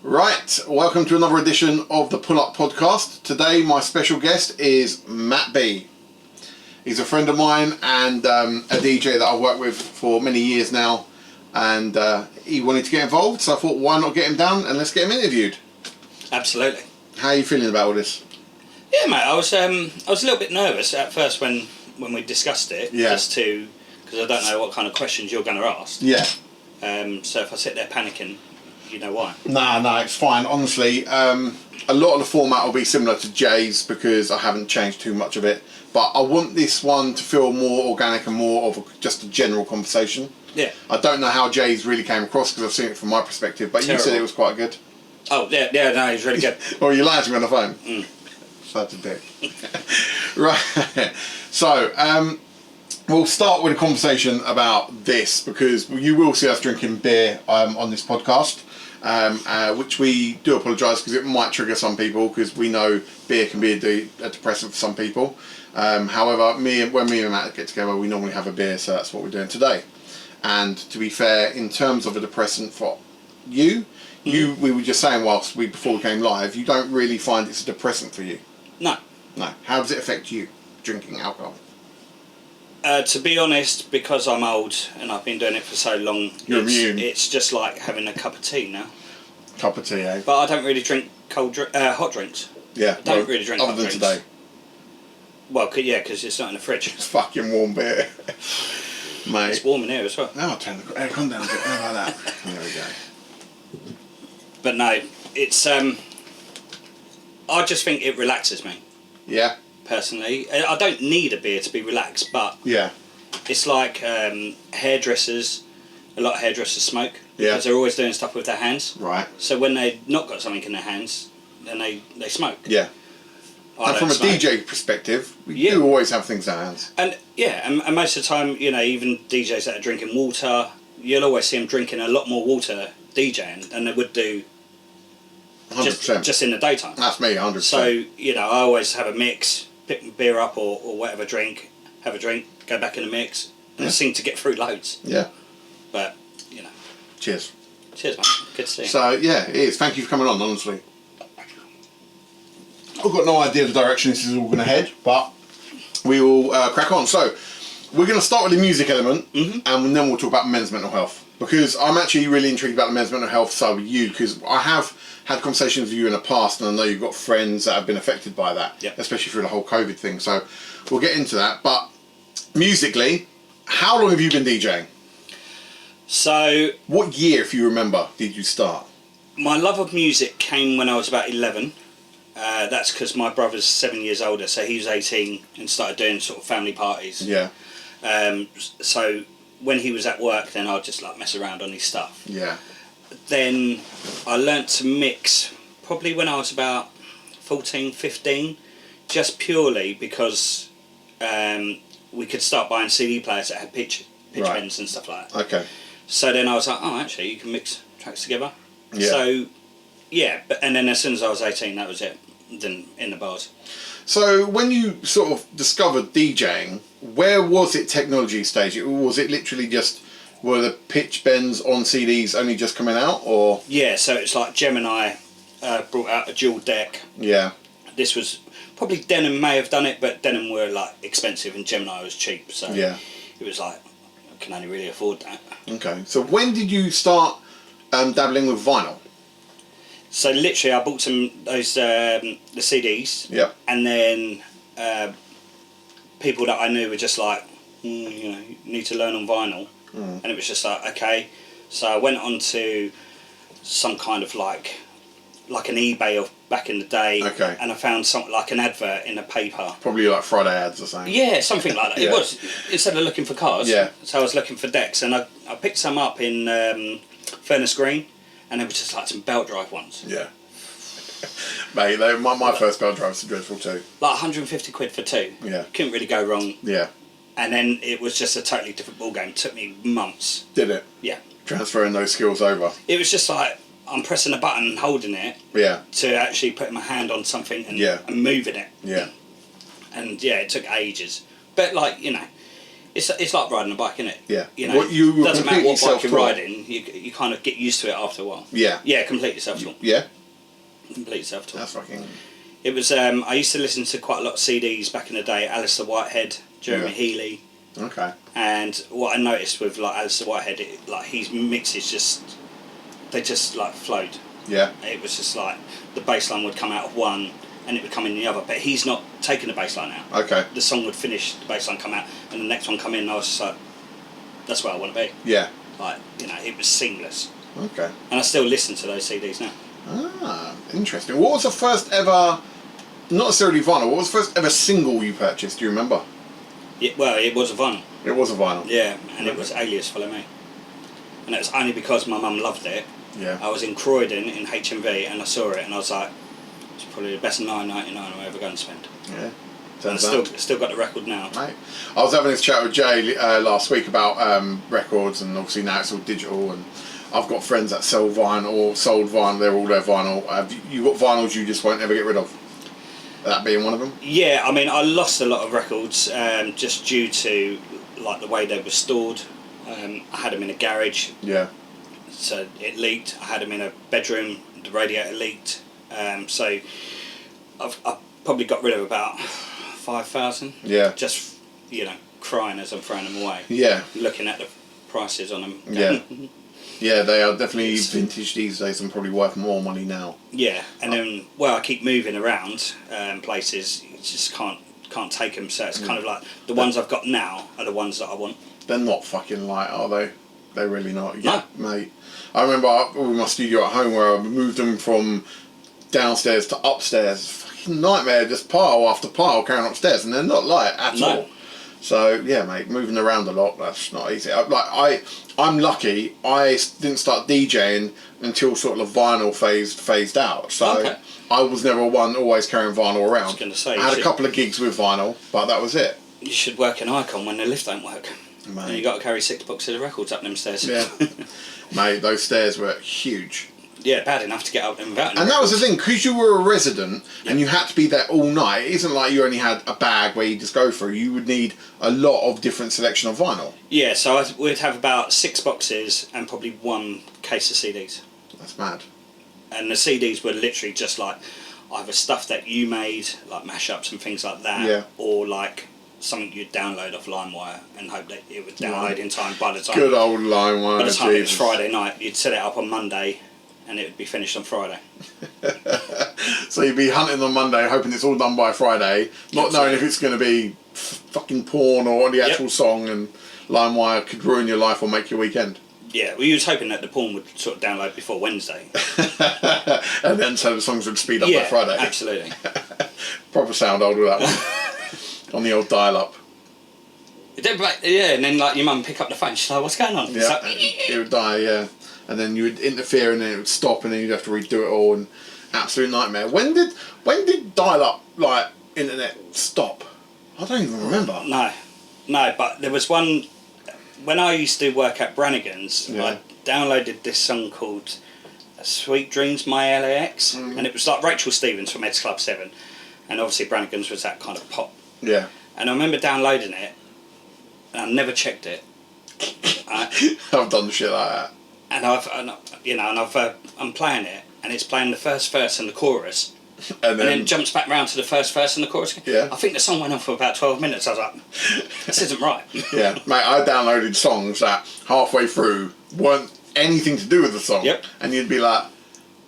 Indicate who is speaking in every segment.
Speaker 1: Right, welcome to another edition of the Pull Up Podcast. Today my special guest is MattB. He's a friend of mine and a DJ that I've worked with for many years now, and he wanted to get involved, so I thought why not get him down and let's get him interviewed.
Speaker 2: Absolutely.
Speaker 1: How are you feeling about all this?
Speaker 2: Yeah, mate, I was a little bit nervous at first when we discussed it, because I don't know what kind of questions you're going to ask.
Speaker 1: Yeah.
Speaker 2: So if I sit there panicking, you know why.
Speaker 1: No, it's fine. Honestly, a lot of the format will be similar to Jay's because I haven't changed too much of it. But I want this one to feel more organic and more of just a general conversation. Yeah. I don't know how Jay's really came across because I've seen it from my perspective, but Terrible. You said it was quite good.
Speaker 2: Oh, yeah, no, he was really good.
Speaker 1: Or you lied to me on the phone. Such a dick. Right. So, we'll start with a conversation about this because you will see us drinking beer on this podcast, which we do apologise because it might trigger some people because we know beer can be a depressant for some people. However, when me and Matt get together, we normally have a beer, so that's what we're doing today. And to be fair, in terms of a depressant for you, we were just saying before we came live, you don't really find it's a depressant for you.
Speaker 2: No.
Speaker 1: How does it affect you, drinking alcohol?
Speaker 2: To be honest, because I'm old and I've been doing it for so long, it's just like having a cup of tea now.
Speaker 1: Cup of tea, eh?
Speaker 2: But I don't really drink hot drinks.
Speaker 1: Yeah.
Speaker 2: I don't really drink hot drinks.
Speaker 1: Other than today.
Speaker 2: Well, yeah, because it's not in the fridge.
Speaker 1: It's fucking warm beer. Mate.
Speaker 2: It's warm in here as well.
Speaker 1: Now I'll turn the aircon down a bit. How about that? There we go.
Speaker 2: But no, it's... I just think it relaxes me.
Speaker 1: Yeah.
Speaker 2: Personally. I don't need a beer to be relaxed, but...
Speaker 1: Yeah.
Speaker 2: It's like hairdressers. A lot of hairdressers smoke. Yeah. Because they're always doing stuff with their hands.
Speaker 1: Right.
Speaker 2: So when they've not got something in their hands, then they smoke.
Speaker 1: Yeah. And from a DJ perspective, we do always have things in our hands.
Speaker 2: And and most of the time, even DJs that are drinking water, you'll always see them drinking a lot more water DJing than they would do
Speaker 1: 100%.
Speaker 2: Just in the daytime.
Speaker 1: That's me, 100%.
Speaker 2: So, I always have a mix, pick my beer up or whatever drink, have a drink, go back in the mix, and I seem to get through loads.
Speaker 1: Yeah.
Speaker 2: But,
Speaker 1: Cheers.
Speaker 2: Cheers, man. Good to see you.
Speaker 1: So, yeah, it is. Thank you for coming on, honestly. I've got no idea the direction this is all going to head, but we will crack on. So, we're going to start with the music element, and then we'll talk about men's mental health. Because I'm actually really intrigued about the men's mental health side with you, because I have had conversations with you in the past, and I know you've got friends that have been affected by that, especially through the whole COVID thing. So, we'll get into that. But, musically, how long have you been DJing?
Speaker 2: So...
Speaker 1: What year, if you remember, did you start?
Speaker 2: My love of music came when I was about 11. That's because my brother's 7 years older, so he was 18 and started doing sort of family parties.
Speaker 1: Yeah.
Speaker 2: So when he was at work, then I'd just like mess around on his stuff.
Speaker 1: Yeah.
Speaker 2: Then I learnt to mix probably when I was about 14, 15, just purely because we could start buying CD players that had pitch bends and stuff like that.
Speaker 1: Okay.
Speaker 2: So then I was like, oh, actually, you can mix tracks together.
Speaker 1: Yeah.
Speaker 2: So, and then as soon as I was 18, that was it. Then in the bars.
Speaker 1: So when you sort of discovered DJing, where was it technology stage? Was it literally were the pitch bends on CDs only just coming out, or? Yeah,
Speaker 2: so it's like Gemini brought out a dual deck.
Speaker 1: Yeah.
Speaker 2: This was, probably Denon may have done it, but Denon were like expensive and Gemini was cheap, so it was like, I can only really afford that.
Speaker 1: Okay, so when did you start dabbling with vinyl?
Speaker 2: So literally, I bought those the CDs.
Speaker 1: Yeah.
Speaker 2: And then people that I knew were just like, you need to learn on vinyl, and it was just like, okay. So I went on to some kind of like an eBay of back in the day. Okay. And I found something like an advert in a paper.
Speaker 1: Probably like Friday ads or something.
Speaker 2: Yeah, something like that. It was, instead of looking for cars.
Speaker 1: Yeah.
Speaker 2: So I was looking for decks, and I picked some up in Furnace Green. And they were just like some belt drive ones.
Speaker 1: Yeah. Mate, my first belt drive was dreadful too.
Speaker 2: Like 150 quid for two.
Speaker 1: Yeah.
Speaker 2: Couldn't really go wrong.
Speaker 1: Yeah.
Speaker 2: And then it was just a totally different ball game. It took me months.
Speaker 1: Did it?
Speaker 2: Yeah.
Speaker 1: Transferring those skills over.
Speaker 2: It was just like, I'm pressing a button and holding it.
Speaker 1: Yeah.
Speaker 2: To actually putting my hand on something and moving it.
Speaker 1: Yeah.
Speaker 2: And it took ages. But like, It's like riding a bike, isn't it?
Speaker 1: Yeah.
Speaker 2: You know,
Speaker 1: you
Speaker 2: doesn't matter what bike you're
Speaker 1: self-taught.
Speaker 2: riding, you kind of get used to it after a while.
Speaker 1: Yeah.
Speaker 2: Yeah, completely self-taught.
Speaker 1: Yeah.
Speaker 2: Completely self-taught.
Speaker 1: That's fucking...
Speaker 2: It was, I used to listen to quite a lot of CDs back in the day, Alistair Whitehead, Jeremy Healy.
Speaker 1: Okay.
Speaker 2: And what I noticed with like Alistair Whitehead, like his mixes they just like flowed.
Speaker 1: Yeah.
Speaker 2: It was just like the bass line would come out of one and it would come in the other, but he's not taking the bass line out.
Speaker 1: Okay.
Speaker 2: The song would finish, the bass line come out, and the next one come in, and I was just like, that's where I want to be.
Speaker 1: Yeah.
Speaker 2: Like, you know, it was seamless.
Speaker 1: Okay.
Speaker 2: And I still listen to those CDs now.
Speaker 1: Ah, interesting. What was the first ever, not necessarily vinyl, what was the first ever single you purchased? Do you remember?
Speaker 2: Well, it was a vinyl.
Speaker 1: It was a vinyl.
Speaker 2: Yeah, and it was Alias Follow Me. And it was only because my mum loved it.
Speaker 1: Yeah.
Speaker 2: I was in Croydon in HMV and I saw it and I was like, it's probably the best £9.99 I'm ever going to spend.
Speaker 1: Yeah.
Speaker 2: And I still got the record now.
Speaker 1: Right. I was having this chat with Jay last week about records, and obviously now it's all digital, and I've got friends that sell vinyl or sold vinyl, they're all their vinyl. Have you got vinyls you just won't ever get rid of? That being one of them?
Speaker 2: Yeah, I mean, I lost a lot of records just due to like the way they were stored. I had them in a garage.
Speaker 1: Yeah.
Speaker 2: So it leaked. I had them in a bedroom. The radiator leaked. So I've probably got rid of about 5,000.
Speaker 1: Yeah.
Speaker 2: Just, you know, crying as I'm throwing them away.
Speaker 1: Yeah.
Speaker 2: Looking at the prices on them.
Speaker 1: Yeah. Yeah, they are definitely vintage these days and probably worth more money now.
Speaker 2: Yeah, and then I keep moving around places. You just can't take them. So it's kind of like the ones I've got now are the ones that I want.
Speaker 1: They're not fucking light, are they? They're really not.
Speaker 2: No.
Speaker 1: Yeah, mate. I remember with my studio at home where I moved them from downstairs to upstairs. Fucking nightmare, just pile after pile carrying upstairs, and they're not light at all. So yeah, mate, moving around a lot, that's not easy. I'm lucky. I didn't start DJing until sort of the vinyl phased out. So I was never one always carrying vinyl around.
Speaker 2: I was going to say,
Speaker 1: I had a couple of gigs with vinyl, but that was it.
Speaker 2: You should work an Icon when the lift don't work.
Speaker 1: Mate.
Speaker 2: And you got to carry 6 boxes of records up them stairs.
Speaker 1: Yeah, mate, those stairs were huge.
Speaker 2: Yeah, bad enough to get up them without.
Speaker 1: And that was the thing, because you were a resident and you had to be there all night. It isn't like you only had a bag where you just go through. You would need a lot of different selection of vinyl.
Speaker 2: Yeah, so we'd have about 6 boxes and probably 1 case of CDs.
Speaker 1: That's mad.
Speaker 2: And the CDs were literally just like either stuff that you made, like mashups and things like that, or like something you'd download off LimeWire and hope that it would download in time by the time.
Speaker 1: Good old LimeWire.
Speaker 2: By the time it was Friday night, you'd set it up on Monday and it would be finished on Friday.
Speaker 1: So you'd be hunting on Monday, hoping it's all done by Friday, not knowing if it's going to be fucking porn or the actual song, and LimeWire could ruin your life or make your weekend.
Speaker 2: Yeah, well, you was hoping that the porn would sort of download before Wednesday.
Speaker 1: And then so the songs would speed up by Friday.
Speaker 2: Absolutely.
Speaker 1: Proper sound old with that one. On the old dial-up.
Speaker 2: Yeah, and then like your mum pick up the phone, she's like, what's going on?
Speaker 1: Yeah,
Speaker 2: Like,
Speaker 1: it would die, yeah. And then you would interfere and then it would stop and then you'd have to redo it all, and absolute nightmare. When did dial-up, like, internet stop? I don't even remember.
Speaker 2: No, but there was one, when I used to work at Brannigan's, I downloaded this song called Sweet Dreams My LAX, and it was like Rachel Stevens from Ed's Club 7, and obviously Brannigan's was that kind of pop.
Speaker 1: Yeah.
Speaker 2: And I remember downloading it, and I never checked it.
Speaker 1: I've done shit like that.
Speaker 2: And I'm playing it, and it's playing the first verse and the chorus, and then it jumps back round to the first verse and the chorus.
Speaker 1: Yeah.
Speaker 2: I think the song went on for about 12 minutes. I was like, this isn't right.
Speaker 1: Yeah, mate, I downloaded songs that halfway through weren't anything to do with the song.
Speaker 2: Yep.
Speaker 1: And you'd be like,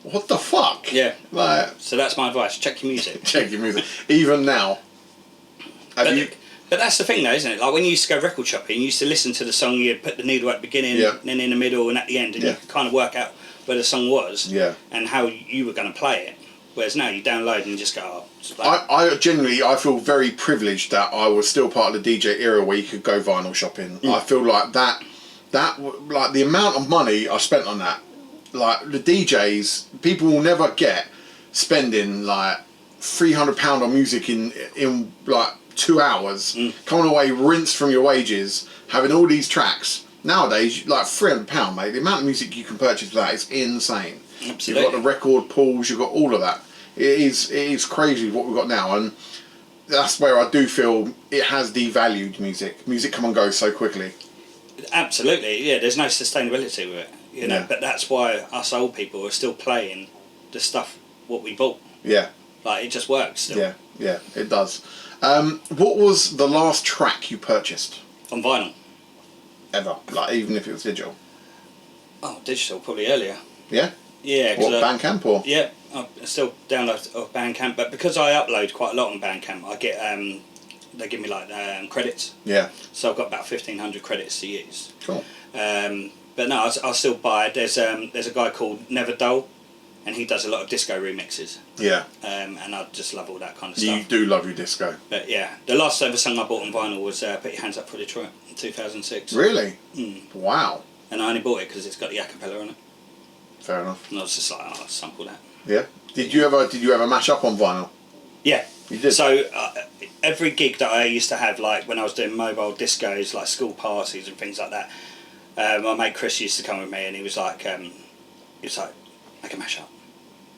Speaker 1: what the fuck?
Speaker 2: Yeah.
Speaker 1: Like,
Speaker 2: So that's my advice. Check your music.
Speaker 1: check your music. Even now.
Speaker 2: But that's the thing though, isn't it? Like when you used to go record shopping, you used to listen to the song, you'd put the needle at the beginning, and then in the middle and at the end, and you could kind of work out where the song was and how you were going to play it. Whereas now you download and just go,
Speaker 1: I feel very privileged that I was still part of the DJ era where you could go vinyl shopping. I feel like that like the amount of money I spent on that, like the DJs, people will never get spending like £300 on music in like 2 hours, coming away rinsed from your wages, having all these tracks. Nowadays, like £300, mate, the amount of music you can purchase for that is insane.
Speaker 2: Absolutely.
Speaker 1: You've got the record pools, you've got all of that. It is crazy what we've got now, and that's where I do feel it has devalued music. Music come and go so quickly.
Speaker 2: Absolutely, yeah. There's no sustainability with it, you know.
Speaker 1: Yeah.
Speaker 2: But that's why us old people are still playing the stuff what we bought.
Speaker 1: Yeah.
Speaker 2: Like it just works still.
Speaker 1: Yeah, yeah, it does. What was the last track you purchased
Speaker 2: On vinyl.
Speaker 1: ever? Like even if it was digital.
Speaker 2: Oh, digital probably earlier.
Speaker 1: Yeah.
Speaker 2: Yeah.
Speaker 1: What, Bandcamp or?
Speaker 2: Yeah, I still download off Bandcamp, but because I upload quite a lot on Bandcamp, I get they give me like credits.
Speaker 1: Yeah.
Speaker 2: So I've got about 1,500 credits to use.
Speaker 1: Cool.
Speaker 2: But no, I'll still buy. There's a guy called Never Dull, and he does a lot of disco remixes.
Speaker 1: Yeah.
Speaker 2: And I just love all that kind of
Speaker 1: You
Speaker 2: stuff.
Speaker 1: do love your disco.
Speaker 2: But yeah, the last ever song I bought on vinyl was Put Your Hands Up for Detroit in 2006.
Speaker 1: Really?
Speaker 2: Mm.
Speaker 1: Wow.
Speaker 2: And I only bought it because it's got the acapella on it.
Speaker 1: Fair enough.
Speaker 2: And I was just like, oh, I'll sample that.
Speaker 1: Yeah. Did you ever mash up on vinyl?
Speaker 2: Yeah.
Speaker 1: You did?
Speaker 2: So every gig that I used to have, like when I was doing mobile discos, like school parties and things like that, my mate Chris used to come with me, and he was like, make a mash up.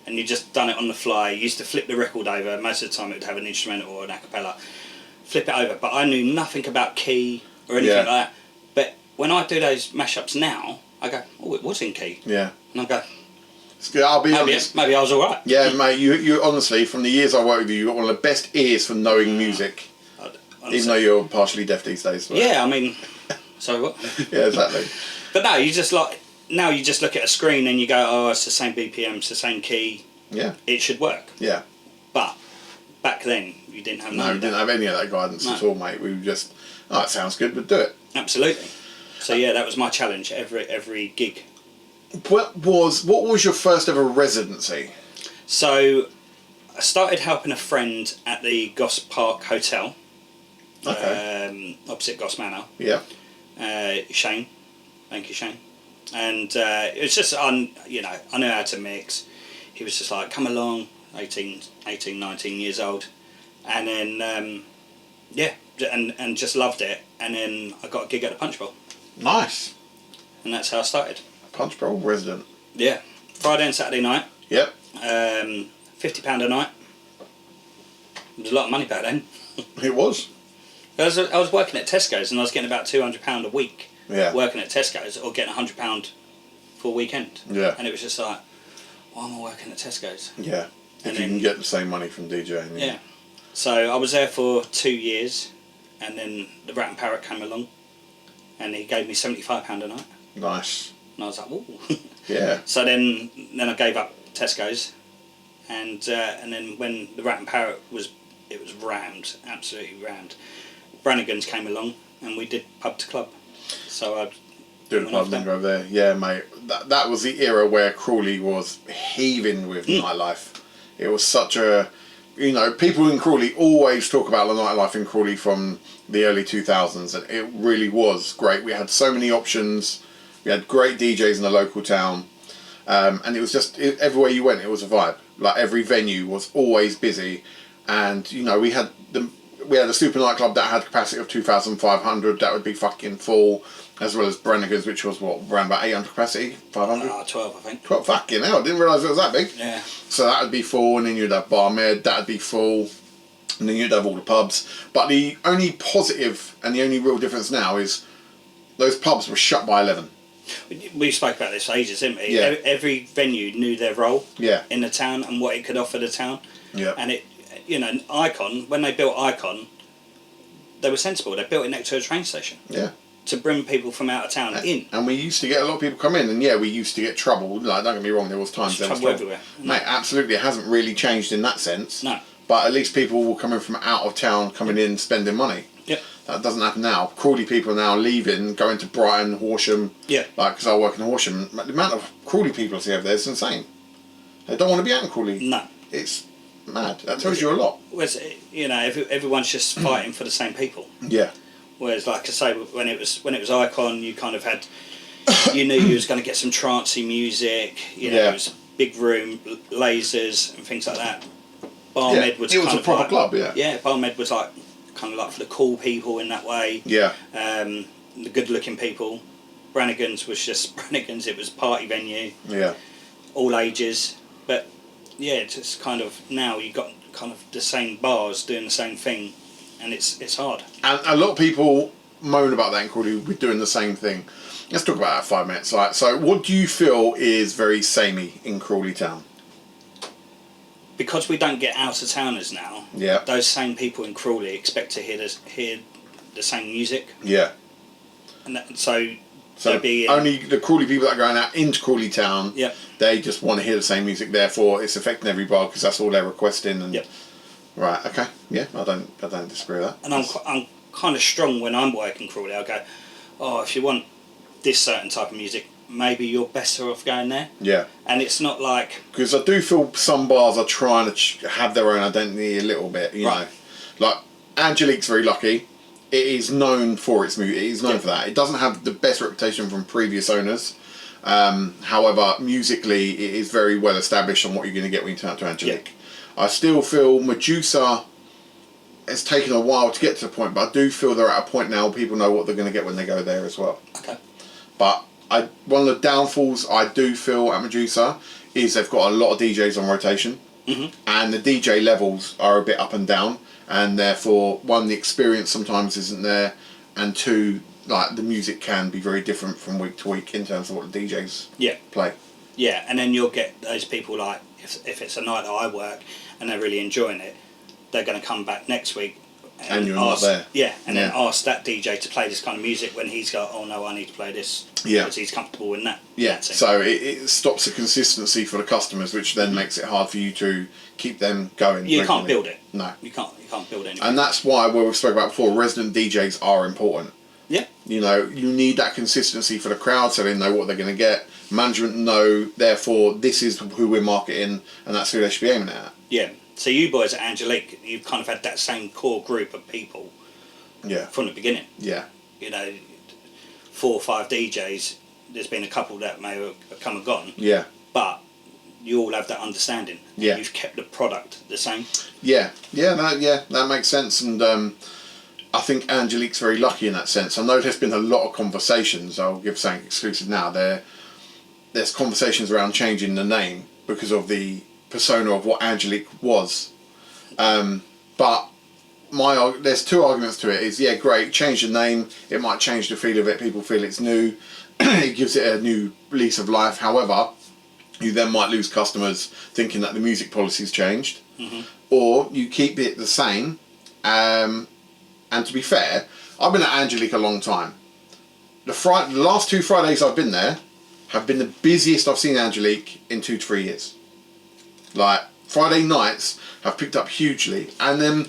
Speaker 2: And you just done it on the fly. You used to flip the record over. Most of the time it would have an instrumental or an acapella. Flip it over. But I knew nothing about key or anything like that. But when I do those mashups now, I go, oh, it was in key.
Speaker 1: Yeah.
Speaker 2: And I go,
Speaker 1: it's good. I'll be honest.
Speaker 2: Maybe I was alright.
Speaker 1: Yeah, mate, you honestly, from the years I worked with you, you've got one of the best ears for knowing music. Even though you're partially deaf these days. So.
Speaker 2: Yeah, I mean, sorry, what?
Speaker 1: Yeah, exactly.
Speaker 2: But no, you just now you just look at a screen and you go, oh, it's the same BPM, it's the same key.
Speaker 1: Yeah.
Speaker 2: It should work.
Speaker 1: Yeah.
Speaker 2: But back then, you didn't have
Speaker 1: we didn't have any of that guidance at all, mate. We were just, oh, it sounds good, but do it.
Speaker 2: Absolutely. So yeah, that was my challenge every gig.
Speaker 1: What was your first ever residency?
Speaker 2: So I started helping a friend at the Goss Park Hotel.
Speaker 1: Okay.
Speaker 2: Opposite Goss Manor.
Speaker 1: Yeah.
Speaker 2: Shane. Thank you, Shane. And it was just, I knew how to mix. He was just like, come along, 18, 19 years old. And then, and just loved it. And then I got a gig at the Punch Bowl.
Speaker 1: Nice.
Speaker 2: And that's how I started.
Speaker 1: Punch Bowl resident.
Speaker 2: Yeah. Friday and Saturday night.
Speaker 1: Yep.
Speaker 2: £50 a night. It was a lot of money back then.
Speaker 1: It was.
Speaker 2: I was working at Tesco's and I was getting about £200 a week.
Speaker 1: Yeah.
Speaker 2: Working at Tesco's or getting £100 for a weekend.
Speaker 1: Yeah.
Speaker 2: And it was just like, why am I working at Tesco's?
Speaker 1: Yeah. If you can get the same money from DJing.
Speaker 2: Yeah. So I was there for 2 years, and then the Rat and Parrot came along, and he gave me £75 a night.
Speaker 1: Nice.
Speaker 2: And I was like, ooh.
Speaker 1: Yeah.
Speaker 2: So then I gave up Tesco's, and then when the Rat and Parrot was rammed, absolutely rammed. Brannigan's came along, and we did pub to club. So I'd
Speaker 1: do the pub lingo over there. Yeah, mate. That was the era where Crawley was heaving with nightlife. It was such a, people in Crawley always talk about the nightlife in Crawley from the early 2000s, and it really was great. We had so many options. We had great DJs in the local town, and it was just everywhere you went, it was a vibe. Like every venue was always busy, and we had a super nightclub that had a capacity of 2,500. That would be fucking full, as well as Brannigan's, which was around about 800 capacity, 500.
Speaker 2: 12, I think.
Speaker 1: 12, fucking hell! I didn't realise it was that big.
Speaker 2: Yeah.
Speaker 1: So that would be full, and then you'd have BarMed. That'd be full, and then you'd have all the pubs. But the only positive and the only real difference now is those pubs were shut by 11.
Speaker 2: We spoke about this for ages, didn't we?
Speaker 1: Yeah.
Speaker 2: Every venue knew their role in the town and what it could offer the town.
Speaker 1: Yeah.
Speaker 2: And it, Icon, when they built Icon, they were sensible. They built it next to a train station.
Speaker 1: Yeah.
Speaker 2: To bring people from out of town in.
Speaker 1: And we used to get a lot of people come in, and we used to get trouble. Like, don't get me wrong, there was times there was trouble
Speaker 2: everywhere.
Speaker 1: Mate, absolutely, it hasn't really changed in that sense.
Speaker 2: No.
Speaker 1: But at least people will come in from out of town, coming in, spending money.
Speaker 2: Yep.
Speaker 1: That doesn't happen now. Crawley people are now leaving, going to Brighton, Horsham.
Speaker 2: Yeah.
Speaker 1: Like, because I work in Horsham, the amount of Crawley people I see over there is insane. They don't want to be out in Crawley.
Speaker 2: No.
Speaker 1: It's mad. That tells you a lot.
Speaker 2: Whereas, everyone's just fighting for the same people.
Speaker 1: Yeah.
Speaker 2: Whereas, like I say, when it was Icon, you kind of had, you knew you was going to get some trancey music. It was a big room, lasers and things like that. BarMed was
Speaker 1: it was a proper club. Yeah.
Speaker 2: Yeah, BarMed was like kind of like for the cool people in that way.
Speaker 1: Yeah.
Speaker 2: The good-looking people. Brannigan's was just Brannigan's. It was a party venue.
Speaker 1: Yeah.
Speaker 2: All ages, but yeah, it's just kind of now you got kind of the same bars doing the same thing, and it's hard.
Speaker 1: And a lot of people moan about that in Crawley. We're doing the same thing. Let's talk about that 5 minutes. Like, so what do you feel is very samey in Crawley Town?
Speaker 2: Because we don't get out of towners now.
Speaker 1: Yeah.
Speaker 2: Those same people in Crawley expect to hear the same music.
Speaker 1: Yeah.
Speaker 2: And so
Speaker 1: only the Crawley people that are going out into Crawley Town,
Speaker 2: yeah,
Speaker 1: they just want to hear the same music. Therefore, it's affecting every bar because that's all they're requesting. And
Speaker 2: yep.
Speaker 1: Right. Okay. Yeah. I don't disagree with that.
Speaker 2: And I'm kind of strong when I'm working Crawley. I go, oh, if you want this certain type of music, maybe you're better off going there.
Speaker 1: Yeah.
Speaker 2: And it's not like...
Speaker 1: Because I do feel some bars are trying to have their own identity a little bit, you know. Like, Angelique's very lucky. It is known for its music. It is known for that. It doesn't have the best reputation from previous owners. However, musically, it is very well established on what you're going to get when you turn up to Angelique. I still feel Medusa... It's taken a while to get to the point, but I do feel they're at a point now people know what they're going to get when they go there as well.
Speaker 2: Okay.
Speaker 1: But one of the downfalls I do feel at Medusa is they've got a lot of DJs on rotation, and the DJ levels are a bit up and down, and therefore, one, the experience sometimes isn't there, and two, like the music can be very different from week to week in terms of what the DJs play.
Speaker 2: Yeah, and then you'll get those people like, if it's a night that I work and they're really enjoying it, they're going to come back next week
Speaker 1: and you're not there.
Speaker 2: Yeah, and then ask that DJ to play this kind of music when he's got, oh no, I need to play this.
Speaker 1: Yeah.
Speaker 2: Because he's comfortable in that.
Speaker 1: Yeah,
Speaker 2: that
Speaker 1: so it stops the consistency for the customers, which then makes it hard for you to keep them going.
Speaker 2: You can't build it.
Speaker 1: No.
Speaker 2: You can't build anything.
Speaker 1: And that's why, what we've spoken about before, resident DJs are important.
Speaker 2: Yeah.
Speaker 1: You know, you need that consistency for the crowd so they know what they're going to get. Management know, therefore, this is who we're marketing and that's who they should be aiming at.
Speaker 2: Yeah. So you boys at Angelique, you've kind of had that same core group of people from the beginning.
Speaker 1: Yeah.
Speaker 2: You know, 4 or 5 DJs, there's been a couple that may have come and gone.
Speaker 1: Yeah.
Speaker 2: But you all have that understanding.
Speaker 1: Yeah.
Speaker 2: You've kept the product the same.
Speaker 1: Yeah. That makes sense. And I think Angelique's very lucky in that sense. I know there's been a lot of conversations, I'll give something exclusive now, there's conversations around changing the name because of the persona of what Angelique was, but there's 2 arguments to it. Is great, change the name, it might change the feel of it, people feel it's new, it gives it a new lease of life. However, you then might lose customers thinking that the music policy's changed, or you keep it the same. And to be fair, I've been at Angelique a long time. The last 2 Fridays I've been there have been the busiest I've seen Angelique in 2 to 3 years. Like, Friday nights have picked up hugely, and then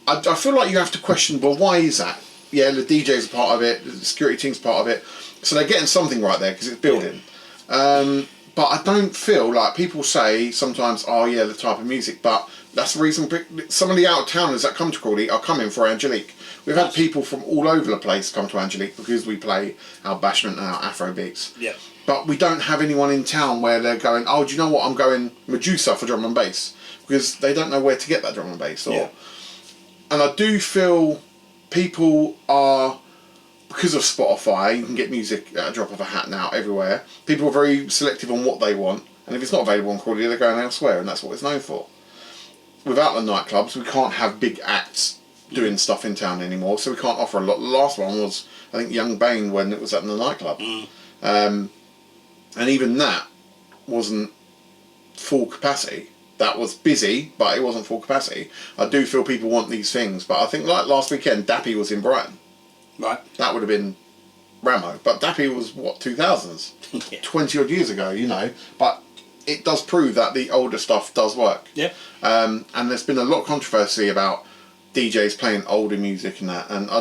Speaker 1: I feel like you have to question, well, why is that? Yeah, the DJ's a part of it, the security team's part of it, so they're getting something right there because it's building. But I don't feel like people say sometimes, oh yeah, the type of music, but that's the reason some of the out-of-towners that come to Crawley are coming for Angelique. We've had people from all over the place come to Angelique because we play our bashment and our Afro beats.
Speaker 2: Yeah.
Speaker 1: But we don't have anyone in town where they're going, oh, do you know what, I'm going Medusa for drum and bass. Because they don't know where to get that drum and bass. And I do feel people are, because of Spotify, you can get music at a drop of a hat now everywhere. People are very selective on what they want. And if it's not available on Crawley, they're going elsewhere. And that's what it's known for. Without the nightclubs, we can't have big acts doing stuff in town anymore. So we can't offer a lot. The last one was, I think, Young Bane when it was at the nightclub. And even that wasn't full capacity. That was busy, but it wasn't full capacity. I do feel people want these things, but I think like last weekend, Dappy was in Brighton.
Speaker 2: Right.
Speaker 1: That would have been Ramo. But Dappy was, what, 2000s? 20 odd years ago, you know. But it does prove that the older stuff does work.
Speaker 2: Yeah.
Speaker 1: And there's been a lot of controversy about DJs playing older music and that. And I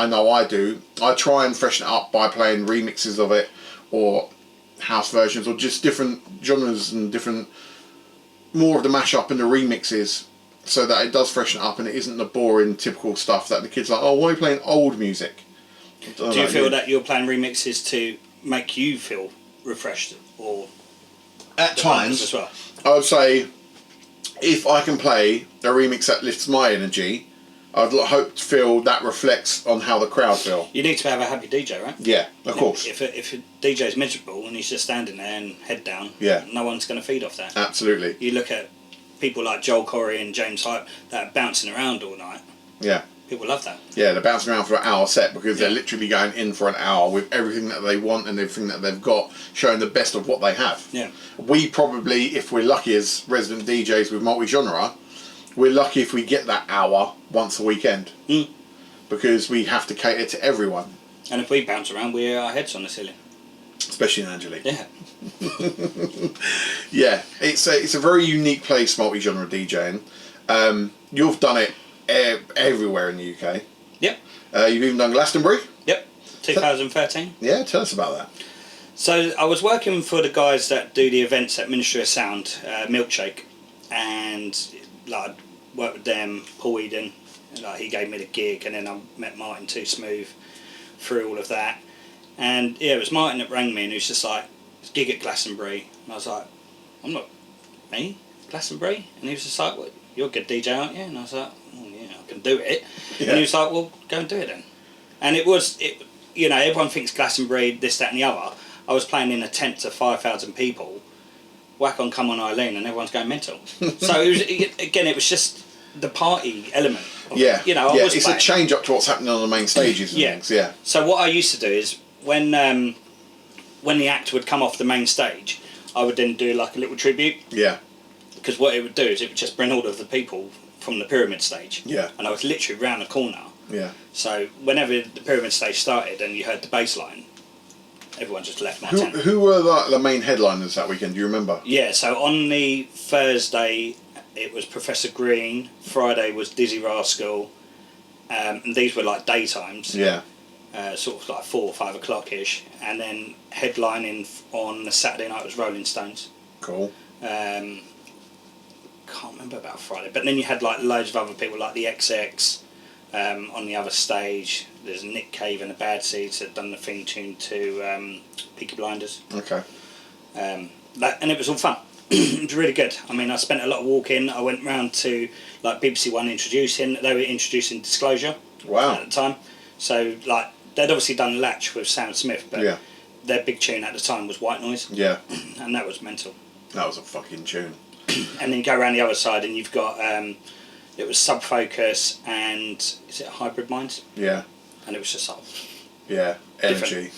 Speaker 1: know I do. I try and freshen it up by playing remixes of it or house versions or just different genres and more of the mashup and the remixes so that it does freshen it up and it isn't the boring typical stuff that the kids are like, oh, why are you playing old music?
Speaker 2: Do you feel that you're playing remixes to make you feel refreshed or
Speaker 1: at times
Speaker 2: as well?
Speaker 1: I would say if I can play a remix that lifts my energy, I'd hope to feel that reflects on how the crowd feel.
Speaker 2: You need to have a happy DJ, right?
Speaker 1: Yeah, of course.
Speaker 2: If a DJ's miserable and he's just standing there and head down,
Speaker 1: no
Speaker 2: one's going to feed off that.
Speaker 1: Absolutely.
Speaker 2: You look at people like Joel Corey and James Hype that are bouncing around all night.
Speaker 1: Yeah.
Speaker 2: People love that.
Speaker 1: Yeah, they're bouncing around for an hour set because they're literally going in for an hour with everything that they want and everything that they've got, showing the best of what they have.
Speaker 2: Yeah.
Speaker 1: We probably, if we're lucky as resident DJs with multi-genre, we're lucky if we get that hour once a weekend. Because we have to cater to everyone.
Speaker 2: And if we bounce around, we're our heads on the ceiling.
Speaker 1: Especially in Angelique.
Speaker 2: Yeah.
Speaker 1: Yeah, it's a very unique place, multi-genre DJing. You've done it everywhere in the UK.
Speaker 2: Yep.
Speaker 1: You've even done Glastonbury?
Speaker 2: Yep. 2013.
Speaker 1: Yeah, tell us about that.
Speaker 2: So I was working for the guys that do the events at Ministry of Sound, Milkshake, and like I worked with them, Paul Eden, like he gave me the gig, and then I met Martin Too Smooth through all of that. And yeah, it was Martin that rang me and he was just like, "It's gig at Glastonbury." And I was like, "I'm not me, Glastonbury?" And he was just like, "Well, you're a good DJ, aren't you?" And I was like, "Oh yeah, I can do it." Yeah. And he was like, "Well, go and do it then." And it, you know, everyone thinks Glastonbury, this, that and the other. I was playing in a tent to 5,000 people, whack on Come On Eileen, and everyone's going mental. So it was just the party element.
Speaker 1: Yeah,
Speaker 2: you know,
Speaker 1: it's a change up to what's happening on the main stages and things. Yeah.
Speaker 2: So what I used to do is when the act would come off the main stage, I would then do like a little tribute.
Speaker 1: Yeah.
Speaker 2: Because what it would do is it would just bring all of the people from the pyramid stage.
Speaker 1: Yeah.
Speaker 2: And I was literally round the corner.
Speaker 1: Yeah.
Speaker 2: So whenever the pyramid stage started and you heard the bass line, everyone just left my tent.
Speaker 1: Who were the main headliners that weekend? Do you remember?
Speaker 2: Yeah. So on the Thursday, it was Professor Green. Friday was Dizzy Rascal. And these were like daytimes.
Speaker 1: Yeah.
Speaker 2: Sort of like 4 or 5 o'clock ish, and then headlining on the Saturday night was Rolling Stones.
Speaker 1: Cool.
Speaker 2: Can't remember about Friday, but then you had like loads of other people like the XX on the other stage. There's Nick Cave and the Bad Seeds that done the theme tune to Peaky Blinders.
Speaker 1: Okay.
Speaker 2: And it was all fun. It was really good. I mean, I spent a lot of walking. I went round to like BBC One they were introducing Disclosure.
Speaker 1: Wow.
Speaker 2: At the time. So like they'd obviously done Latch with Sam Smith, but their big tune at the time was White Noise.
Speaker 1: Yeah.
Speaker 2: And that was mental.
Speaker 1: That was a fucking tune.
Speaker 2: And then you go around the other side and you've got it was Sub Focus and is it Hybrid Minds?
Speaker 1: Yeah.
Speaker 2: And it was just like
Speaker 1: energy.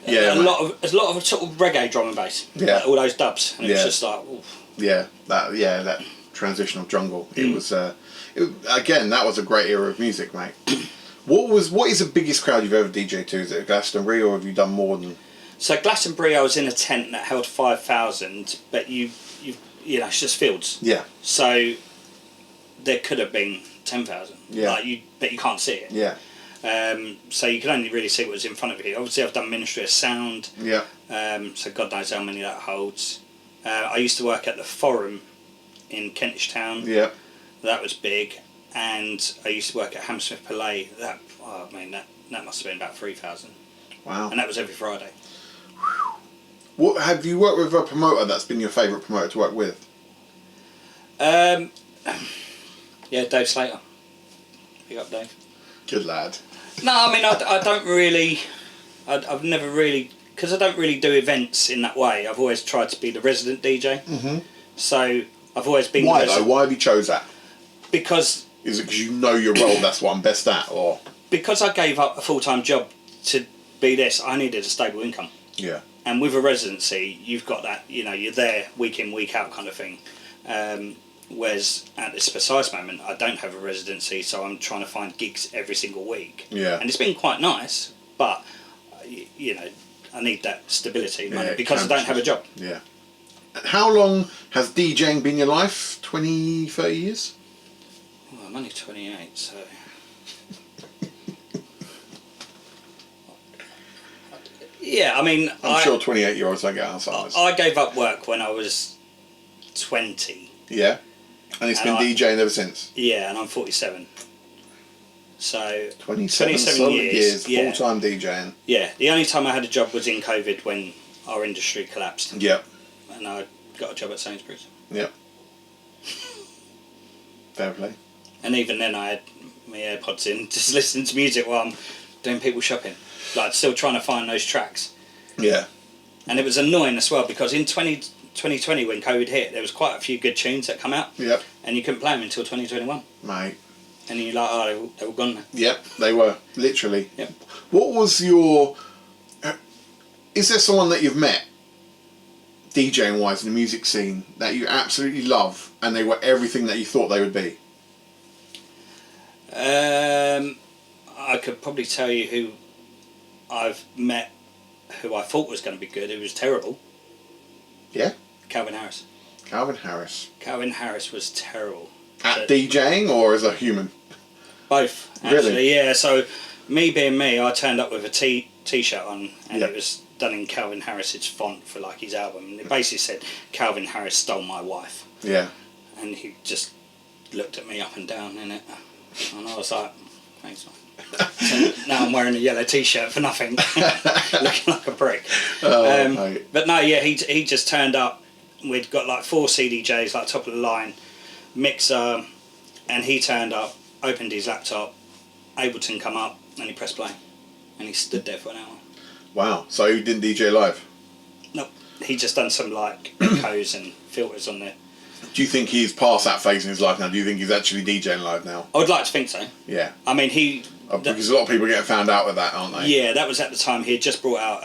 Speaker 2: there's a lot of sort of reggae drum and bass.
Speaker 1: Yeah.
Speaker 2: Like all those dubs. And it was just like oof.
Speaker 1: Yeah. That transitional jungle. It was again, that was a great era of music, mate. What is the biggest crowd you've ever DJed to? Is it Glastonbury, or have you done more than?
Speaker 2: So Glastonbury, I was in a tent that held 5,000, but you know it's just fields.
Speaker 1: Yeah.
Speaker 2: So there could have been 10,000.
Speaker 1: Yeah.
Speaker 2: But you can't see it.
Speaker 1: Yeah.
Speaker 2: So you can only really see what was in front of you. Obviously, I've done Ministry of Sound.
Speaker 1: Yeah.
Speaker 2: So God knows how many that holds. I used to work at the Forum in Kentish Town.
Speaker 1: Yeah.
Speaker 2: That was big. And I used to work at Hammersmith Palais. That must have been about 3,000.
Speaker 1: Wow.
Speaker 2: And that was every Friday.
Speaker 1: What have you worked with a promoter that's been your favourite promoter to work with?
Speaker 2: Yeah, Dave Slater. Big up, Dave.
Speaker 1: Good lad.
Speaker 2: No, I mean I don't really. I've never really, because I don't really do events in that way. I've always tried to be the resident DJ. Mm-hmm. So I've always been.
Speaker 1: Why though? Why have you chose that?
Speaker 2: Because.
Speaker 1: Is it because you know your role? That's what I'm best at, or?
Speaker 2: Because I gave up a full-time job to be this, I needed a stable income.
Speaker 1: Yeah.
Speaker 2: And with a residency, you've got that. You know, you're there week in, week out, kind of thing. Whereas at this precise moment, I don't have a residency, so I'm trying to find gigs every single week.
Speaker 1: Yeah.
Speaker 2: And it's been quite nice, but you know, I need that stability money because I don't have a job.
Speaker 1: Yeah. How long has DJing been your life? 20, 30 years?
Speaker 2: Well, I'm only 28, so. Yeah, I mean.
Speaker 1: I'm sure 28-year-olds don't get Alzheimer's.
Speaker 2: I gave up work when I was 20.
Speaker 1: Yeah. And it's been DJing ever since?
Speaker 2: Yeah, and I'm 47. So
Speaker 1: 27 solid years full-time DJing.
Speaker 2: Yeah, the only time I had a job was in COVID when our industry collapsed.
Speaker 1: Yep.
Speaker 2: And I got a job at Sainsbury's.
Speaker 1: Yep. Fair play.
Speaker 2: And even then I had my AirPods in, just listening to music while I'm doing people shopping. Like still trying to find those tracks.
Speaker 1: Yeah.
Speaker 2: And it was annoying as well because in 20 2020 when COVID hit, there was quite a few good tunes that come out.
Speaker 1: Yep.
Speaker 2: And you couldn't play them until 2021.
Speaker 1: Mate.
Speaker 2: And you're like, oh, they were gone now.
Speaker 1: Yep, they were, literally.
Speaker 2: Yep.
Speaker 1: What was your... Is there someone that you've met, DJing-wise, in the music scene, that you absolutely love, and they were everything that you thought they would be?
Speaker 2: I could probably tell you who I've met who I thought was going to be good, who was terrible.
Speaker 1: Yeah?
Speaker 2: Calvin Harris.
Speaker 1: Calvin Harris.
Speaker 2: Calvin Harris was terrible.
Speaker 1: At DJing or as a human?
Speaker 2: Both, actually.
Speaker 1: Really?
Speaker 2: Yeah, so me being me, I turned up with a t-shirt on, and
Speaker 1: Yep.
Speaker 2: it was done in Calvin Harris's font for like his album, and it basically said, Calvin Harris stole my wife.
Speaker 1: Yeah.
Speaker 2: And he just looked at me up and down in it, and I was like, thanks, man. So now I'm wearing a yellow t-shirt for nothing, looking like a prick. But no, yeah, he just turned up. We'd got like 4 CDJs, like top of the line, mixer, and he turned up, opened his laptop, Ableton come up, and he pressed play, and he stood there for an hour.
Speaker 1: Wow, so you didn't DJ live?
Speaker 2: Nope, he just done some like echoes and filters on there.
Speaker 1: Do you think he's past that phase in his life now? Do you think he's actually DJing live now?
Speaker 2: I would like to think so.
Speaker 1: Yeah.
Speaker 2: I mean,
Speaker 1: because a lot of people get found out with that, aren't they?
Speaker 2: Yeah, that was at the time he had just brought out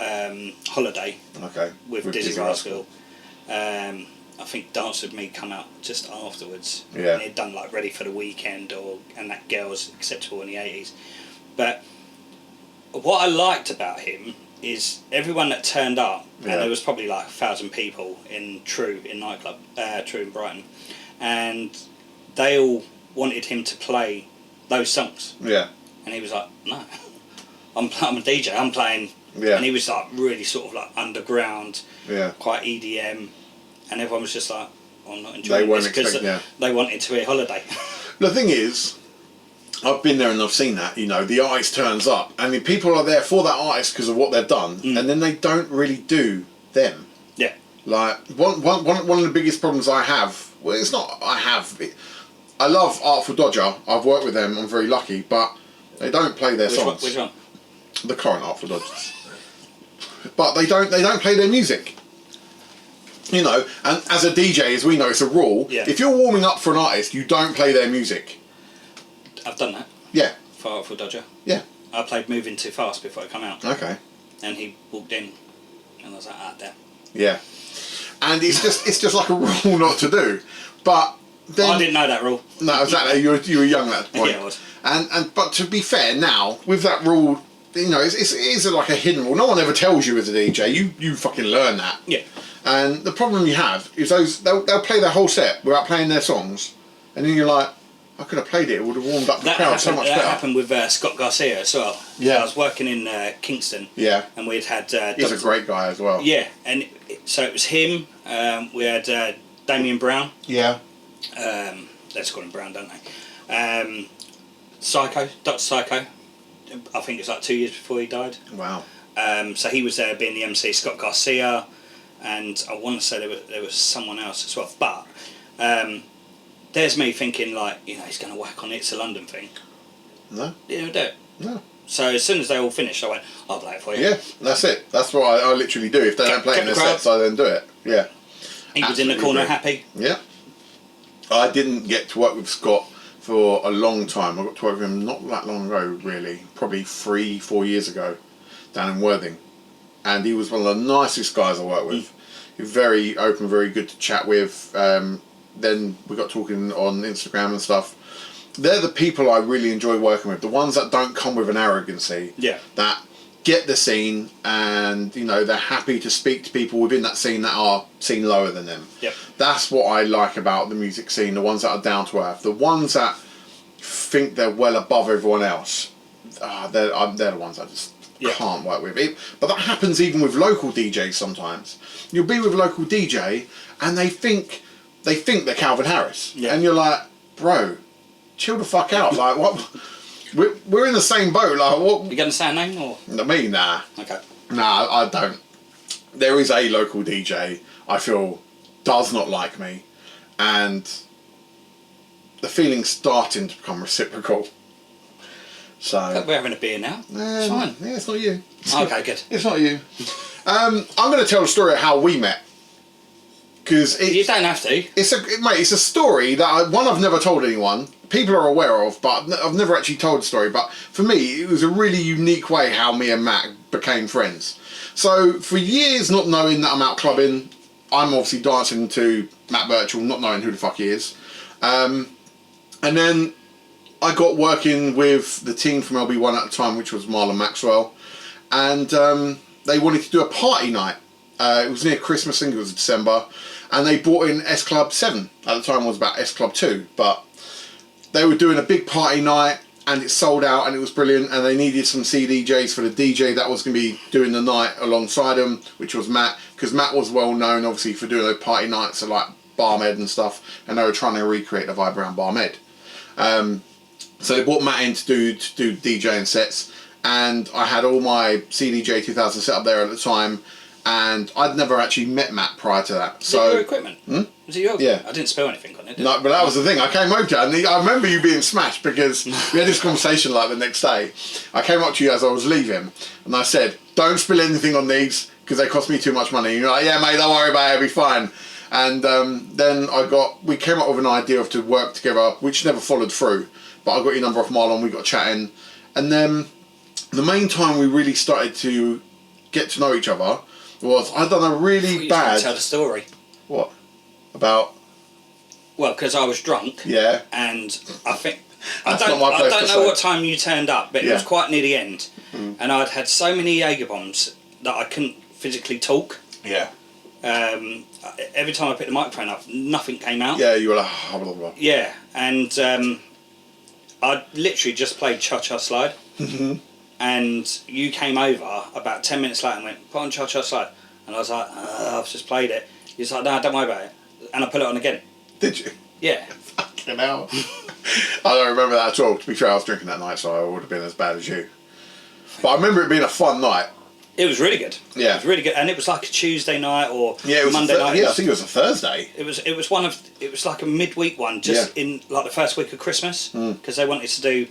Speaker 2: Holiday.
Speaker 1: Okay.
Speaker 2: With Dizzy Rascal. I think Dance With Me come out just afterwards.
Speaker 1: Yeah.
Speaker 2: And he'd done like Ready for the Weekend and That Girl's Acceptable in the 80s. But what I liked about him is everyone that turned up, and there was probably like 1,000 people in True nightclub, True in Brighton, and they all wanted him to play those songs.
Speaker 1: Yeah.
Speaker 2: And he was like, no, I'm a DJ, I'm playing.
Speaker 1: Yeah.
Speaker 2: And he was like really sort of like underground,
Speaker 1: yeah,
Speaker 2: quite EDM, and everyone was just like, well, I'm not enjoying this because they wanted to hear Holiday.
Speaker 1: The thing is, I've been there and I've seen that, you know, the artist turns up and the people are there for that artist because of what they've done, and then they don't really do them.
Speaker 2: Yeah.
Speaker 1: Like, one of the biggest problems I have, well, it's not I love Artful Dodger, I've worked with them, I'm very lucky, but they don't play their songs.
Speaker 2: Which one?
Speaker 1: The current Artful Dodgers. But they don't play their music. You know, and as a DJ, as we know, it's a rule.
Speaker 2: Yeah.
Speaker 1: If you're warming up for an artist, you don't play their music.
Speaker 2: I've done that.
Speaker 1: Yeah.
Speaker 2: For Artful Dodger.
Speaker 1: Yeah.
Speaker 2: I played Moving Too Fast before it came out.
Speaker 1: Okay.
Speaker 2: And he walked in, and I was like, damn.
Speaker 1: Yeah. And it's just like a rule not to do. But then,
Speaker 2: I didn't know that rule.
Speaker 1: No, exactly. You were young at that point.
Speaker 2: Yeah, I was.
Speaker 1: But to be fair, now with that rule, you know, it is like a hidden rule. No one ever tells you as a DJ. You fucking learn that.
Speaker 2: Yeah.
Speaker 1: And the problem you have is they'll play their whole set without playing their songs, and then you're like, I could have played it. It would have warmed up the crowd so much better.
Speaker 2: That happened with Scott Garcia as well.
Speaker 1: Yeah.
Speaker 2: I was working in Kingston.
Speaker 1: Yeah.
Speaker 2: And we'd had.
Speaker 1: He's a great guy as well.
Speaker 2: Yeah, and so it was him. We had Damien Brown.
Speaker 1: Yeah.
Speaker 2: Let's call him Brown, don't they? Psycho, Dr. Psycho. I think it was like 2 years before he died.
Speaker 1: Wow.
Speaker 2: So he was there being the MC, Scott Garcia, and I want to say there was someone else as well. But there's me thinking like, you know, he's going to whack on It's a London thing.
Speaker 1: No.
Speaker 2: He didn't do it.
Speaker 1: No.
Speaker 2: So as soon as they all finished, I went, I'll play it for you.
Speaker 1: Yeah, that's it. That's what I literally do. If they don't play it in their sets, I then do it. Yeah.
Speaker 2: He was in the corner happy.
Speaker 1: Yeah. I didn't get to work with Scott for a long time. I got to work with him not that long ago, really. Probably 3-4 years ago, down in Worthing. And he was one of the nicest guys I worked with. He was very open, very good to chat with. Then we got talking on Instagram and stuff. They're the people I really enjoy working with. The ones that don't come with an arrogancy.
Speaker 2: Yeah.
Speaker 1: That get the scene and, you know, they're happy to speak to people within that scene that are seen lower than them.
Speaker 2: Yep.
Speaker 1: That's what I like about the music scene. The ones that are down to earth. The ones that think they're well above everyone else. They're the ones I just can't work with. But that happens even with local DJs sometimes. You'll be with a local DJ and they think they're Calvin Harris. Yeah. And you're like, bro, chill the fuck out. Like, what? We're in the same boat. Like, what?
Speaker 2: You gonna say a name or?
Speaker 1: Me, nah.
Speaker 2: Okay.
Speaker 1: Nah, I don't. There is a local DJ I feel does not like me, and the feeling's starting to become reciprocal. So
Speaker 2: we're having a beer now. It's fine.
Speaker 1: Yeah, it's not you.
Speaker 2: Okay, good.
Speaker 1: It's not you. I'm going to tell the story of how we met. because
Speaker 2: you don't have to.
Speaker 1: It's a story that I've never told anyone. People are aware of, but I've never actually told the story. But for me, it was a really unique way how me and Matt became friends. So for years, not knowing that I'm out clubbing, I'm obviously dancing to Matt Birchall, not knowing who the fuck he is. And then I got working with the team from LB1 at the time, which was Marlon Maxwell, and they wanted to do a party night. It was near Christmas, I think it was December, and they brought in S Club 7. At the time it was about S Club 2, but they were doing a big party night and it sold out and it was brilliant, and they needed some CDJs for the DJ that was going to be doing the night alongside them, which was Matt, because Matt was well known obviously for doing those party nights, so like Barmed and stuff, and they were trying to recreate the vibe around Barmed. So they brought Matt in to do DJing sets, and I had all my CDJ 2000 set up there at the time, and I'd never actually met Matt prior to that.
Speaker 2: Was it your equipment? Was it your?
Speaker 1: Yeah.
Speaker 2: I didn't spill anything on it, did
Speaker 1: No, but that was the thing. I came over to you, and I remember you being smashed because we had this conversation like the next day. I came up to you as I was leaving, and I said, "Don't spill anything on these because they cost me too much money." And you're like, "Yeah, mate, don't worry about it. It'll be fine." And then we came up with an idea to work together, which never followed through. But I got your number off Marlon. We got chatting, and then the main time we really started to get to know each other was I'd done a really bad.
Speaker 2: Tell the story.
Speaker 1: What? About?
Speaker 2: Well, because I was drunk.
Speaker 1: Yeah.
Speaker 2: And I think I
Speaker 1: That's
Speaker 2: don't
Speaker 1: not my place to
Speaker 2: know
Speaker 1: say.
Speaker 2: what time you turned up, but it was quite near the end, and I'd had so many Jaeger bombs that I couldn't physically talk.
Speaker 1: Yeah.
Speaker 2: Every time I picked the microphone up, nothing came out.
Speaker 1: Yeah, you were like, blah, blah, blah.
Speaker 2: Yeah, and I literally just played Cha Cha Slide, and you came over about 10 minutes later and went, "Put on Cha Cha Slide," and I was like, "I've just played it." He was like, "No, don't worry about it," and I put it on again.
Speaker 1: Did you?
Speaker 2: Yeah.
Speaker 1: Fucking hell. I don't remember that at all. To be fair, I was drinking that night, so I would have been as bad as you. But I remember it being a fun night.
Speaker 2: It was really good.
Speaker 1: Yeah.
Speaker 2: It was really good, and it was like a Tuesday night or
Speaker 1: it was
Speaker 2: Monday night.
Speaker 1: Yeah, I think it was a Thursday.
Speaker 2: It was like a midweek one, just in like the first week of Christmas, because they wanted to do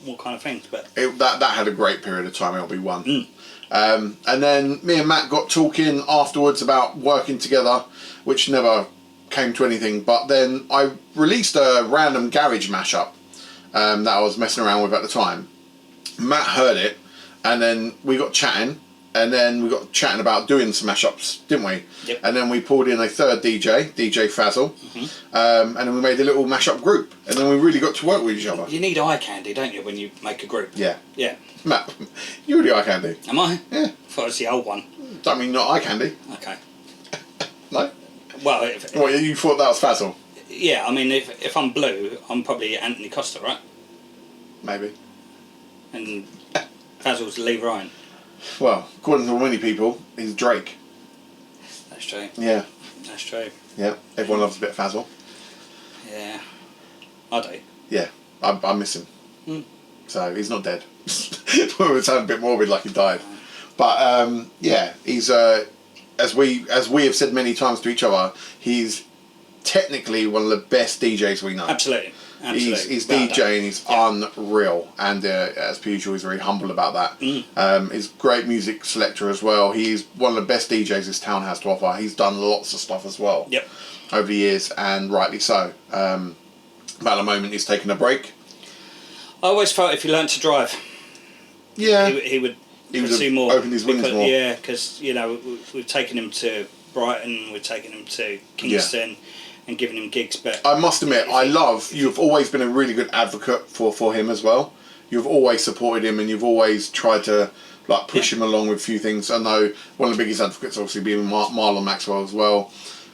Speaker 2: more kind of things. But
Speaker 1: that had a great period of time. It'll be one. And then me and Matt got talking afterwards about working together, which never came to anything. But then I released a random garage mashup that I was messing around with at the time. Matt heard it, and then we got chatting. And then we got chatting about doing some mashups, didn't we?
Speaker 2: Yep.
Speaker 1: And then we pulled in a third DJ Fazzle, and then we made a little mashup group. And then we really got to work with each other.
Speaker 2: You need eye candy, don't you, when you make a group?
Speaker 1: Yeah.
Speaker 2: Yeah.
Speaker 1: Matt, you're the eye candy.
Speaker 2: Am I?
Speaker 1: Yeah.
Speaker 2: I thought it was the old one.
Speaker 1: Don't mean not eye candy.
Speaker 2: Okay.
Speaker 1: No?
Speaker 2: Well,
Speaker 1: What, you thought that was Fazzle?
Speaker 2: yeah, I mean, if I'm blue, I'm probably Anthony Costa, right?
Speaker 1: Maybe.
Speaker 2: And Fazzle's Lee Ryan.
Speaker 1: Well, according to many people, he's Drake.
Speaker 2: That's true.
Speaker 1: Yeah.
Speaker 2: That's true.
Speaker 1: Yeah. Everyone loves a bit of Fazzle.
Speaker 2: Yeah. I do.
Speaker 1: Yeah. I miss him. So he's not dead. It sounded a bit morbid, like he died. But yeah, he's as we have said many times to each other, he's technically one of the best DJs we know.
Speaker 2: Absolutely. Absolutely.
Speaker 1: He's DJing, he's unreal, and as per usual, he's very humble about that. He's a great music selector as well. He's one of the best DJs this town has to offer. He's done lots of stuff as well over the years, and rightly so. About the moment he's taking a break.
Speaker 2: I always felt if he learnt to drive, he would pursue more.
Speaker 1: Open his wings more.
Speaker 2: Yeah, because you know we've taken him to Brighton, we've taken him to Kingston. And giving him gigs, but
Speaker 1: I must admit, you've always been a really good advocate for him as well. You've always supported him, and you've always tried to like push him along with a few things. I know one of the biggest advocates obviously being Marlon Maxwell as well.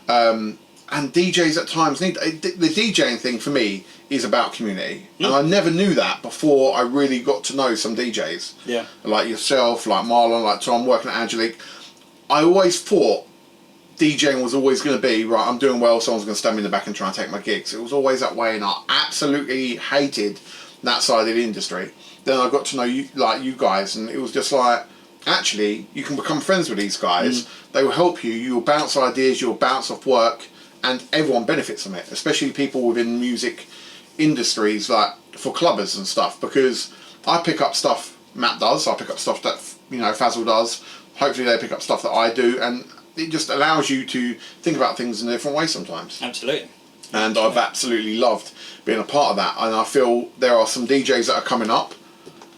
Speaker 1: And DJs at times need the DJing thing for me is about community, and I never knew that before I really got to know some DJs.
Speaker 2: Yeah,
Speaker 1: like yourself, like Marlon, like Tom, working at Angelique. I always thought DJing was always going to be, right, I'm doing well, someone's going to stand me in the back and try and take my gigs. It was always that way, and I absolutely hated that side of the industry. Then I got to know you, like you guys, and it was just like, actually, you can become friends with these guys. They will help you. You'll bounce ideas, you'll bounce off work, and everyone benefits from it, especially people within music industries, like for clubbers and stuff, because I pick up stuff Matt does, I pick up stuff that, you know, Fazzle does. Hopefully they pick up stuff that I do, and it just allows you to think about things in a different way sometimes.
Speaker 2: Absolutely.
Speaker 1: And I've absolutely loved being a part of that. And I feel there are some DJs that are coming up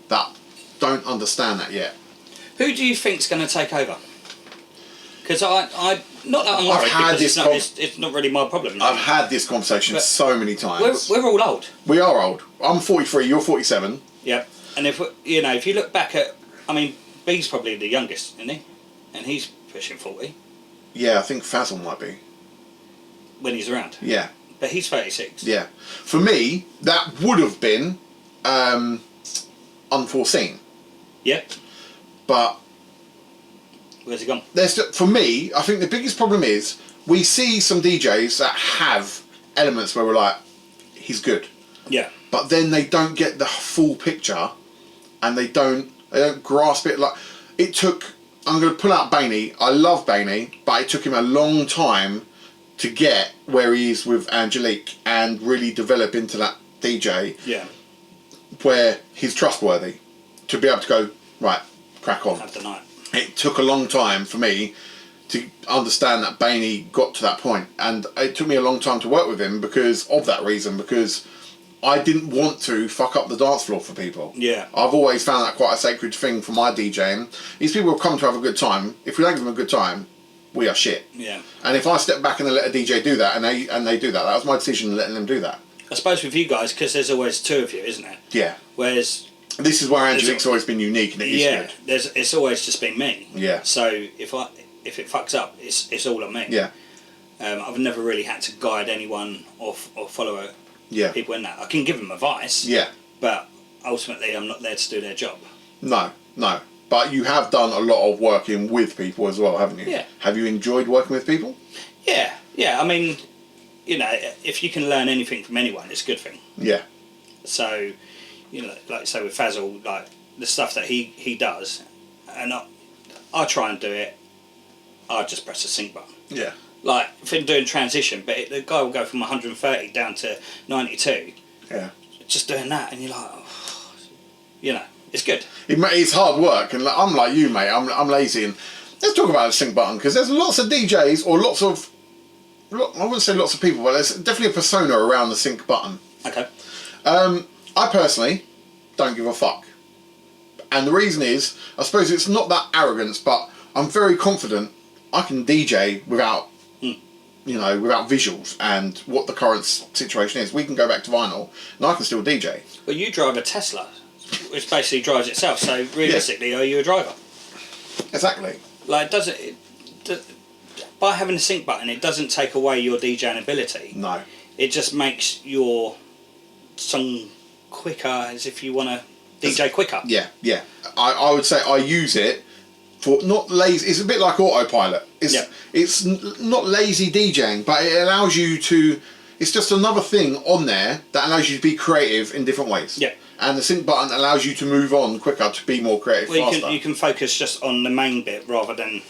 Speaker 1: that don't understand that yet.
Speaker 2: Who do you think's going to take over? Because I not that I'm worried, because it's not really my problem.
Speaker 1: I've had this conversation so many times.
Speaker 2: We're all old.
Speaker 1: We are old. I'm 43. You're 47.
Speaker 2: Yep. And if you look back at, I mean, B's probably the youngest, isn't he? And he's pushing 40.
Speaker 1: Yeah, I think Fazil might be.
Speaker 2: When he's around.
Speaker 1: Yeah.
Speaker 2: But he's 36.
Speaker 1: Yeah. For me, that would have been unforeseen.
Speaker 2: Yeah.
Speaker 1: But
Speaker 2: where's he gone?
Speaker 1: For me, I think the biggest problem is we see some DJs that have elements where we're like, he's good.
Speaker 2: Yeah.
Speaker 1: But then they don't get the full picture, and they don't grasp it. Like it took. I'm going to pull out Bainey. I love Bainey, but it took him a long time to get where he is with Angelique and really develop into that DJ.
Speaker 2: Yeah.
Speaker 1: Where he's trustworthy to be able to go, right, crack on.
Speaker 2: Have the night.
Speaker 1: It took a long time for me to understand that Bainey got to that point, and it took me a long time to work with him because of that reason, because I didn't want to fuck up the dance floor for people.
Speaker 2: Yeah.
Speaker 1: I've always found that quite a sacred thing for my DJing. These people have come to have a good time. If we don't give them a good time, we are shit.
Speaker 2: Yeah.
Speaker 1: And if I step back and let a DJ do that, and they do that, that was my decision letting them do that.
Speaker 2: I suppose with you guys, because there's always two of you, isn't there?
Speaker 1: Yeah.
Speaker 2: Whereas
Speaker 1: this is where Angelique's always been unique, and it is good.
Speaker 2: It's always just been me.
Speaker 1: Yeah.
Speaker 2: So if it fucks up, it's all on me.
Speaker 1: Yeah.
Speaker 2: I've never really had to guide anyone or follow people in that. I can give them advice.
Speaker 1: Yeah.
Speaker 2: But ultimately, I'm not there to do their job.
Speaker 1: No. But you have done a lot of working with people as well, haven't you?
Speaker 2: Yeah.
Speaker 1: Have you enjoyed working with people?
Speaker 2: Yeah. I mean, if you can learn anything from anyone, it's a good thing.
Speaker 1: Yeah.
Speaker 2: So, like say with Fazil, like the stuff that he does, and I try and do it. I just press the sync button.
Speaker 1: Yeah.
Speaker 2: Like if I'm doing transition, but the guy will go from 130 down to 92.
Speaker 1: Yeah.
Speaker 2: Just doing that, and you're like, it's good.
Speaker 1: It's hard work, and I'm like you, mate. I'm lazy, and let's talk about the sync button, because there's lots of DJs or I wouldn't say lots of people, but there's definitely a persona around the sync button.
Speaker 2: Okay.
Speaker 1: I personally don't give a fuck, and the reason is, I suppose it's not that arrogance, but I'm very confident I can DJ without, without visuals and what the current situation is. We can go back to vinyl, and I can still DJ.
Speaker 2: Well, you drive a Tesla, which basically drives itself. So realistically, are you a driver?
Speaker 1: Exactly.
Speaker 2: Like, by having a sync button, it doesn't take away your DJing ability.
Speaker 1: No.
Speaker 2: It just makes your song quicker, as if you want to DJ quicker.
Speaker 1: Yeah. I would say I use it for not lazy. It's a bit like autopilot. It's not lazy DJing, but it allows you to. It's just another thing on there that allows you to be creative in different ways.
Speaker 2: Yeah.
Speaker 1: And the sync button allows you to move on quicker, to be more creative, faster.
Speaker 2: You can focus just on the main bit rather than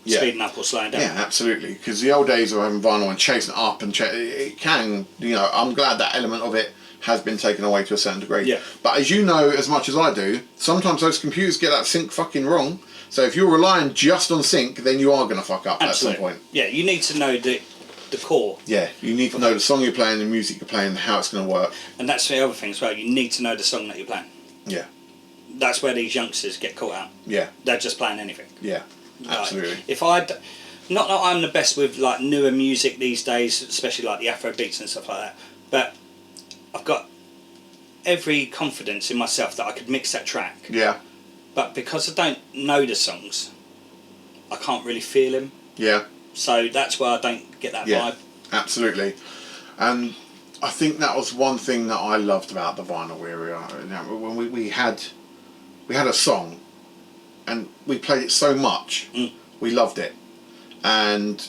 Speaker 2: speeding up or slowing down.
Speaker 1: Yeah, absolutely. Because the old days of having vinyl and chasing it up and it can, I'm glad that element of it has been taken away to a certain degree.
Speaker 2: Yeah.
Speaker 1: But as you know as much as I do, sometimes those computers get that sync fucking wrong. So if you're relying just on sync, then you are going to fuck up at some point.
Speaker 2: Yeah, you need to know the core.
Speaker 1: Yeah, you need to know the song you're playing, the music you're playing, how it's going to work.
Speaker 2: And that's the other thing as well. You need to know the song that you're playing.
Speaker 1: Yeah.
Speaker 2: That's where these youngsters get caught out.
Speaker 1: Yeah.
Speaker 2: They're just playing anything.
Speaker 1: Yeah, absolutely.
Speaker 2: Like, not that I'm the best with like newer music these days, especially like the Afro beats and stuff like that, but I've got every confidence in myself that I could mix that track.
Speaker 1: Yeah.
Speaker 2: But because I don't know the songs, I can't really feel them. Yeah. So that's why I don't get that vibe.
Speaker 1: Absolutely. And I think that was one thing that I loved about the vinyl era. When we had a song and we played it so much, we loved it. And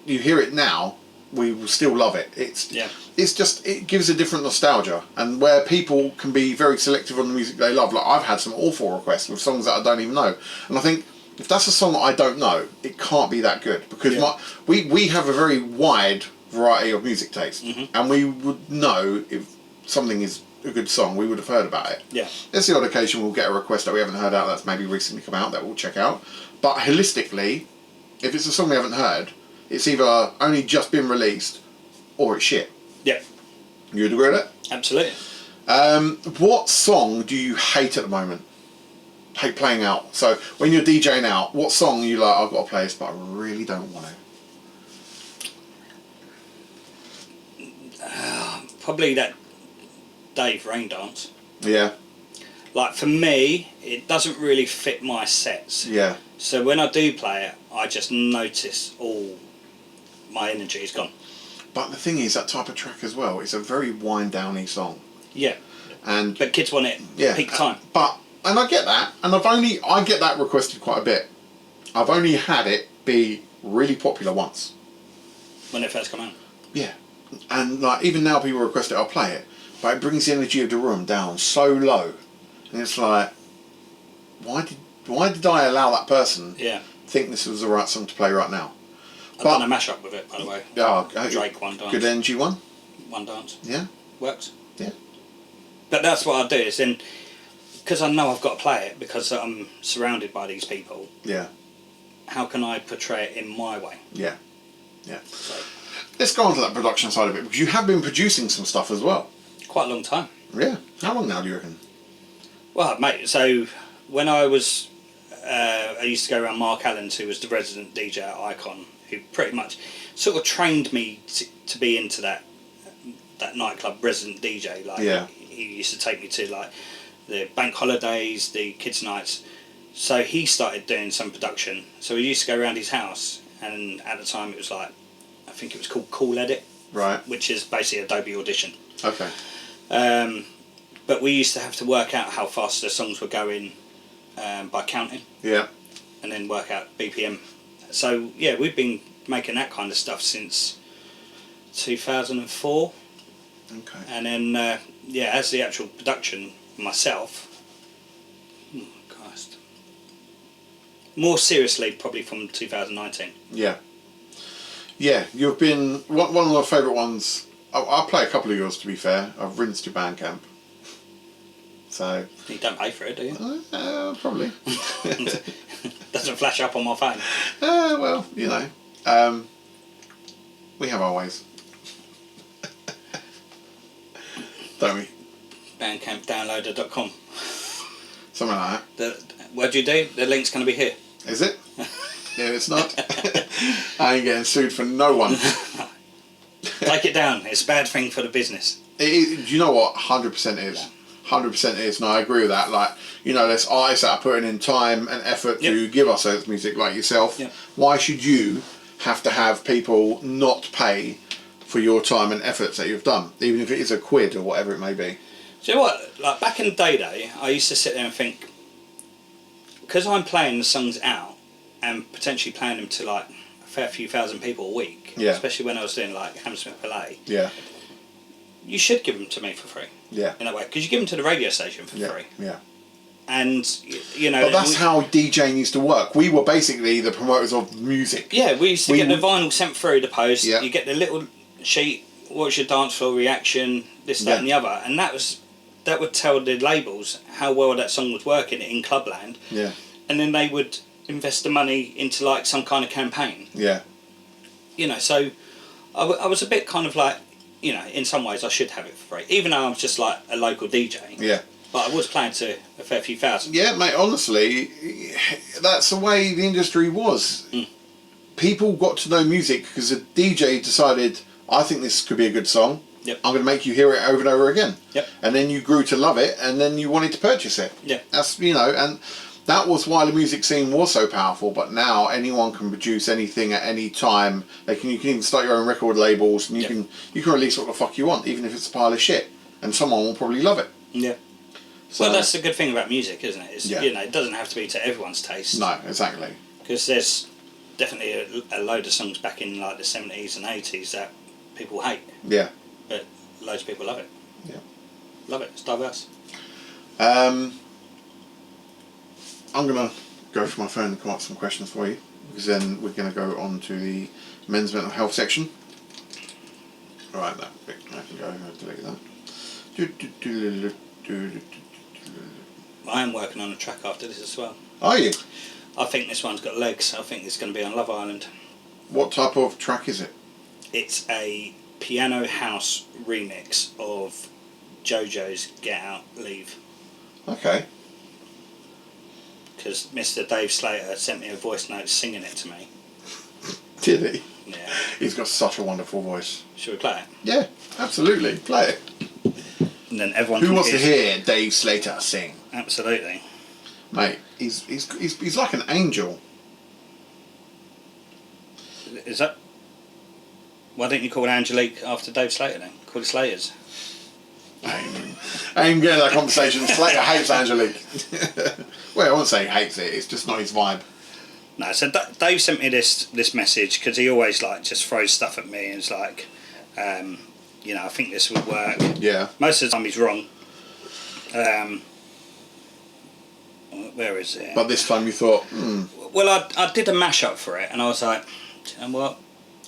Speaker 1: you hear it now, we will still love it. It gives a different nostalgia, and where people can be very selective on the music they love. Like I've had some awful requests with songs that I don't even know, and I think if that's a song that I don't know, it can't be that good, because we have a very wide variety of music taste, and we would know if something is a good song. We would have heard about it. Yeah. There's the odd occasion we'll get a request that we haven't heard out that's maybe recently come out that we'll check out, but holistically, If it's a song we haven't heard, it's either only just been released or it's shit.
Speaker 2: Yeah.
Speaker 1: You'd agree with that?
Speaker 2: Absolutely.
Speaker 1: What song do you hate at the moment? Hate playing out. So when you're DJing out, what song are you like, I've got to play this, but I really don't want to?
Speaker 2: Probably that Dave Rain Dance.
Speaker 1: Yeah.
Speaker 2: Like for me, it doesn't really fit my sets.
Speaker 1: Yeah.
Speaker 2: So when I do play it, I just notice all my energy is gone.
Speaker 1: But the thing is, that type of track as well, it's a very wind-downy song.
Speaker 2: Yeah.
Speaker 1: But
Speaker 2: kids want it peak time.
Speaker 1: And I get that, and I get that requested quite a bit. I've only had it be really popular once.
Speaker 2: When it first came out.
Speaker 1: Yeah. And like even now people request it, I'll play it. But it brings the energy of the room down so low. And it's like, why did I allow that person think this was the right song to play right now?
Speaker 2: I've done a mashup with it, by the way. Drake One Dance.
Speaker 1: Good energy one?
Speaker 2: One Dance.
Speaker 1: Yeah.
Speaker 2: Works.
Speaker 1: Yeah.
Speaker 2: But that's what I do, is then, because I know I've got to play it, because I'm surrounded by these people.
Speaker 1: Yeah.
Speaker 2: How can I portray it in my way?
Speaker 1: Yeah. Yeah.
Speaker 2: So,
Speaker 1: let's go on to that production side of it, because you have been producing some stuff as well.
Speaker 2: Quite a long time.
Speaker 1: Yeah. How long now do you reckon?
Speaker 2: Well, mate, so when I was, I used to go around Mark Allen's, who was the resident DJ at Icon, who pretty much sort of trained me to be into that nightclub resident DJ. Like, he used to take me to like the bank holidays, the kids' nights. So he started doing some production. So we used to go around his house, and at the time it was like, I think it was called Cool Edit,
Speaker 1: right?
Speaker 2: Which is basically Adobe Audition.
Speaker 1: Okay.
Speaker 2: But we used to have to work out how fast the songs were going by counting.
Speaker 1: Yeah.
Speaker 2: And then work out BPM. So yeah, we've been making that kind of stuff since 2004.
Speaker 1: Okay.
Speaker 2: And then as the actual production myself, oh Christ, more seriously probably from 2019.
Speaker 1: Yeah. Yeah, you've been one of my favourite ones. I'll play a couple of yours, to be fair. I've rinsed your Bandcamp. So
Speaker 2: you don't pay for it, do you?
Speaker 1: Probably.
Speaker 2: Doesn't flash up on my phone.
Speaker 1: Well, you know, we have our ways, don't we?
Speaker 2: Bandcampdownloader.com.
Speaker 1: Something like that.
Speaker 2: What do you do? The link's going to be here.
Speaker 1: Is it? Yeah, it's not. I ain't getting sued for no one.
Speaker 2: Take it down. It's a bad thing for the business.
Speaker 1: Do you know what? 100% is. 100% is, and I agree with that. Like, you know, there's artists that are putting in time and effort to give us those music, like yourself.
Speaker 2: Yep.
Speaker 1: Why should you have to have people not pay for your time and efforts that you've done, even if it is a quid or whatever it may be?
Speaker 2: Do you know what? Like back in the day, I used to sit there and think, because I'm playing the songs out and potentially playing them to like a fair few thousand people a week, especially when I was doing like Hammersmith LA.
Speaker 1: Yeah.
Speaker 2: You should give them to me for free.
Speaker 1: Yeah.
Speaker 2: In a way, because you give them to the radio station for free.
Speaker 1: Yeah.
Speaker 2: And you know.
Speaker 1: But that's how DJing used to work. We were basically the promoters of music.
Speaker 2: Yeah, we used to get the vinyl sent through the post.
Speaker 1: Yeah.
Speaker 2: You get the little sheet. What's your dance floor reaction? This, that, and the other, and that would tell the labels how well that song was working in Clubland.
Speaker 1: Yeah.
Speaker 2: And then they would invest the money into like some kind of campaign.
Speaker 1: Yeah.
Speaker 2: You know, so I was a bit kind of like, you know, in some ways I should have it for free, even though I'm just like a local DJ.
Speaker 1: Yeah.
Speaker 2: But I was playing to a fair few thousand.
Speaker 1: Yeah, mate, honestly, that's the way the industry was.
Speaker 2: Mm.
Speaker 1: People got to know music because the DJ decided, I think this could be a good song.
Speaker 2: Yep.
Speaker 1: I'm going to make you hear it over and over again.
Speaker 2: Yep.
Speaker 1: And then you grew to love it, and then you wanted to purchase it.
Speaker 2: Yeah.
Speaker 1: That's, you know, and that was why the music scene was so powerful. But now anyone can produce anything at any time. You can even start your own record labels, and you can release what the fuck you want, even if it's a pile of shit, and someone will probably love it.
Speaker 2: Yeah. So, well, that's the good thing about music, isn't it? It's, you know, it doesn't have to be to everyone's taste.
Speaker 1: No, exactly.
Speaker 2: Because there's definitely a load of songs back in like the 70s and 80s that people hate.
Speaker 1: Yeah.
Speaker 2: But loads of people love it.
Speaker 1: Yeah.
Speaker 2: Love it. It's diverse.
Speaker 1: I'm going to go for my phone and come up with some questions for you, because then we're going to go on to the men's mental health section. Alright, that bit, I can go, I'll delete that.
Speaker 2: I am working on a track after this as well.
Speaker 1: Are you?
Speaker 2: I think this one's got legs. I think it's going to be on Love Island.
Speaker 1: What type of track is it?
Speaker 2: It's a piano house remix of JoJo's Get Out, Leave.
Speaker 1: Okay.
Speaker 2: Because Mr. Dave Slater sent me a voice note singing it to me.
Speaker 1: Did he?
Speaker 2: Yeah.
Speaker 1: He's got such a wonderful voice.
Speaker 2: Should we play it?
Speaker 1: Yeah, absolutely. Play it.
Speaker 2: And then everyone.
Speaker 1: Who wants to hear Dave Slater sing?
Speaker 2: Absolutely.
Speaker 1: Mate, he's like an angel.
Speaker 2: Is that? Why don't you call it Angelique after Dave Slater then? Call it Slaters.
Speaker 1: I ain't getting that conversation. Slater hates Angelique. Well, I won't say he hates it. It's just not his vibe.
Speaker 2: No, so Dave sent me this message because he always like just throws stuff at me and it's like, you know, I think this would work.
Speaker 1: Yeah.
Speaker 2: Most of the time he's wrong. Where is it?
Speaker 1: But this time you thought,
Speaker 2: Well, I did a mashup for it and I was like, and what?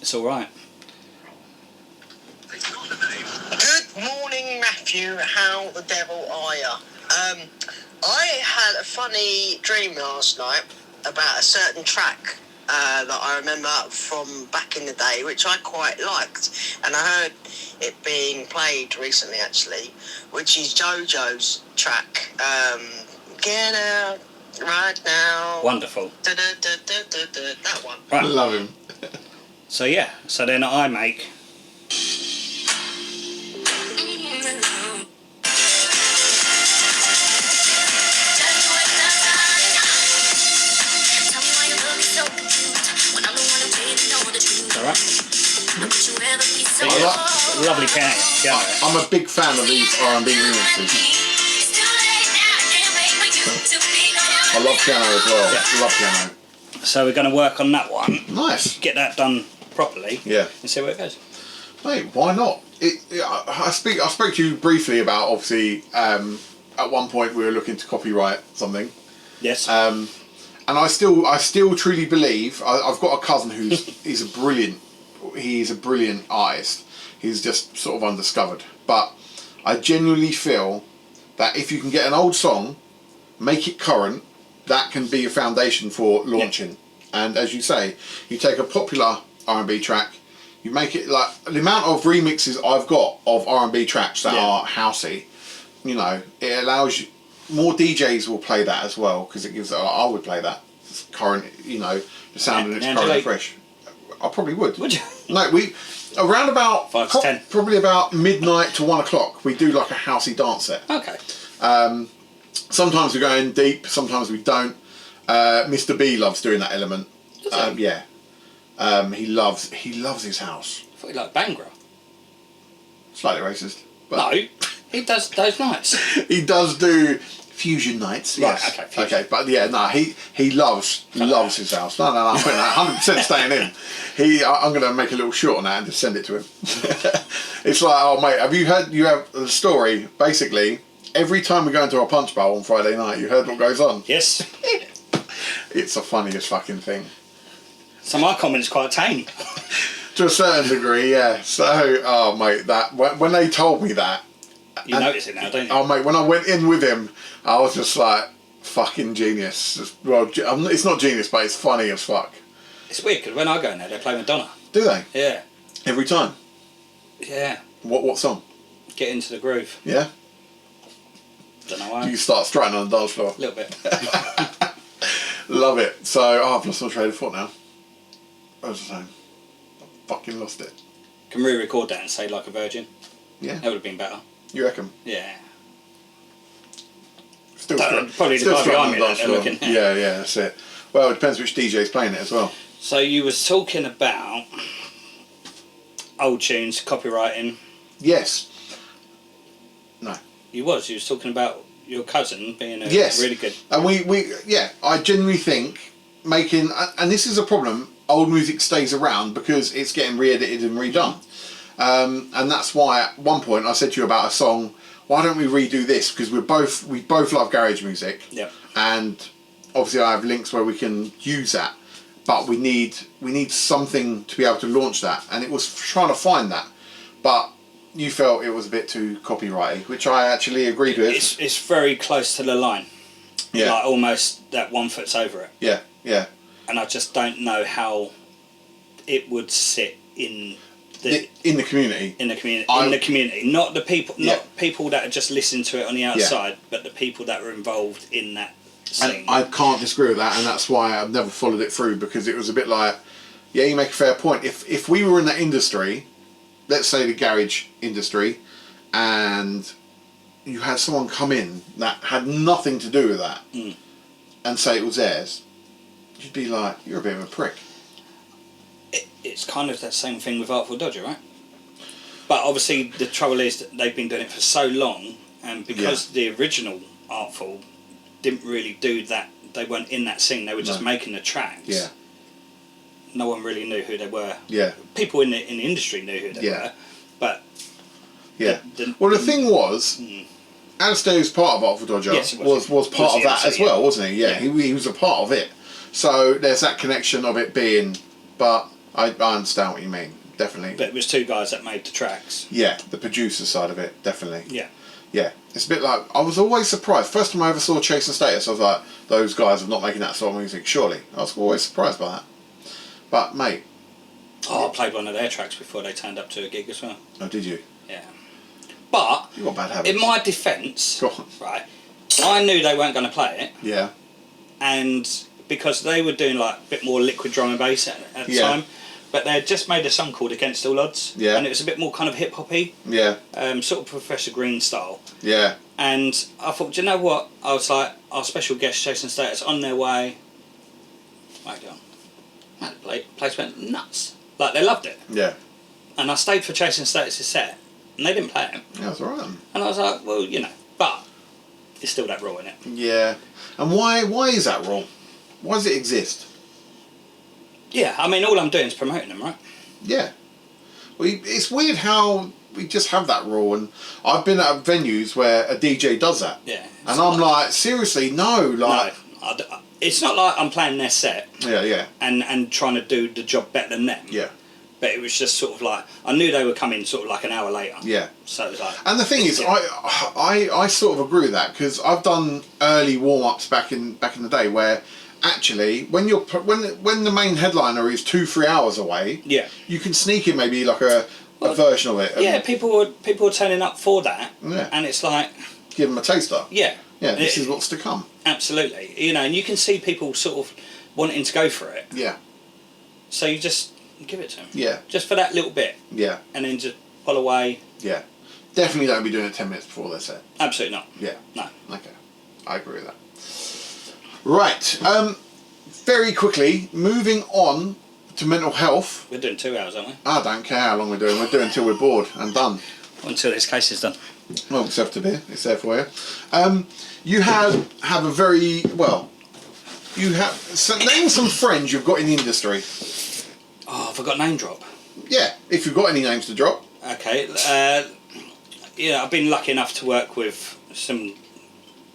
Speaker 2: It's all right.
Speaker 3: Good morning, Matthew. How the devil are ya? I had a funny dream last night about a certain track that I remember from back in the day, which I quite liked, and I heard it being played recently, actually, which is JoJo's track. Get out right now.
Speaker 2: Wonderful.
Speaker 3: That one.
Speaker 1: I
Speaker 2: Right.
Speaker 1: love him.
Speaker 2: So yeah. So then I make. Alright. So lovely piano.
Speaker 1: I'm a big fan of these R&B remixes. I love piano as well.
Speaker 2: Yeah.
Speaker 1: Love piano.
Speaker 2: So we're going to work on that one.
Speaker 1: Nice.
Speaker 2: Get that done properly.
Speaker 1: Yeah.
Speaker 2: And see where it goes.
Speaker 1: Mate, why not? I spoke to you briefly about, obviously, at one point we were looking to copyright something.
Speaker 2: Yes.
Speaker 1: And I still truly believe, I've got a cousin he's a brilliant artist. He's just sort of undiscovered. But I genuinely feel that if you can get an old song, make it current, that can be a foundation for launching. Yeah. And as you say, you take a popular R&B track, you make it like the amount of remixes I've got of R&B tracks that are housey, you know, it allows you, more DJs will play that as well because it gives, I would play that. It's current, you know, the sound and it's current and fresh. I probably would.
Speaker 2: Would you?
Speaker 1: No, around about
Speaker 2: 5 to 10.
Speaker 1: Probably about midnight to 1 o'clock, we do like a housey dance set.
Speaker 2: Okay.
Speaker 1: Sometimes we're going deep, sometimes we don't. MattB loves doing that element. Yeah. He loves his house.
Speaker 2: I thought you liked Bangra.
Speaker 1: Slightly racist. But
Speaker 2: No, he does those nights.
Speaker 1: he does do fusion nights.
Speaker 2: Right,
Speaker 1: Yes.
Speaker 2: okay, fusion.
Speaker 1: Okay, but yeah, no, he loves his house. No, I'm putting that 100% staying in. I'm going to make a little short on that and just send it to him. It's like, oh mate, you have the story, basically, every time we go into our punch bowl on Friday night, you heard what goes on.
Speaker 2: Yes.
Speaker 1: It's the funniest fucking thing.
Speaker 2: So my comment's quite tame.
Speaker 1: To a certain degree, yeah. So, oh mate, that when they told me that,
Speaker 2: You notice it now, don't you?
Speaker 1: oh mate, when I went in with him, I was just like, fucking genius. Well, it's not genius, but it's funny as fuck.
Speaker 2: It's weird because when I go in there, they play Madonna.
Speaker 1: Do they?
Speaker 2: Yeah.
Speaker 1: Every time?
Speaker 2: Yeah.
Speaker 1: What song?
Speaker 2: Get into the groove.
Speaker 1: Yeah?
Speaker 2: Don't know
Speaker 1: Do
Speaker 2: why.
Speaker 1: you start strutting on the dance floor?
Speaker 2: A little bit.
Speaker 1: Love it. So, I've lost my train of thought now. What was I saying? I fucking lost it.
Speaker 2: Can we record that and say like a virgin?
Speaker 1: Yeah.
Speaker 2: That would have been better.
Speaker 1: You reckon?
Speaker 2: Yeah.
Speaker 1: Still
Speaker 2: Probably the guy behind me that they're looking.
Speaker 1: Yeah, that's it. Well, it depends which DJ's playing it as well.
Speaker 2: So you was talking about old tunes, copywriting.
Speaker 1: Yes. No.
Speaker 2: You was talking about your cousin being a
Speaker 1: Yes.
Speaker 2: really good.
Speaker 1: And I genuinely think making, and this is a problem, old music stays around because it's getting re-edited and redone. And that's why at one point I said to you about a song, why don't we redo this? Because we both love garage music.
Speaker 2: Yep.
Speaker 1: And obviously I have links where we can use that. But we need something to be able to launch that. And it was trying to find that. But you felt it was a bit too copyrighty, which I actually agreed with.
Speaker 2: It's very close to the line.
Speaker 1: Yeah.
Speaker 2: Like almost that 1 foot's over it.
Speaker 1: Yeah. Yeah.
Speaker 2: And I just don't know how it would sit in the
Speaker 1: community.
Speaker 2: In the community, not the people,
Speaker 1: Yeah.
Speaker 2: not people that are just listening to it on the outside, but the people that are involved in that scene.
Speaker 1: And I can't disagree with that, and that's why I've never followed it through, because it was a bit like, yeah, you make a fair point. If we were in that industry, let's say the garage industry, and you had someone come in that had nothing to do with that, and say it was theirs, you'd be like, you're a bit of a prick.
Speaker 2: It's kind of that same thing with Artful Dodger, right? But obviously the trouble is that they've been doing it for so long, and because the original Artful didn't really do that, they weren't in that scene, they were just making the tracks.
Speaker 1: Yeah.
Speaker 2: No one really knew who they were.
Speaker 1: Yeah.
Speaker 2: People in the industry knew who they were, but...
Speaker 1: Yeah. The thing was, Alistair, who's part of Artful Dodger, was part of that as well, wasn't he? Yeah, he was a part of it. So there's that connection of it being... But I understand what you mean, definitely.
Speaker 2: But it was two guys that made the tracks.
Speaker 1: Yeah, the producer side of it, definitely.
Speaker 2: Yeah.
Speaker 1: Yeah, it's a bit like, I was always surprised. First time I ever saw Chase and Status, I was like, those guys are not making that sort of music, surely. I was always surprised by that. But, mate...
Speaker 2: Oh, I played one of their tracks before they turned up to a gig as well.
Speaker 1: Oh, did you?
Speaker 2: Yeah. But,
Speaker 1: you got bad habits.
Speaker 2: In my defence, right, I knew they weren't going to play it.
Speaker 1: Yeah.
Speaker 2: And because they were doing like a bit more liquid drum and bass at the time, but they had just made a song called Against All Odds.
Speaker 1: Yeah.
Speaker 2: And it was a bit more kind of hip-hoppy.
Speaker 1: Yeah.
Speaker 2: Sort of Professor Green style.
Speaker 1: Yeah.
Speaker 2: And I thought, do you know what? I was like, our special guest, Jason Status, on their way. Right on. Man, the place went nuts. Like, they loved it.
Speaker 1: Yeah.
Speaker 2: And I stayed for Jason Status' set, and they didn't play it.
Speaker 1: Yeah, that's alright.
Speaker 2: And I was like, well, you know, but it's still that rule, isn't it?
Speaker 1: Yeah. And why is that rule? Why does it exist?
Speaker 2: Yeah, I mean, all I'm doing is promoting them, right?
Speaker 1: Yeah. Well, it's weird how we just have that rule, and I've been at venues where a DJ does that.
Speaker 2: Yeah.
Speaker 1: And I'm like, seriously, no. Like,
Speaker 2: no, it's not like I'm playing their set.
Speaker 1: Yeah, yeah.
Speaker 2: And trying to do the job better than them.
Speaker 1: Yeah.
Speaker 2: But it was just sort of like, I knew they were coming sort of like an hour later.
Speaker 1: Yeah.
Speaker 2: So it was like...
Speaker 1: And the thing is, I sort of agree with that, because I've done early warm-ups back in the day where actually when the main headliner is 2-3 hours away, you can sneak in maybe like a version of it.
Speaker 2: Yeah, people were turning up for that.
Speaker 1: Yeah.
Speaker 2: And it's like...
Speaker 1: Give them a taster.
Speaker 2: Yeah.
Speaker 1: Yeah, this is what's to come.
Speaker 2: Absolutely. You know, and you can see people sort of wanting to go for it.
Speaker 1: Yeah.
Speaker 2: So you just give it to them.
Speaker 1: Yeah.
Speaker 2: Just for that little bit.
Speaker 1: Yeah.
Speaker 2: And then just pull away.
Speaker 1: Yeah. Definitely don't be doing it 10 minutes before their set.
Speaker 2: Absolutely not.
Speaker 1: Yeah.
Speaker 2: No.
Speaker 1: Okay. I agree with that. Right. Very quickly, moving on to mental health.
Speaker 2: We're doing 2 hours, aren't we?
Speaker 1: I don't care how long we're doing. We're doing until we're bored and done.
Speaker 2: Until this case is done.
Speaker 1: Well, except to be. It's there for you. You have a very, well, you have, so name some friends you've got in the industry.
Speaker 2: Oh, have I got a name drop?
Speaker 1: Yeah, if you've got any names to drop.
Speaker 2: Okay. Yeah, I've been lucky enough to work with some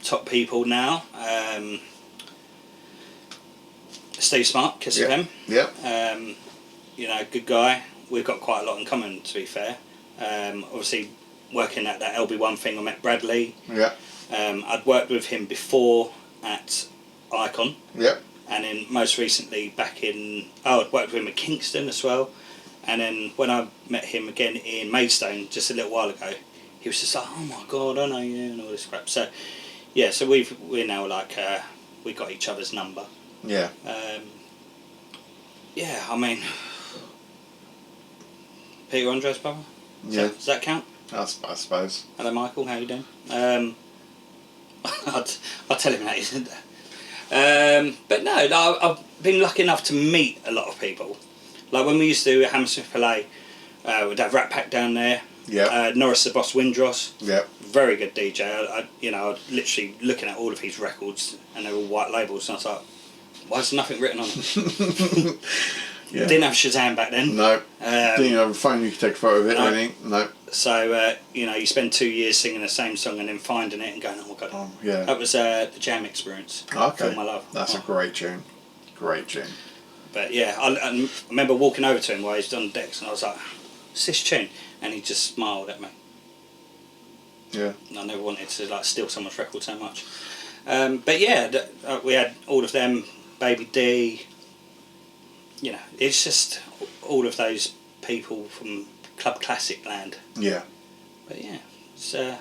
Speaker 2: top people now. Steve Smart, Kiss FM.
Speaker 1: Yeah.
Speaker 2: You know, good guy. We've got quite a lot in common, to be fair. Obviously, working at that LB1 thing, I met Bradley.
Speaker 1: Yeah.
Speaker 2: I'd worked with him before at Icon.
Speaker 1: Yep.
Speaker 2: And then most recently back in... Oh, I'd worked with him at Kingston as well. And then when I met him again in Maidstone just a little while ago, he was just like, oh my God, I know you, and all this crap. So, yeah, so we're now like, we got each other's number.
Speaker 1: Yeah.
Speaker 2: Yeah, I mean... Peter Andre's brother?
Speaker 1: Yeah.
Speaker 2: Does that count?
Speaker 1: I suppose.
Speaker 2: Hello, Michael. How you doing? I'll tell him that, isn't there? But no, I've been lucky enough to meet a lot of people. Like when we used to do Hammersmith Palais, we'd have Rat Pack down there.
Speaker 1: Yeah.
Speaker 2: Norris the Boss Windross.
Speaker 1: Yeah.
Speaker 2: Very good DJ. I was literally looking at all of his records, and they were all white labels, and I was like, why is nothing written on them?
Speaker 1: Yeah.
Speaker 2: Didn't have Shazam back then.
Speaker 1: No. Didn't have a phone you could take a photo of it or anything. No.
Speaker 2: So, you spend 2 years singing the same song and then finding it and going, oh my God.
Speaker 1: Oh, yeah.
Speaker 2: That was the Jam Experience.
Speaker 1: Okay.
Speaker 2: Feel My Love.
Speaker 1: That's a great tune. Great tune.
Speaker 2: But yeah, I remember walking over to him while he was on decks and I was like, what's this tune? And he just smiled at me.
Speaker 1: Yeah.
Speaker 2: And I never wanted to steal someone's record so much. But yeah, we had all of them Baby D. You know, it's just all of those people from Club Classic land.
Speaker 1: Yeah.
Speaker 2: But yeah, it's and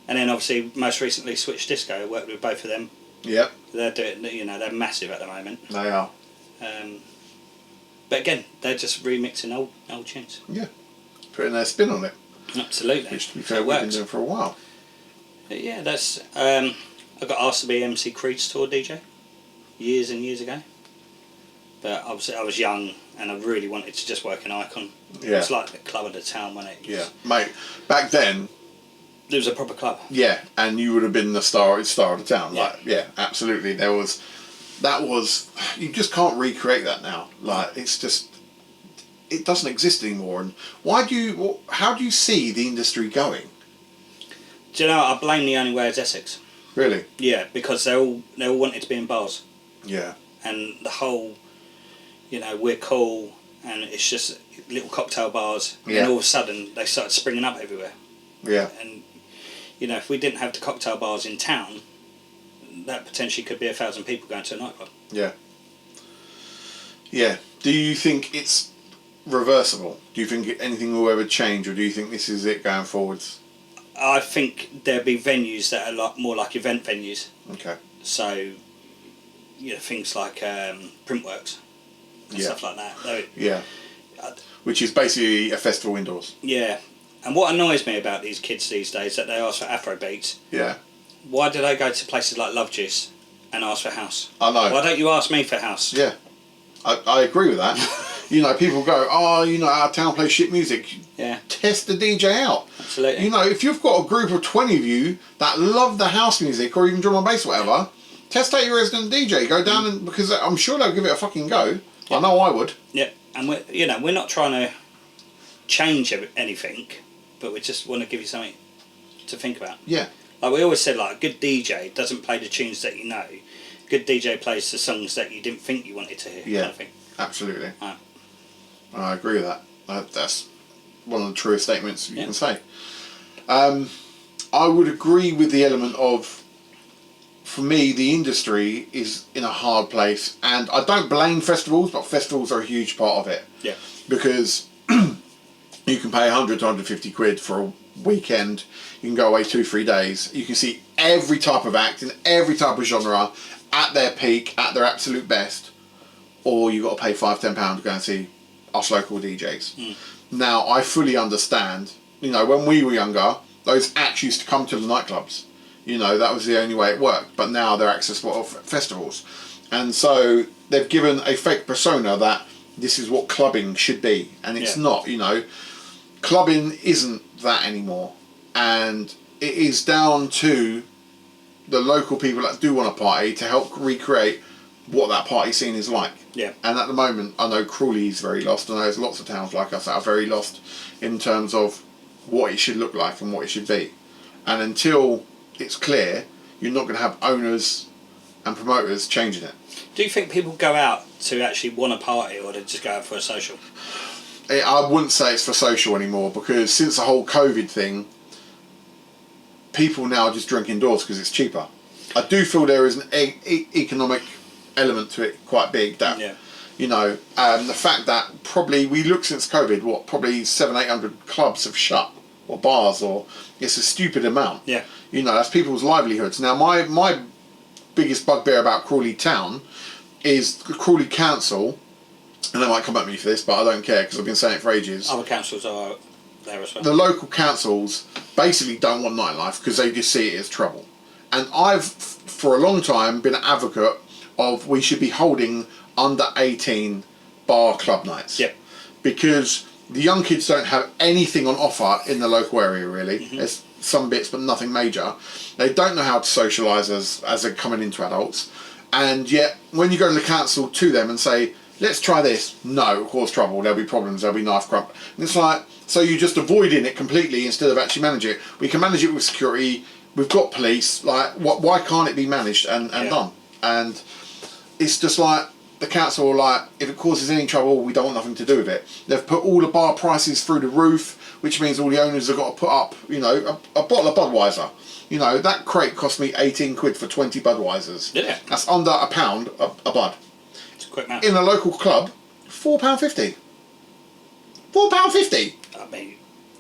Speaker 2: then obviously most recently Switch Disco. I worked with both of them.
Speaker 1: Yep.
Speaker 2: They're doing, you know, they're massive at the moment.
Speaker 1: They are.
Speaker 2: But again, they're just remixing old tunes.
Speaker 1: Yeah. Putting their spin on it.
Speaker 2: Absolutely.
Speaker 1: Which, to be fair, we've been doing for a while.
Speaker 2: But yeah, that's. I got asked to be MC Creed's tour DJ years and years ago. But obviously I was young and I really wanted to just work in Icon.
Speaker 1: Yeah.
Speaker 2: It's like the club of the town, wasn't it?
Speaker 1: Yeah. Mate, back then...
Speaker 2: There was a proper club.
Speaker 1: Yeah, and you would have been the star of the town.
Speaker 2: Yeah.
Speaker 1: Like, yeah, absolutely. That was... You just can't recreate that now. Like, it's just... It doesn't exist anymore. And how do you see the industry going?
Speaker 2: Do you know, I blame the only way is Essex.
Speaker 1: Really?
Speaker 2: Yeah, because they all wanted to be in bars.
Speaker 1: Yeah.
Speaker 2: And the whole, you know, we're cool and it's just little cocktail bars.
Speaker 1: Yeah.
Speaker 2: And all of a sudden they started springing up everywhere.
Speaker 1: Yeah.
Speaker 2: And, you know, if we didn't have the cocktail bars in town, that potentially could be 1,000 people going to a nightclub.
Speaker 1: Yeah. Yeah. Do you think it's reversible? Do you think anything will ever change, or do you think this is it going forwards?
Speaker 2: I think there'll be venues that are more like event venues.
Speaker 1: Okay.
Speaker 2: So, you know, things like Printworks and stuff like that.
Speaker 1: Yeah. Which is basically a festival indoors.
Speaker 2: Yeah. And what annoys me about these kids these days is that they ask for Afro beats.
Speaker 1: Yeah.
Speaker 2: Why do they go to places like Love Juice and ask for house?
Speaker 1: I know.
Speaker 2: Why don't you ask me for house?
Speaker 1: Yeah. I agree with that. You know, people go, oh, you know, our town plays shit music.
Speaker 2: Yeah.
Speaker 1: Test the DJ out.
Speaker 2: Absolutely.
Speaker 1: You know, if you've got a group of 20 of you that love the house music or even drum and bass or whatever, test out your resident DJ. Go down and, because I'm sure they'll give it a fucking go. Yeah. I know I would.
Speaker 2: Yeah. And we're not trying to change anything, but we just want to give you something to think about.
Speaker 1: Yeah.
Speaker 2: Like we always said, like a good DJ doesn't play the tunes that you know. Good DJ plays the songs that you didn't think you wanted to hear.
Speaker 1: Yeah.
Speaker 2: Kind of thing.
Speaker 1: Absolutely. I agree with that. That's one of the truest statements you can say. I would agree with the element of, for me, the industry is in a hard place, and I don't blame festivals, but festivals are a huge part of it.
Speaker 2: Yeah.
Speaker 1: Because you can pay 100 to 150 quid for a weekend, you can go away 2-3 days, you can see every type of act in every type of genre at their peak, at their absolute best, or you've got to pay £5-10 to go and see us local DJs. Now, I fully understand, you know, when we were younger, those acts used to come to the nightclubs. You know, that was the only way it worked. But now they're accessible at festivals. And so they've given a fake persona that this is what clubbing should be. And it's not, you know. Clubbing isn't that anymore. And it is down to the local people that do want to party to help recreate what that party scene is like.
Speaker 2: Yeah.
Speaker 1: And at the moment, I know Crawley is very lost. I know there's lots of towns like us that are very lost in terms of what it should look like and what it should be. And until it's clear, you're not going to have owners and promoters changing it.
Speaker 2: Do you think people go out to actually want a party, or they just go out for a social?
Speaker 1: I wouldn't say it's for social anymore, because since the whole COVID thing, people now just drink indoors because it's cheaper. I do feel there is an economic element to it quite big, that you know, the fact that probably we look since COVID, probably 700-800 clubs have shut, or bars, or it's a stupid amount.
Speaker 2: Yeah.
Speaker 1: You know, that's people's livelihoods. Now my biggest bugbear about Crawley Town is the Crawley Council, and they might come at me for this, but I don't care because I've been saying it for ages.
Speaker 2: Other councils are there as well.
Speaker 1: The local councils basically don't want nightlife because they just see it as trouble. And I've, for a long time, been an advocate of we should be holding under 18 bar club nights.
Speaker 2: Yep.
Speaker 1: Because the young kids don't have anything on offer in the local area, really. There's some bits, but nothing major. They don't know how to socialise as they're coming into adults. And yet, when you go to the council to them and say, let's try this, no, it'll cause trouble, there'll be problems, there'll be knife crump. And it's like, so you're just avoiding it completely instead of actually managing it. We can manage it with security, we've got police, like, why can't it be managed and done? And it's just like, the council are like, if it causes any trouble, we don't want nothing to do with it. They've put all the bar prices through the roof, which means all the owners have got to put up, you know, a bottle of Budweiser. You know, that crate cost me 18 quid for 20 Budweisers.
Speaker 2: Yeah. That's
Speaker 1: under £1 a Bud.
Speaker 2: It's a quick math.
Speaker 1: In a local club, £4.50. £4.50.
Speaker 2: I mean,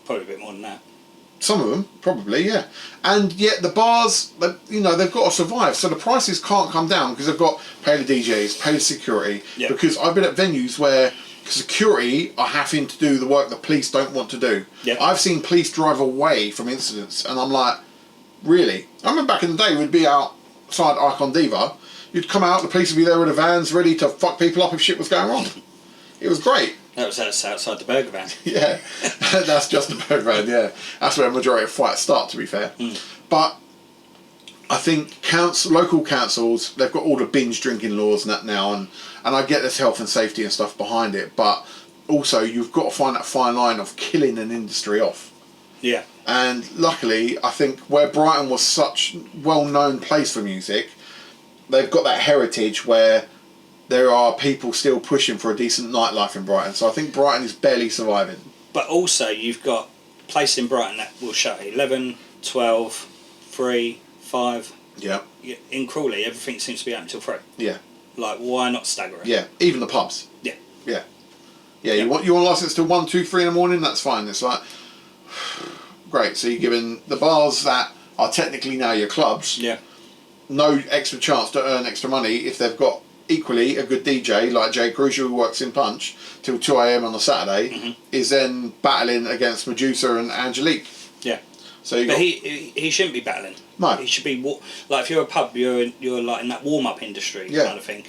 Speaker 2: probably a bit more than that.
Speaker 1: Some of them, probably, yeah. And yet the bars, you know, they've got to survive. So the prices can't come down because they've got pay the DJs, pay the security.
Speaker 2: Yeah.
Speaker 1: Because I've been at venues where security are having to do the work the police don't want to do.
Speaker 2: Yeah.
Speaker 1: I've seen police drive away from incidents, and I'm like, really? I remember back in the day, we'd be outside Icon Diva. You'd come out, the police would be there with the vans ready to fuck people up if shit was going wrong. It was great.
Speaker 2: That was outside the burger van.
Speaker 1: Yeah, that's just the burger van, yeah. That's where the majority of fights start, to be fair. But I think local councils, they've got all the binge drinking laws and that now, and I get there's health and safety and stuff behind it, but also you've got to find that fine line of killing an industry off.
Speaker 2: Yeah.
Speaker 1: And luckily, I think where Brighton was such well-known place for music, they've got that heritage where there are people still pushing for a decent nightlife in Brighton. So I think Brighton is barely surviving.
Speaker 2: But also, you've got places in Brighton that will shut at 11, 12, 3, 5.
Speaker 1: Yeah.
Speaker 2: In Crawley, everything seems to be open till 3.
Speaker 1: Yeah.
Speaker 2: Like, why not stagger it?
Speaker 1: Yeah, even the pubs.
Speaker 2: Yeah.
Speaker 1: Yeah. Yeah, you want license till 1, 2, 3 in the morning, that's fine. It's like, great, so you're giving the bars that are technically now your clubs no extra chance to earn extra money if they've got equally a good DJ like Jay Crucial, who works in Punch till 2 AM on a Saturday, is then battling against Medusa and Angelique.
Speaker 2: Yeah.
Speaker 1: So
Speaker 2: but he shouldn't be battling.
Speaker 1: No.
Speaker 2: He should be like, if you're a pub, you're like in that warm up industry kind of thing,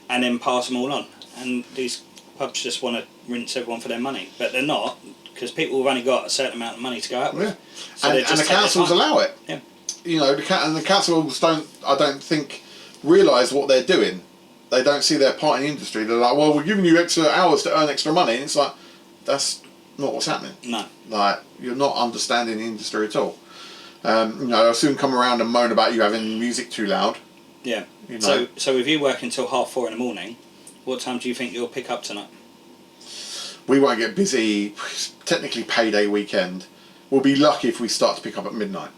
Speaker 2: and then pass them all on. And these pubs just want to rinse everyone for their money, but they're not, because people have only got a certain amount of money to go out with.
Speaker 1: Yeah.
Speaker 2: So
Speaker 1: and the councils allow it.
Speaker 2: Yeah.
Speaker 1: You know, the councils I don't think realise what they're doing. They don't see their part in the industry. They're like, well, we're giving you extra hours to earn extra money. And it's like, that's not what's happening.
Speaker 2: No.
Speaker 1: Like, you're not understanding the industry at all. You know, they'll soon come around and moan about you having music too loud.
Speaker 2: Yeah.
Speaker 1: You know?
Speaker 2: So if you work until 4:30 in the morning, what time do you think you'll pick up tonight?
Speaker 1: We won't get busy. Technically payday weekend. We'll be lucky if we start to pick up at midnight.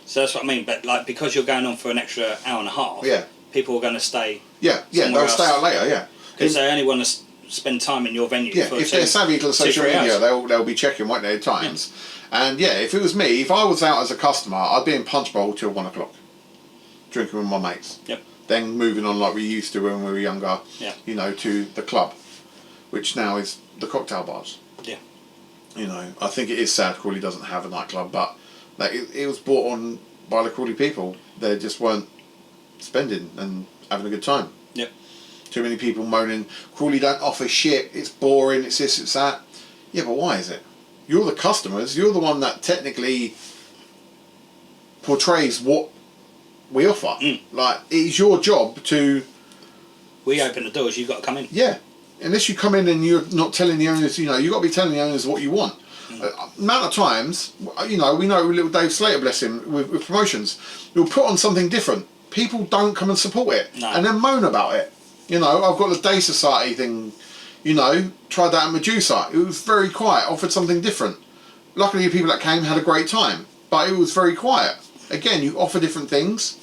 Speaker 2: So that's what I mean. But like, because you're going on for an extra hour and a half, people are going to stay.
Speaker 1: Yeah, they'll stay out later. Yeah,
Speaker 2: because they only want to spend time in your venue.
Speaker 1: Yeah, if they're savvy to the social media, they'll be checking, won't they, at times. Yeah. And if it was me, if I was out as a customer, I'd be in Punch Bowl till 1 o'clock, drinking with my mates.
Speaker 2: Yep.
Speaker 1: Then moving on like we used to when we were younger.
Speaker 2: Yeah.
Speaker 1: You know, to the club, which now is the cocktail bars.
Speaker 2: Yeah.
Speaker 1: You know, I think it is sad Crawley doesn't have a nightclub, but like it was brought on by the Crawley people. They just weren't spending and having a good time.
Speaker 2: Yep.
Speaker 1: Too many people moaning, Crawley don't offer shit, it's boring, it's this, it's that. Yeah, but why is it? You're the customers, you're the one that technically portrays what we offer. Like, it's your job to...
Speaker 2: We open the doors, you've got to come in.
Speaker 1: Yeah. Unless you come in and you're not telling the owners, you know, you've got to be telling the owners what you want. Amount of times, you know, we know little Dave Slater, bless him, with promotions, he'll put on something different. People don't come and support it.
Speaker 2: No.
Speaker 1: And then moan about it. You know, I've got the Day Society thing, you know, tried that at Medusa. It was very quiet, offered something different. Luckily, the people that came had a great time, but it was very quiet. Again, you offer different things,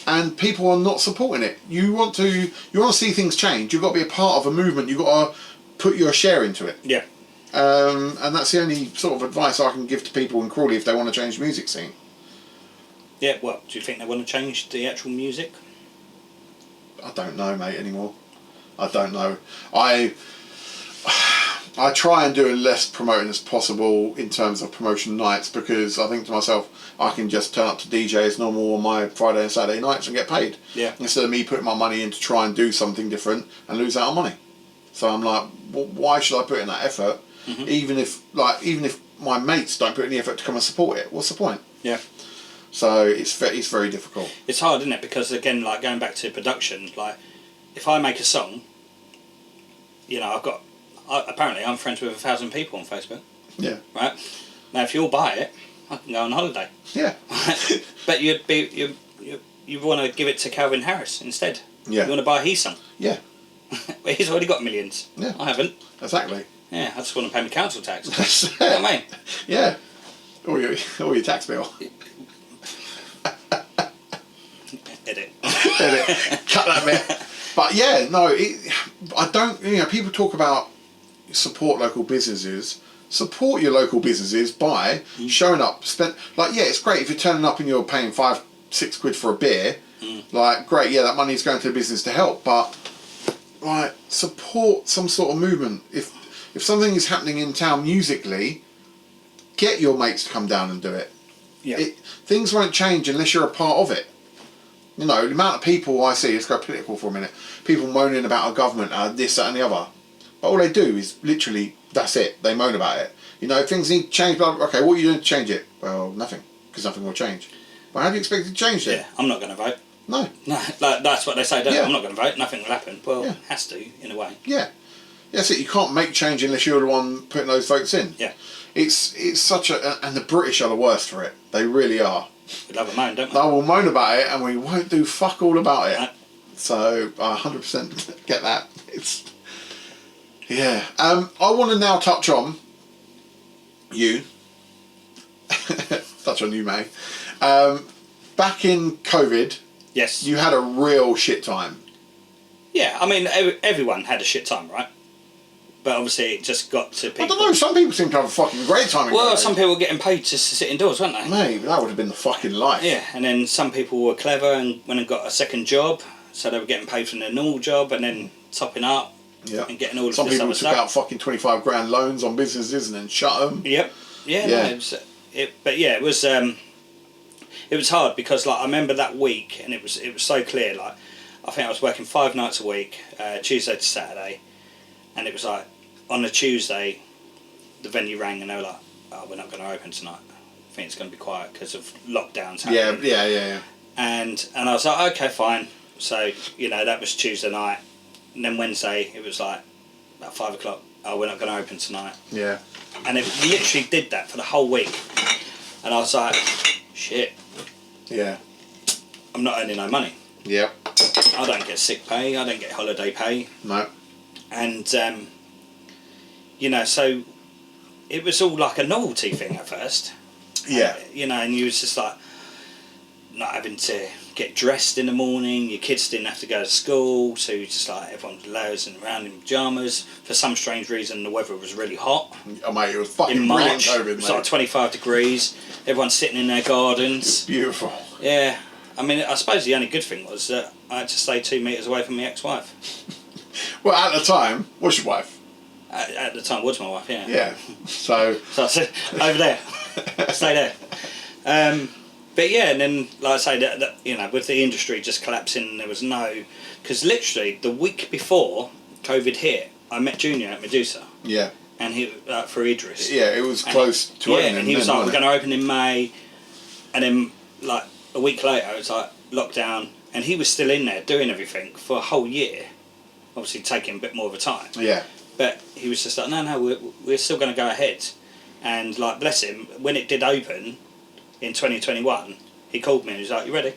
Speaker 1: and people are not supporting it. You want to see things change. You've got to be a part of a movement. You've got to put your share into it.
Speaker 2: Yeah.
Speaker 1: And that's the only sort of advice I can give to people in Crawley if they want to change the music scene.
Speaker 2: Yeah, well, do you think they want to change the actual music?
Speaker 1: I don't know, mate, anymore. I don't know. I try and do as less promoting as possible in terms of promotion nights, because I think to myself, I can just turn up to DJ as normal on my Friday and Saturday nights and get paid.
Speaker 2: Yeah.
Speaker 1: Instead of me putting my money in to try and do something different and lose out on money. So I'm like, well, why should I put in that effort? Even if my mates don't put any effort to come and support it, what's the point?
Speaker 2: Yeah. So
Speaker 1: it's very difficult.
Speaker 2: It's hard, isn't it? Because again, like going back to production, like if I make a song, you know, apparently I'm friends with 1,000 people on Facebook.
Speaker 1: Yeah.
Speaker 2: Right. Now, if you'll buy it, I can go on holiday.
Speaker 1: Yeah.
Speaker 2: But you want to give it to Calvin Harris instead.
Speaker 1: Yeah.
Speaker 2: You want to buy his song?
Speaker 1: Yeah.
Speaker 2: But he's already got millions.
Speaker 1: Yeah.
Speaker 2: I haven't.
Speaker 1: Exactly.
Speaker 2: Yeah, I just want to pay my council tax.
Speaker 1: That's it.
Speaker 2: You know what I mean?
Speaker 1: Yeah. Or your tax bill.
Speaker 2: Edit.
Speaker 1: Cut that bit. But yeah, no, I don't. People talk about support local businesses. Support your local businesses by showing up. It's great if you're turning up and you're paying £5-6 for a beer. Like, great, yeah, that money's going to the business to help. But like, support some sort of movement. If something is happening in town musically, get your mates to come down and do it.
Speaker 2: Yeah.
Speaker 1: Things won't change unless you're a part of it. The amount of people I see, let's go political for a minute, people moaning about our government, this, that and the other. But all they do is literally, that's it, they moan about it. Things need to change, blah, blah, okay, what are you doing to change it? Well, nothing, because nothing will change. Well, how do you expect it to change it?
Speaker 2: Yeah, I'm not going to vote.
Speaker 1: No.
Speaker 2: No, that's what they say, don't they?
Speaker 1: Yeah.
Speaker 2: I'm not going to vote, nothing will happen. Well,
Speaker 1: Yeah.
Speaker 2: it has to, in a way.
Speaker 1: Yeah. That's it, you can't make change unless you're the one putting those votes in.
Speaker 2: Yeah.
Speaker 1: It's such and the British are the worst for it. They really are.
Speaker 2: We love a moan, don't we?
Speaker 1: They will moan about it and we won't do fuck all about it.
Speaker 2: No.
Speaker 1: So I 100% get that. Yeah. I want to now touch on you. Touch on you, May. Back in COVID,
Speaker 2: Yes.
Speaker 1: you had a real shit time.
Speaker 2: Yeah, I mean, everyone had a shit time, right? But obviously it just got to people.
Speaker 1: I don't know, some people seem to have a fucking great time in
Speaker 2: Well,
Speaker 1: COVID.
Speaker 2: some people were getting paid to sit indoors, weren't they?
Speaker 1: Mate, that would have been the fucking life.
Speaker 2: Yeah, and then some people were clever and went and got a second job, so they were getting paid from their normal job and then topping up and getting all of
Speaker 1: Some
Speaker 2: this
Speaker 1: people
Speaker 2: other
Speaker 1: took
Speaker 2: stuff.
Speaker 1: out fucking 25 grand loans on businesses and then shut them.
Speaker 2: Yep. Yeah.
Speaker 1: Yeah.
Speaker 2: No, it was hard because I remember that week and it was so clear. I think I was working 5 nights a week, Tuesday to Saturday, and it was on a Tuesday, the venue rang and they were like, "Oh, we're not going to open tonight. I think it's going to be quiet because of lockdowns happening."
Speaker 1: Yeah.
Speaker 2: And I was like, "Okay, fine." So that was Tuesday night, and then Wednesday it was about 5 o'clock. "Oh, we're not going to open tonight."
Speaker 1: Yeah.
Speaker 2: And it literally did that for the whole week, and I was like, "Shit,
Speaker 1: Yeah.
Speaker 2: I'm not earning no money.
Speaker 1: Yep.
Speaker 2: I don't get sick pay. I don't get holiday pay."
Speaker 1: No.
Speaker 2: And so it was all like a novelty thing at first.
Speaker 1: Yeah.
Speaker 2: And you was just not having to get dressed in the morning. Your kids didn't have to go to school, so you just everyone was lounging around in pyjamas. For some strange reason, the weather was really hot.
Speaker 1: Oh mate, it was fucking
Speaker 2: In
Speaker 1: brilliant
Speaker 2: March,
Speaker 1: COVID,
Speaker 2: it was
Speaker 1: mate.
Speaker 2: 25 degrees. Everyone's sitting in their gardens.
Speaker 1: Beautiful.
Speaker 2: Yeah. I mean, I suppose the only good thing was that I had to stay 2 metres away from my ex-wife.
Speaker 1: Well, at the time, what's your wife?
Speaker 2: At the time, was my wife, yeah.
Speaker 1: Yeah. So
Speaker 2: I said, over there, stay there. But yeah, and then, like I say, that with the industry just collapsing, there was because literally the week before COVID hit, I met Junior at Medusa.
Speaker 1: yeah.
Speaker 2: And he for Idris.
Speaker 1: Yeah, it was close to opening.
Speaker 2: Yeah, and he was
Speaker 1: then,
Speaker 2: like, "We're
Speaker 1: wasn't
Speaker 2: going to open in May," and then a week later, it was lockdown, and he was still in there doing everything for a whole year. Obviously, taking a bit more of a time.
Speaker 1: it? Yeah.
Speaker 2: But he was just like, no, we're still going to go ahead. And bless him, when it did open in 2021, he called me and he was like, "You ready?"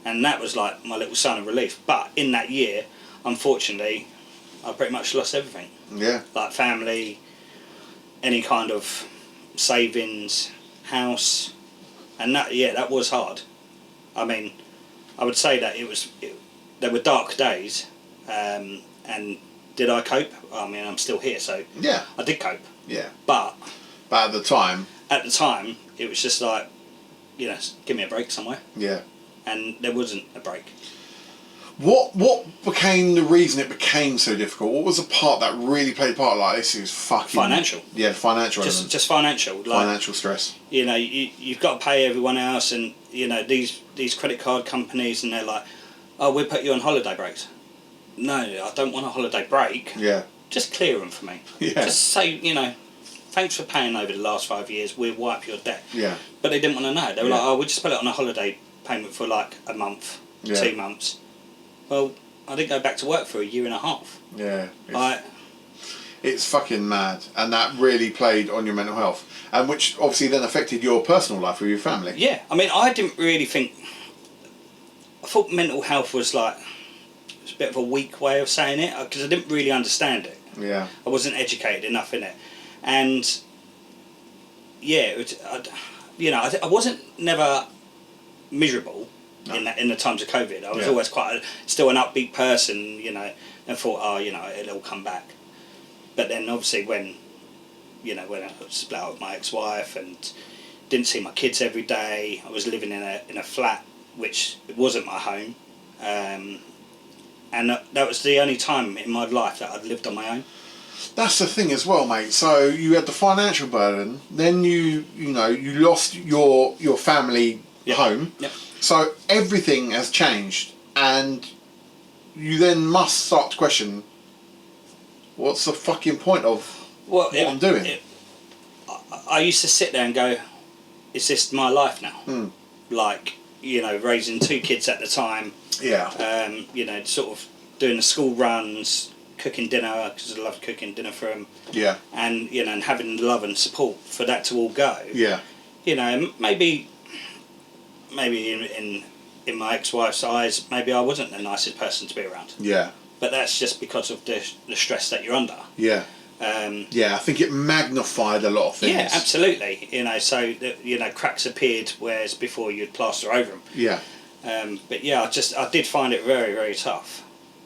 Speaker 2: And that was my little sign of relief. But in that year, unfortunately, I pretty much lost everything.
Speaker 1: Yeah.
Speaker 2: Like family, any kind of savings, house. And that was hard. I mean, I would say that there were dark days. And did I cope? I mean, I'm still here, so
Speaker 1: Yeah.
Speaker 2: I did cope.
Speaker 1: Yeah.
Speaker 2: But
Speaker 1: at the time.
Speaker 2: at the time, it was just give me a break somewhere.
Speaker 1: Yeah.
Speaker 2: And there wasn't a break.
Speaker 1: What became the reason it became so difficult? What was the part that really played part? This is fucking
Speaker 2: Financial.
Speaker 1: Yeah, financial. element.
Speaker 2: Just financial.
Speaker 1: Financial stress.
Speaker 2: You've got to pay everyone else, and these credit card companies, and they're like, "Oh, we'll put you on holiday breaks." No, I don't want a holiday break.
Speaker 1: Yeah.
Speaker 2: Just clear them for me.
Speaker 1: Yeah.
Speaker 2: Just say, thanks for paying over the last 5 years. We'll wipe your debt.
Speaker 1: Yeah.
Speaker 2: But they didn't want to know. They were
Speaker 1: Yeah.
Speaker 2: like, "Oh, we'll just put it on a holiday payment for a month,
Speaker 1: Yeah.
Speaker 2: 2 months." Well, I didn't go back to work for a year and a half.
Speaker 1: Yeah.
Speaker 2: It's,
Speaker 1: It's fucking mad, and that really played on your mental health, and which obviously then affected your personal life with your family.
Speaker 2: yeah, I mean, I didn't really think. I thought mental health was It's a bit of a weak way of saying it because I didn't really understand it.
Speaker 1: Yeah.
Speaker 2: I wasn't educated enough in it, and yeah, I wasn't never miserable in the times of COVID. I was always still an upbeat person, and thought, it'll all come back. But then obviously when I split up with my ex-wife and didn't see my kids every day, I was living in a flat which wasn't my home, and that was the only time in my life that I'd lived on my own.
Speaker 1: That's the thing as well, mate. So you had the financial burden, then you lost your family home.
Speaker 2: Yep.
Speaker 1: So everything has changed, and you then must start to question, what's the fucking point of what I'm doing?
Speaker 2: I used to sit there and go, is this my life now? Like, raising 2 kids at the time.
Speaker 1: Yeah.
Speaker 2: Sort of doing the school runs, cooking dinner, because I loved cooking dinner for them.
Speaker 1: Yeah.
Speaker 2: And, and having the love and support for that to all go.
Speaker 1: Yeah.
Speaker 2: Maybe in my ex-wife's eyes, maybe I wasn't the nicest person to be around.
Speaker 1: Yeah.
Speaker 2: But that's just because of the stress that you're under.
Speaker 1: Yeah. I think it magnified a lot of things.
Speaker 2: Yeah, absolutely. So cracks appeared, whereas before you'd plaster over them.
Speaker 1: Yeah.
Speaker 2: But yeah, I did find it very, very tough.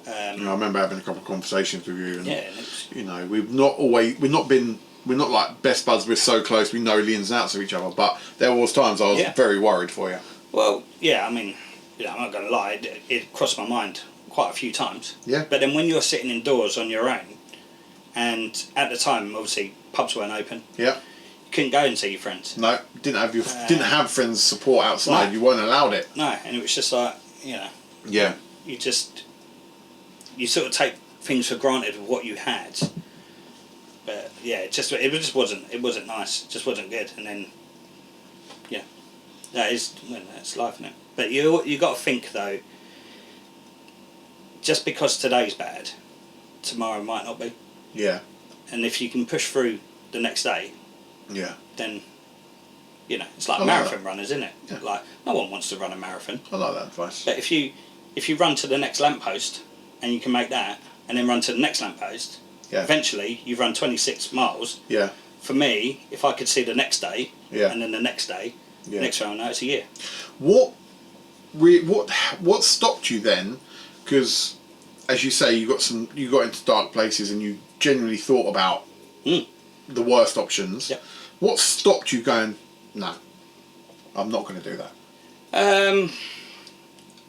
Speaker 1: I remember having a couple of conversations with you, and
Speaker 2: yeah,
Speaker 1: we're not like best buds. We're so close, we know the ins and outs of each other. But there was times I was very worried for you.
Speaker 2: Well, yeah, I mean, I'm not going to lie, it crossed my mind quite a few times.
Speaker 1: Yeah.
Speaker 2: But then when you're sitting indoors on your own, and at the time, obviously, pubs weren't open.
Speaker 1: Yeah.
Speaker 2: You couldn't go and see your friends.
Speaker 1: No, didn't have friends support outside. No. You weren't allowed it.
Speaker 2: No, and it was just like,
Speaker 1: Yeah.
Speaker 2: You sort of take things for granted of what you had. But yeah, it just wasn't nice. It just wasn't good. And then, that's life, isn't it? But you got to think though. Just because today's bad, tomorrow might not be.
Speaker 1: Yeah.
Speaker 2: And if you can push through the next day.
Speaker 1: Yeah.
Speaker 2: Then, it's like marathon runners, isn't it? Yeah. Like no one wants to run a marathon.
Speaker 1: I like that advice.
Speaker 2: But if you run to the next lamppost and you can make that, and then run to the next lamppost, eventually you've run 26 miles.
Speaker 1: Yeah.
Speaker 2: For me, if I could see the next day, and then the next day, next round, it's a year. What
Speaker 1: stopped you then? Because, as you say, you got into dark places, and you genuinely thought about the worst options.
Speaker 2: Yep.
Speaker 1: What stopped you going, no, I'm not going to do that?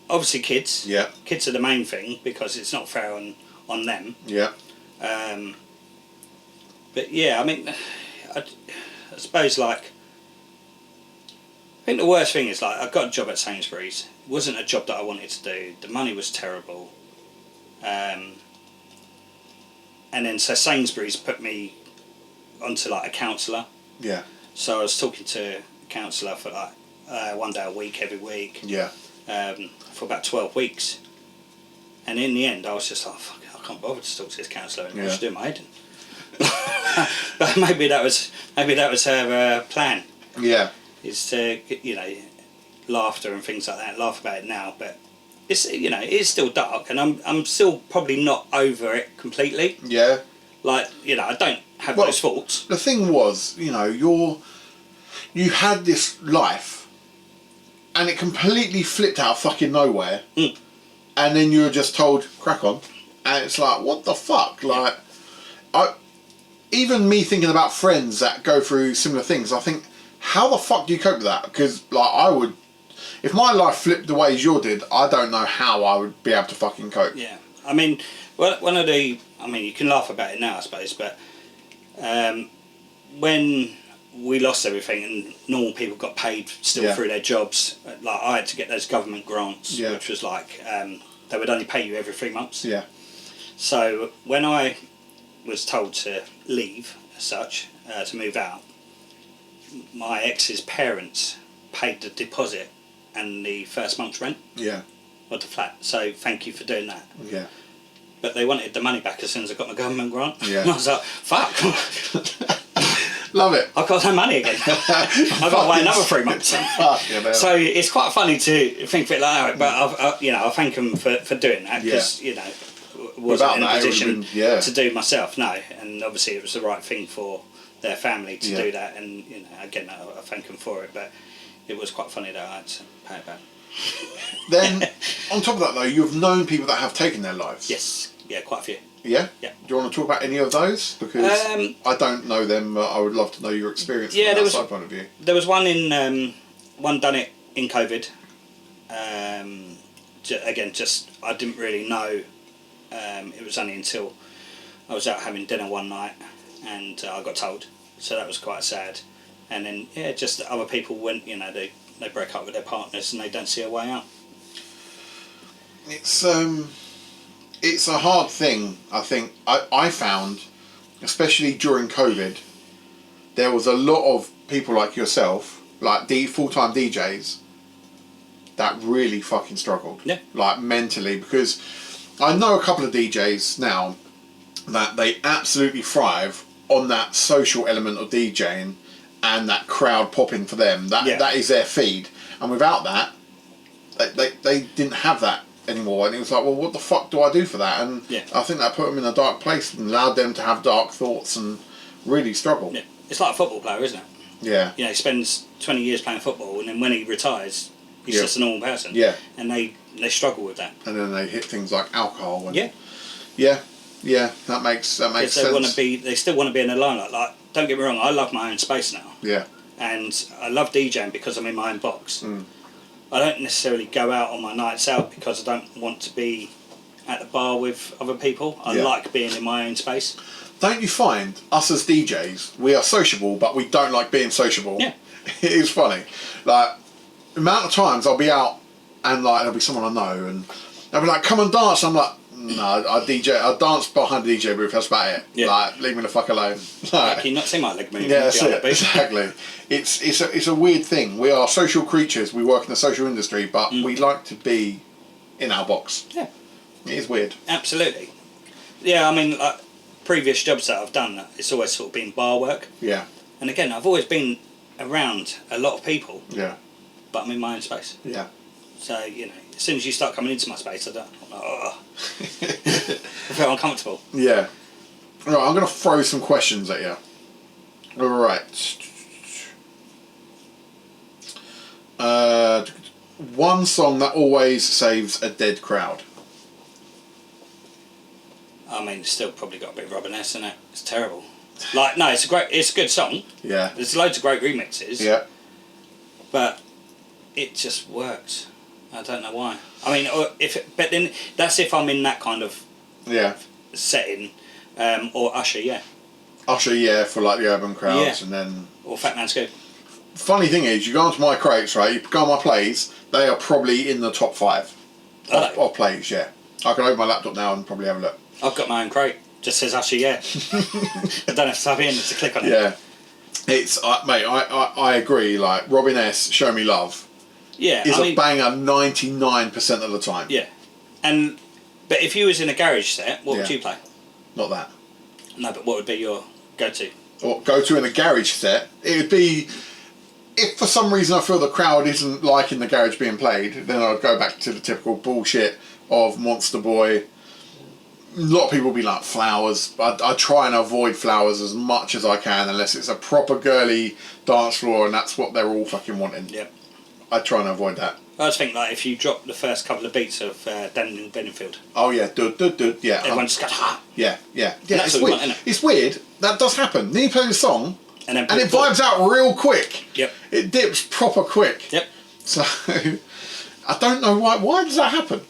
Speaker 2: Obviously kids.
Speaker 1: Yeah.
Speaker 2: Kids are the main thing, because it's not fair on them.
Speaker 1: Yeah.
Speaker 2: But yeah, I mean, I suppose I think the worst thing is I got a job at Sainsbury's. It wasn't a job that I wanted to do. The money was terrible. And then so Sainsbury's put me onto a counsellor.
Speaker 1: Yeah.
Speaker 2: So I was talking to a counsellor for 1 day a week, every week.
Speaker 1: Yeah.
Speaker 2: For about 12 weeks. And in the end I was just like, fuck, I can't bother to talk to this counsellor anymore. I should do my head in. But maybe that was her plan.
Speaker 1: Yeah.
Speaker 2: Is to laughter and things like that. Laugh about it now, but it's it is still dark, and I'm still probably not over it completely.
Speaker 1: Yeah.
Speaker 2: I don't have those thoughts.
Speaker 1: The thing was, you had this life, and it completely flipped out of fucking nowhere, and then you were just told crack on, and it's like, what the fuck? Even me thinking about friends that go through similar things, I think, how the fuck do you cope with that? Because I would, if my life flipped the way as yours did, I don't know how I would be able to fucking cope.
Speaker 2: Yeah, I mean, you can laugh about it now, I suppose, but when we lost everything and normal people got paid still through their jobs, I had to get those government grants, which was they would only pay you every 3 months.
Speaker 1: Yeah.
Speaker 2: So when I was told to leave, as such, to move out, my ex's parents paid the deposit and the first month's rent of the flat. So thank you for doing that.
Speaker 1: Yeah.
Speaker 2: But they wanted the money back as soon as I got my government grant.
Speaker 1: Yeah.
Speaker 2: And I was like, fuck.
Speaker 1: Love it.
Speaker 2: I've got no money again. I've got to wait another 3 months. So it's quite funny to think of it like that, but I thank them for doing that, because wasn't in a position to do myself. No, and obviously it was the right thing for their family to do that, and again, I thank them for it. But it was quite funny that I had to pay it back.
Speaker 1: Then, on top of that, though, you've known people that have taken their lives.
Speaker 2: Yes, yeah, quite a few.
Speaker 1: Yeah?
Speaker 2: Yeah.
Speaker 1: Do you want to talk about any of those? Because I don't know them, but I would love to know your experience from an outside point of view.
Speaker 2: There was one one done it in COVID. Again, just I didn't really know. It was only until I was out having dinner one night and I got told. So that was quite sad. And then, just other people went, they break up with their partners and they don't see a way out.
Speaker 1: It's a hard thing, I think. I found, especially during COVID, there was a lot of people like yourself, like full-time DJs, that really fucking struggled.
Speaker 2: Yeah.
Speaker 1: Like mentally, because I know a couple of DJs now that they absolutely thrive on that social element of DJing and that crowd popping for them. That is their feed. And without that, they didn't have that anymore, and it was like, well, what the fuck do I do for that? And I think that put them in a dark place and allowed them to have dark thoughts and really struggle.
Speaker 2: Yeah. It's like a football player, isn't it?
Speaker 1: Yeah.
Speaker 2: He spends 20 years playing football, and then when he retires, he's just a normal person.
Speaker 1: Yeah.
Speaker 2: And they struggle with that.
Speaker 1: And then they hit things like alcohol. And
Speaker 2: yeah.
Speaker 1: That makes sense.
Speaker 2: They still want to be in the limelight. Like, don't get me wrong, I love my own space now.
Speaker 1: Yeah.
Speaker 2: And I love DJing because I'm in my own box. I don't necessarily go out on my nights out because I don't want to be at the bar with other people. I like being in my own space.
Speaker 1: Don't you find us as DJs, we are sociable, but we don't like being sociable?
Speaker 2: Yeah.
Speaker 1: It is funny. Like, the amount of times I'll be out and like there'll be someone I know and they'll be like, come and dance. I'm like, no, I dance behind the DJ booth, that's about it.
Speaker 2: Yeah.
Speaker 1: Like, leave me the fuck alone.
Speaker 2: Like, can you not see my leg moving?
Speaker 1: Yeah, that's it. Exactly. It's a weird thing. We are social creatures. We work in the social industry, but we like to be in our box.
Speaker 2: Yeah.
Speaker 1: It is weird.
Speaker 2: Absolutely. Yeah, I mean, like, previous jobs that I've done, it's always sort of been bar work.
Speaker 1: Yeah.
Speaker 2: And again, I've always been around a lot of people.
Speaker 1: Yeah.
Speaker 2: But I'm in my own space.
Speaker 1: Yeah.
Speaker 2: So, as soon as you start coming into my space, I'm like, I feel uncomfortable.
Speaker 1: Yeah. Right, I'm going to throw some questions at you. Alright. One song that always saves a dead crowd.
Speaker 2: I mean, it's still probably got a bit of Robin S in it. It's terrible. Like, no, it's a good song.
Speaker 1: Yeah.
Speaker 2: There's loads of great remixes.
Speaker 1: Yeah.
Speaker 2: But it just works. I don't know why. I mean, but then that's if I'm in that kind of setting, or Usher,
Speaker 1: Usher, for like the urban crowds, and then
Speaker 2: or Fat Man Scoop.
Speaker 1: Funny thing is, you go onto my crates, right? You go on my plays, they are probably in the top 5 of plays. Yeah, I can open my laptop now and probably have a look.
Speaker 2: I've got my own crate. Just says Usher, I don't have to type in to click on it.
Speaker 1: Yeah, it's mate. I agree. Like Robin S, "Show Me Love."
Speaker 2: Yeah,
Speaker 1: is a banger 99% of the time.
Speaker 2: Yeah, but if you was in a garage set, what would you play?
Speaker 1: Not that.
Speaker 2: No, but what would be your go-to?
Speaker 1: Or go-to in a garage set, it would be, if for some reason I feel the crowd isn't liking the garage being played, then I'd go back to the typical bullshit of Monster Boy. A lot of people will be like Flowers. I try and avoid Flowers as much as I can unless it's a proper girly dance floor and that's what they're all fucking wanting.
Speaker 2: Yep.
Speaker 1: I try and avoid that.
Speaker 2: I just think like if you drop the first couple of beats of Daniel Bedingfield.
Speaker 1: Oh yeah, yeah.
Speaker 2: Everyone just goes,
Speaker 1: Yeah. It's weird. It's weird. That does happen. Then you play the song, and it vibes out real quick.
Speaker 2: Yep.
Speaker 1: It dips proper quick.
Speaker 2: Yep.
Speaker 1: So I don't know why. Why does that happen?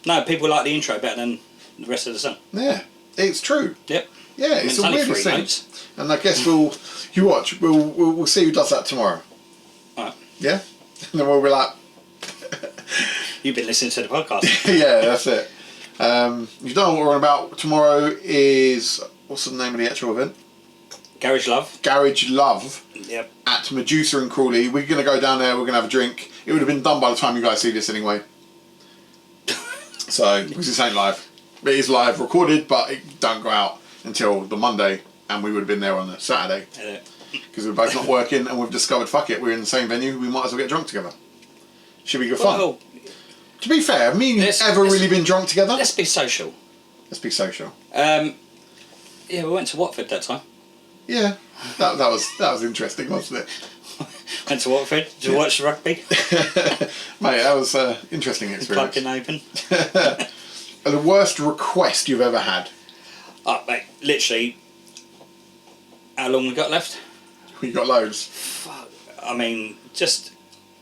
Speaker 2: No, people like the intro better than the rest of the song.
Speaker 1: Yeah, it's true.
Speaker 2: Yep.
Speaker 1: Yeah, it's the weirdest thing. And I guess we'll see who does that tomorrow.
Speaker 2: Alright.
Speaker 1: Yeah. And then we'll be like,
Speaker 2: you've been listening to the podcast.
Speaker 1: Yeah, that's it. You don't know what we're on about. Tomorrow is, what's the name of the actual event?
Speaker 2: Garage Love.
Speaker 1: Garage Love.
Speaker 2: Yep. At
Speaker 1: Medusa and Crawley. We're going to go down there, we're going to have a drink. It would have been done by the time you guys see this anyway. So, because this ain't live. It is live recorded, but it don't go out until the Monday, and we would have been there on the Saturday. because we're both not working and we've discovered, fuck it, we're in the same venue, we might as well get drunk together. Should be good fun.
Speaker 2: Well,
Speaker 1: to be fair, have me and you ever really been drunk together?
Speaker 2: Let's be social.
Speaker 1: Let's be social.
Speaker 2: Yeah, we went to Watford that time.
Speaker 1: Yeah, that was interesting, wasn't it?
Speaker 2: Went to Watford. Did you watch rugby?
Speaker 1: Mate, that was an interesting experience.
Speaker 2: Plugged in open.
Speaker 1: The worst request you've ever had?
Speaker 2: Oh, mate, literally. How long we got left?
Speaker 1: We got loads.
Speaker 2: Fuck. I mean, just.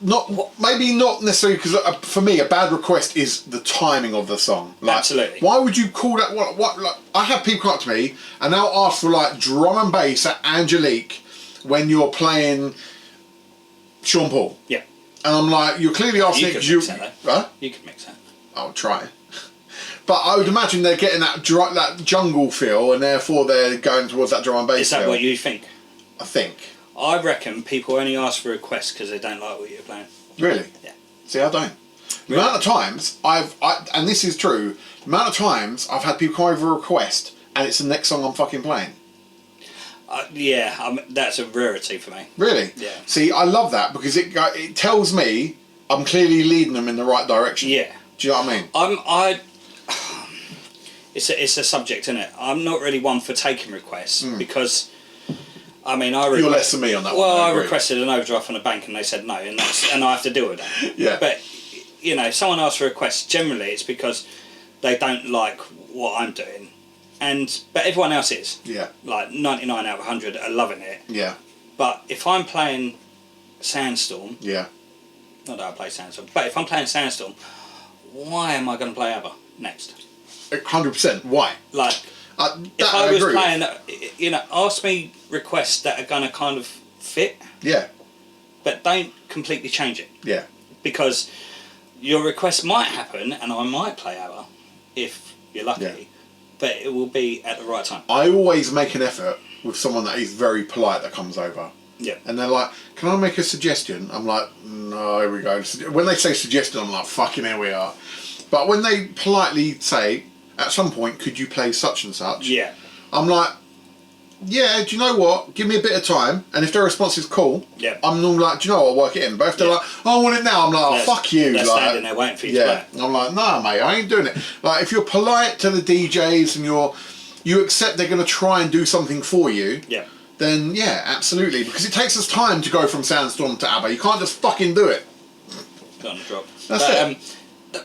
Speaker 1: Maybe not necessarily, because for me a bad request is the timing of the song. Like,
Speaker 2: absolutely.
Speaker 1: Why would you call that? Like, I have people come up to me and they'll ask for like drum and bass at Angelique when you're playing Sean Paul.
Speaker 2: Yeah.
Speaker 1: And I'm like, you're clearly asking
Speaker 2: it. You could mix that, though.
Speaker 1: Huh?
Speaker 2: You could mix that.
Speaker 1: I'll try. But I would imagine they're getting that jungle feel, and therefore they're going towards that drum and bass.
Speaker 2: Is that
Speaker 1: feel.
Speaker 2: what you think?
Speaker 1: I think.
Speaker 2: I reckon people only ask for requests because they don't like what you're playing.
Speaker 1: Really?
Speaker 2: Yeah.
Speaker 1: See, I don't. The amount of times and this is true, the amount of times I've had people come over a request and it's the next song I'm fucking playing.
Speaker 2: Yeah, that's a rarity for me.
Speaker 1: Really?
Speaker 2: Yeah.
Speaker 1: See, I love that because it tells me I'm clearly leading them in the right direction.
Speaker 2: Yeah.
Speaker 1: Do you know what I mean?
Speaker 2: It's a subject, isn't it? I'm not really one for taking requests because, I mean, you're
Speaker 1: less than me on that one.
Speaker 2: Well, I requested an overdraft from the bank and they said no, and I have to deal with that.
Speaker 1: Yeah.
Speaker 2: But, you know, if someone asks for a request, generally it's because they don't like what I'm doing. But everyone else is.
Speaker 1: Yeah.
Speaker 2: Like 99 out of 100 are loving it.
Speaker 1: Yeah.
Speaker 2: But if I'm playing Sandstorm...
Speaker 1: Yeah.
Speaker 2: Not that I play Sandstorm, but if I'm playing Sandstorm, why am I going to play ABBA next?
Speaker 1: 100%. Why?
Speaker 2: Like, if I was playing, you know, ask me requests that are going to kind of fit.
Speaker 1: Yeah.
Speaker 2: But don't completely change it.
Speaker 1: Yeah. Because
Speaker 2: your request might happen and I might play ABBA if you're lucky. Yeah. But it will be at the right time.
Speaker 1: I always make an effort with someone that is very polite that comes over.
Speaker 2: Yeah.
Speaker 1: And they're like, can I make a suggestion? I'm like, no, here we go. When they say suggestion, I'm like, fucking here we are. But when they politely say, at some point, could you play such and such?
Speaker 2: Yeah.
Speaker 1: I'm like, yeah, do you know what? Give me a bit of time. And if their response is cool,
Speaker 2: yeah.
Speaker 1: I'm normally like, do you know what? I'll work it in. But if they're like, oh, I want it now, I'm like, oh, fuck you.
Speaker 2: They're
Speaker 1: like,
Speaker 2: standing there waiting for you to play.
Speaker 1: I'm like, nah, mate, I ain't doing it. Like, if you're polite to the DJs and you accept they're going to try and do something for you,
Speaker 2: yeah.
Speaker 1: Then yeah, absolutely. Because it takes us time to go from Sandstorm to ABBA. You can't just fucking do it.
Speaker 2: Got on the drop.
Speaker 1: That's it.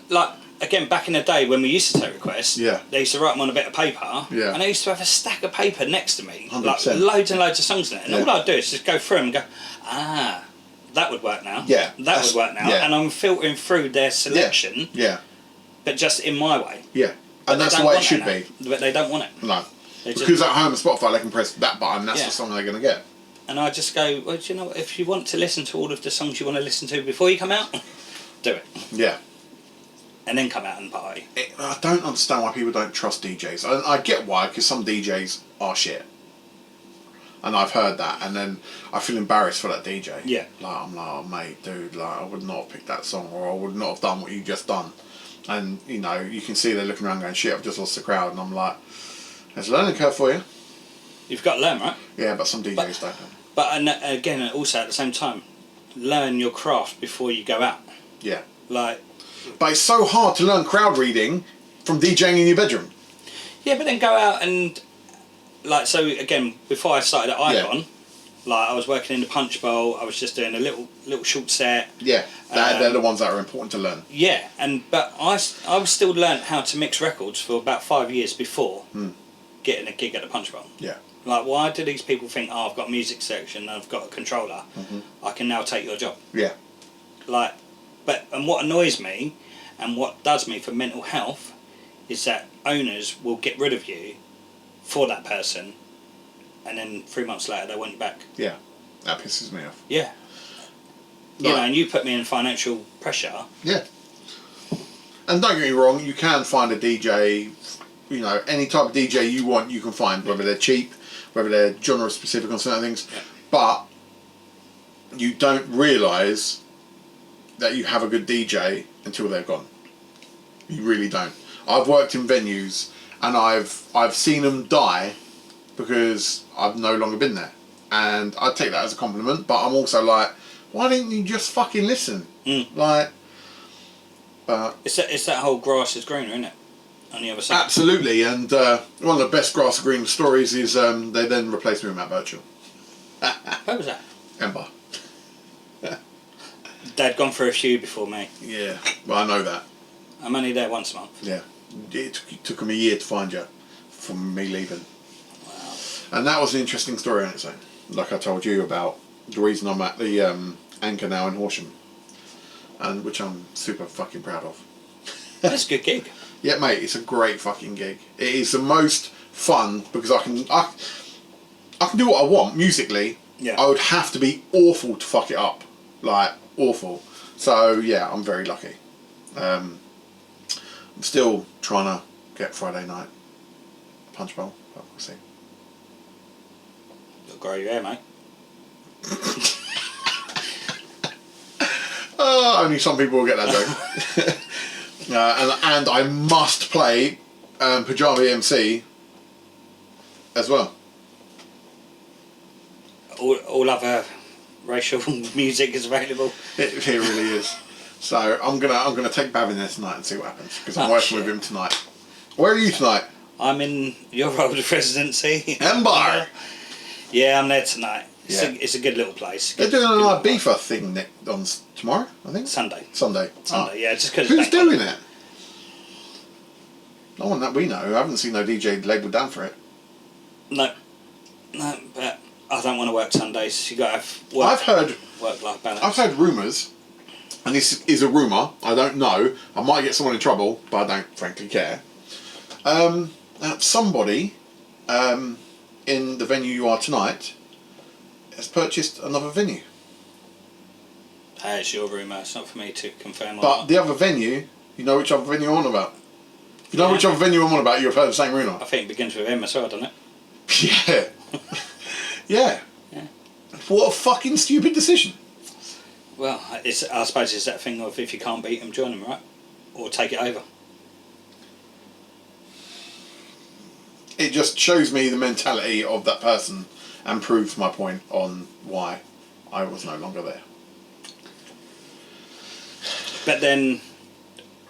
Speaker 2: Like, again, back in the day when we used to take requests,
Speaker 1: yeah.
Speaker 2: They used to write them on a bit of paper,
Speaker 1: yeah.
Speaker 2: And I used to have a stack of paper next to me,
Speaker 1: 100%.
Speaker 2: like loads and loads of songs in it. And all I'd do is just go through them and go, that would work now.
Speaker 1: Yeah.
Speaker 2: That would work now.
Speaker 1: Yeah.
Speaker 2: And I'm filtering through their selection.
Speaker 1: Yeah.
Speaker 2: But just in my way.
Speaker 1: Yeah. And that's the way it should be.
Speaker 2: But they don't want it.
Speaker 1: No. Because at home on Spotify they can press that button, that's the song they're going to get.
Speaker 2: And I just go, well, do you know what? If you want to listen to all of the songs you want to listen to before you come out, do it.
Speaker 1: Yeah.
Speaker 2: And then come out and party.
Speaker 1: I don't understand why people don't trust DJs. I get why, because some DJs are shit. And I've heard that, and then I feel embarrassed for that DJ.
Speaker 2: Yeah.
Speaker 1: Like, I'm like, oh, mate, dude, like, I would not have picked that song, or I would not have done what you just done. And, you know, you can see they're looking around going, shit, I've just lost the crowd. And I'm like, there's a learning curve for you.
Speaker 2: You've got to learn, right?
Speaker 1: Yeah, but some DJs don't.
Speaker 2: But again, also at the same time, learn your craft before you go out.
Speaker 1: Yeah.
Speaker 2: Like.
Speaker 1: But it's so hard to learn crowd reading from DJing in your bedroom.
Speaker 2: Yeah, but then go out and, like, so again, before I started at Icon, like, I was working in the Punch Bowl, I was just doing a little short set.
Speaker 1: Yeah, they're the ones that are important to learn.
Speaker 2: Yeah, but I was still learning how to mix records for about 5 years before getting a gig at the Punch Bowl.
Speaker 1: Yeah.
Speaker 2: Like, why do these people think, oh, I've got a music section, I've got a controller, I can now take your job?
Speaker 1: Yeah.
Speaker 2: Like, and what annoys me, and what does me for mental health, is that owners will get rid of you for that person, and then 3 months later they want you back.
Speaker 1: Yeah, that pisses me off.
Speaker 2: Yeah. You know, and you put me in financial pressure. Yeah.
Speaker 1: And don't get me wrong, you can find a DJ, you know, any type of DJ you want, you can find, whether they're cheap, whether they're genre specific on certain things, but you don't realise that you have a good DJ until they're gone. You really don't. I've worked in venues and I've seen them die because I've no longer been there. and I take that as a compliment. But I'm also like, why didn't you just fucking listen? Like,
Speaker 2: it's that whole grass is greener, isn't it? On the other side.
Speaker 1: Absolutely, and one of the best grass green stories is they then replaced me with Matt Birchall.
Speaker 2: Where was that?
Speaker 1: Ember.
Speaker 2: They'd gone for a few before me.
Speaker 1: Yeah, well, I know that.
Speaker 2: I'm only there once a month.
Speaker 1: Yeah, it took them a year to find you from me leaving.
Speaker 2: Wow.
Speaker 1: And that was an interesting story on its own. Like I told you about the reason I'm at the Anchor now in Horsham, and which I'm super fucking proud of.
Speaker 2: That's a good gig.
Speaker 1: Yeah, mate, it's a great fucking gig. It is the most fun because I can do what I want musically.
Speaker 2: Yeah.
Speaker 1: I would have to be awful to fuck it up, like awful. So yeah, I'm very lucky. I'm still trying to get Friday night Punch Bowl, but we'll see.
Speaker 2: You'll grow your hair, mate.
Speaker 1: Only some people will get that joke. And I must play Pajama MC as well.
Speaker 2: All other racial music is available.
Speaker 1: It really is. So I'm gonna take Bavin there tonight and see what happens because I'm working with him tonight. Where are you tonight?
Speaker 2: I'm in your old residency.
Speaker 1: Embar.
Speaker 2: Yeah, I'm there tonight.
Speaker 1: Yeah.
Speaker 2: It's a good little place.
Speaker 1: They're doing an Ibiza thing on tomorrow, I think.
Speaker 2: Sunday.
Speaker 1: Sunday.
Speaker 2: Yeah, just because.
Speaker 1: Who's doing it? No one that we know. I haven't seen no DJ labelled down for it.
Speaker 2: No, but I don't want to work Sundays. You got to have work.
Speaker 1: I've heard
Speaker 2: work-life balance.
Speaker 1: I've heard rumours, and this is a rumour. I don't know. I might get someone in trouble, but I don't frankly care. That somebody in the venue you are tonight has purchased another venue.
Speaker 2: Hey, it's your rumour. It's not for me to confirm.
Speaker 1: But the other venue, you know which other venue I'm on about. If you know which other venue I'm on about, you've heard the same rumour.
Speaker 2: I think it begins with M as well, doesn't it?
Speaker 1: Yeah. Yeah. What a fucking stupid decision.
Speaker 2: Well, I suppose it's that thing of if you can't beat them, join them, right? Or take it over.
Speaker 1: It just shows me the mentality of that person and proves my point on why I was no longer there.
Speaker 2: But then...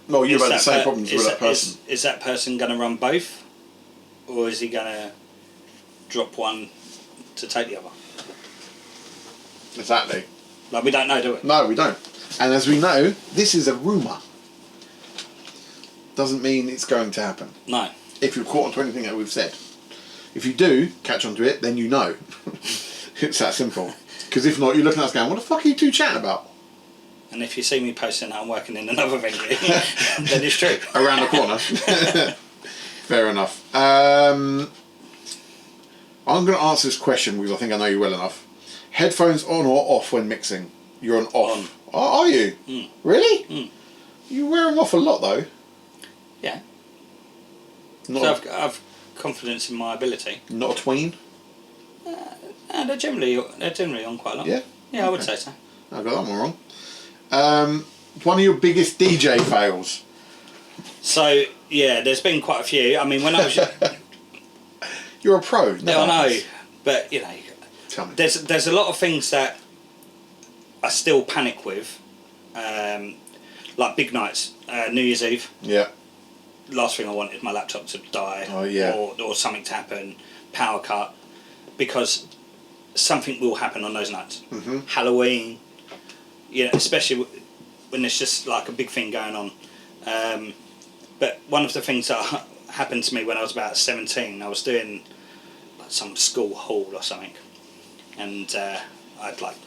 Speaker 1: Well, you've had the same problems with that person.
Speaker 2: Is that person going to run both? Or is he going to drop one to take the other?
Speaker 1: Exactly.
Speaker 2: Like, we don't know, do we?
Speaker 1: No, we don't. And as we know, this is a rumour. Doesn't mean it's going to happen.
Speaker 2: No.
Speaker 1: If you're caught onto anything that we've said. If you do catch onto it, then you know. It's that simple. Because if not, you're looking at us going, what the fuck are you two chatting about?
Speaker 2: And if you see me posting that I'm working in another venue, then it's true.
Speaker 1: Around the corner. Fair enough. I'm going to answer this question because I think I know you well enough. Headphones on or off when mixing? You're on off.
Speaker 2: On.
Speaker 1: Are you?
Speaker 2: Mm.
Speaker 1: Really?
Speaker 2: Mm.
Speaker 1: You wear them off a lot though.
Speaker 2: Yeah.
Speaker 1: Not
Speaker 2: So I've confidence in my ability.
Speaker 1: Not a tween?
Speaker 2: And they're generally on quite a lot.
Speaker 1: Yeah?
Speaker 2: Yeah, I would say so.
Speaker 1: I got that one wrong. One of your biggest DJ fails?
Speaker 2: So, yeah, there's been quite a few. I mean, when I was...
Speaker 1: You're a pro.
Speaker 2: No, I know. But, you know,
Speaker 1: Tell me.
Speaker 2: there's a lot of things that I still panic with. Like big nights. New Year's Eve.
Speaker 1: Yeah.
Speaker 2: Last thing I want is my laptop to die.
Speaker 1: Oh, yeah.
Speaker 2: Or something to happen. Power cut. Because something will happen on those nights.
Speaker 1: Mm-hmm.
Speaker 2: Halloween. You know, especially when there's just like a big thing going on. But one of the things that happened to me when I was about 17, I was doing like some school hall or something, and I had like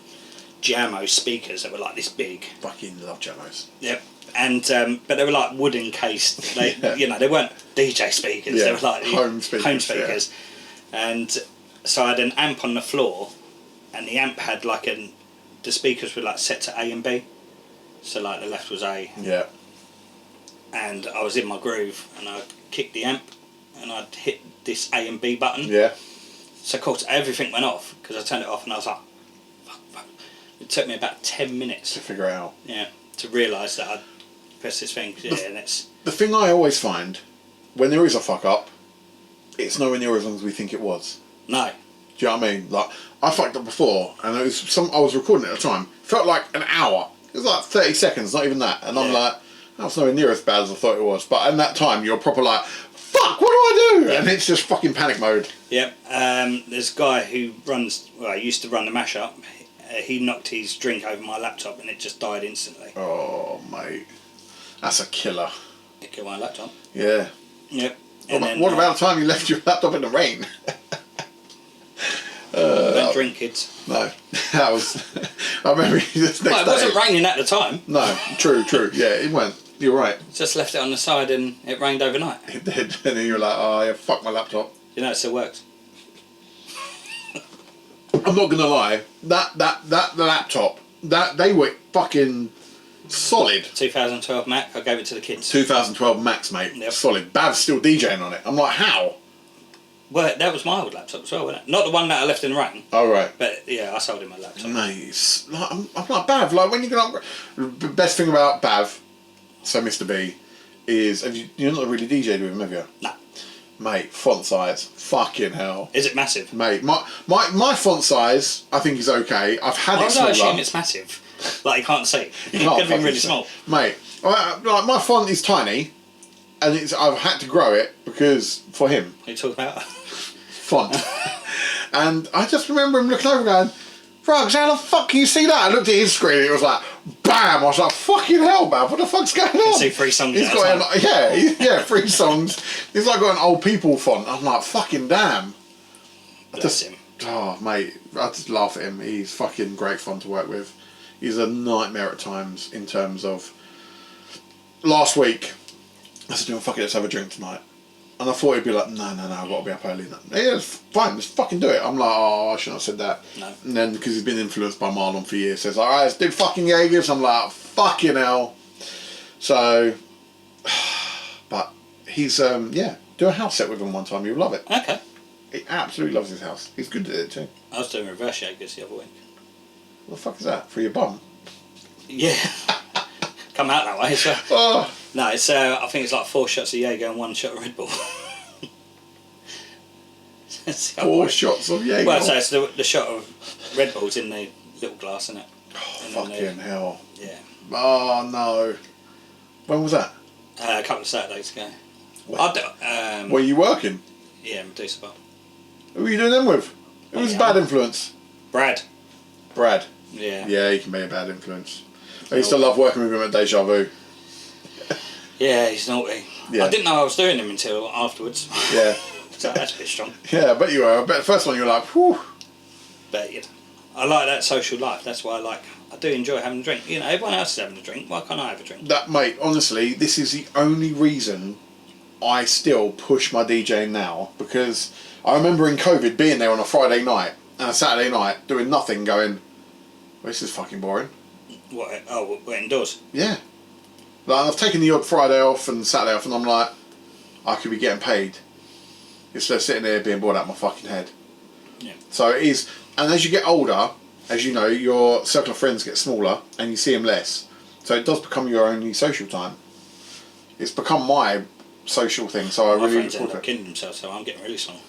Speaker 2: Jamo speakers that were like this big.
Speaker 1: Fucking love Jamos.
Speaker 2: Yep. And but they were like wood encased. They
Speaker 1: Yeah.
Speaker 2: you know, they weren't DJ speakers.
Speaker 1: Yeah.
Speaker 2: They were like
Speaker 1: Home speakers,
Speaker 2: And so I had an amp on the floor, and the amp had like the speakers were like set to A and B, so like the left was A.
Speaker 1: Yeah.
Speaker 2: And I was in my groove, and I kicked the amp, and I'd hit this A and B button.
Speaker 1: Yeah.
Speaker 2: So of course everything went off because I turned it off, and I was like, fuck. It took me about 10 minutes.
Speaker 1: To figure out.
Speaker 2: Yeah, to realise that I'd pressed this thing. Yeah, and it's...
Speaker 1: The thing I always find, when there is a fuck up, it's nowhere near as long as we think it was.
Speaker 2: No.
Speaker 1: Do you know what I mean? Like, I fucked up before, and it was I was recording at the time. Felt like an hour. It was like 30 seconds, not even that. And I'm like, that's nowhere near as bad as I thought it was. But in that time, you're proper like, fuck, what do I do?
Speaker 2: Yep.
Speaker 1: And it's just fucking panic mode.
Speaker 2: Yep. There's a guy who used to run the mashup. He knocked his drink over my laptop and it just died instantly.
Speaker 1: Oh, mate. That's a killer.
Speaker 2: It killed my laptop.
Speaker 1: Yeah.
Speaker 2: Yep.
Speaker 1: What about the time you left your laptop in the rain?
Speaker 2: Don't drink, kids.
Speaker 1: No. That was... I remember this next day.
Speaker 2: It wasn't raining at the time.
Speaker 1: No. True. Yeah, it went. You're right.
Speaker 2: Just left it on the side and it rained overnight.
Speaker 1: It did. And then you were like, oh, yeah, fuck my laptop.
Speaker 2: You know, it still works.
Speaker 1: I'm not gonna lie, that laptop, they were fucking solid.
Speaker 2: 2012 Mac, I gave it to the kids.
Speaker 1: 2012 Max, mate.
Speaker 2: Yep.
Speaker 1: Solid. Bav's still DJing on it. I'm like, how?
Speaker 2: Well, that was my old laptop as well, wasn't it? Not the one that I left in the rain.
Speaker 1: Oh, right.
Speaker 2: But yeah, I sold him my laptop.
Speaker 1: Mate, like, I'm like, Bav, like, when you gonna upgrade? The best thing about Bav, so Mr. B, is you're not really DJed with him, have you?
Speaker 2: No.
Speaker 1: Mate, font size, fucking hell.
Speaker 2: Is it massive?
Speaker 1: Mate, my font size, I think is okay. I've had it smaller.
Speaker 2: I assume it's massive. Like you can't see. It could have been really small.
Speaker 1: Mate, like my font is tiny, and I've had to grow it because for him.
Speaker 2: What are you talking about?
Speaker 1: Font. And I just remember him looking over going, Ruggs, how the fuck can you see that? I looked at his screen and it was like, bam! I was like, fucking hell, man, what the fuck's going on?
Speaker 2: You see 3 songs
Speaker 1: He's got yeah, 3 songs. He's like got an old people font. I'm like, fucking damn.
Speaker 2: Bless him.
Speaker 1: Oh, mate, I just laugh at him. He's fucking great fun to work with. He's a nightmare at times in terms of... Last week, I said, fuck it, let's have a drink tonight. And I thought he'd be like, no, I've got to be up early. Yeah, it's fine, let's fucking do it. I'm like, oh, I shouldn't have said that.
Speaker 2: No.
Speaker 1: And then, because he's been influenced by Marlon for years, says, alright, let's do fucking Jaegers. I'm like, fucking hell. So, but he's, do a house set with him one time, you'll love it.
Speaker 2: Okay.
Speaker 1: He absolutely loves his house. He's good at it too.
Speaker 2: I was doing reverse Jaegers the other week.
Speaker 1: What the fuck is that? For your bum?
Speaker 2: Yeah. Come out that way, so...
Speaker 1: Oh.
Speaker 2: No, it's I think it's like 4 shots of Jaeger and 1 shot of Red Bull.
Speaker 1: 4 shots of Jaeger?
Speaker 2: Well, so it's the shot of Red Bull's in the little glass, isn't it?
Speaker 1: Oh, fucking hell.
Speaker 2: Yeah.
Speaker 1: Oh, no. When was that?
Speaker 2: A couple of Saturdays ago.
Speaker 1: Were you working?
Speaker 2: Yeah, Medusa Bar.
Speaker 1: Who were you doing them with? Who was a bad influence?
Speaker 2: Brad. Yeah.
Speaker 1: Yeah, he can be a bad influence. I used to love working with him at Deja Vu.
Speaker 2: Yeah, he's naughty.
Speaker 1: Yeah.
Speaker 2: I didn't know I was doing him until afterwards.
Speaker 1: Yeah.
Speaker 2: So that's a bit strong.
Speaker 1: Yeah, I bet you were. I bet the first one you were like, whew.
Speaker 2: But you know, I like that social life. That's why I do enjoy having a drink. You know, everyone else is having a drink. Why can't I have a drink?
Speaker 1: That, mate, honestly, this is the only reason I still push my DJing now, because I remember in COVID being there on a Friday night and a Saturday night doing nothing, going, well, this is fucking boring.
Speaker 2: What? Oh, we're indoors.
Speaker 1: Yeah. Like, I've taken the odd Friday off and Saturday off, and I'm like, I could be getting paid instead of sitting there being bored out of my fucking head.
Speaker 2: Yeah.
Speaker 1: So it is, and as you get older, as you know, your circle of friends get smaller and you see them less. So it does become your only social time. It's become my social thing, so I
Speaker 2: My
Speaker 1: really
Speaker 2: friends
Speaker 1: look
Speaker 2: end
Speaker 1: forward
Speaker 2: up
Speaker 1: to it.
Speaker 2: killing themselves, so I'm getting really small.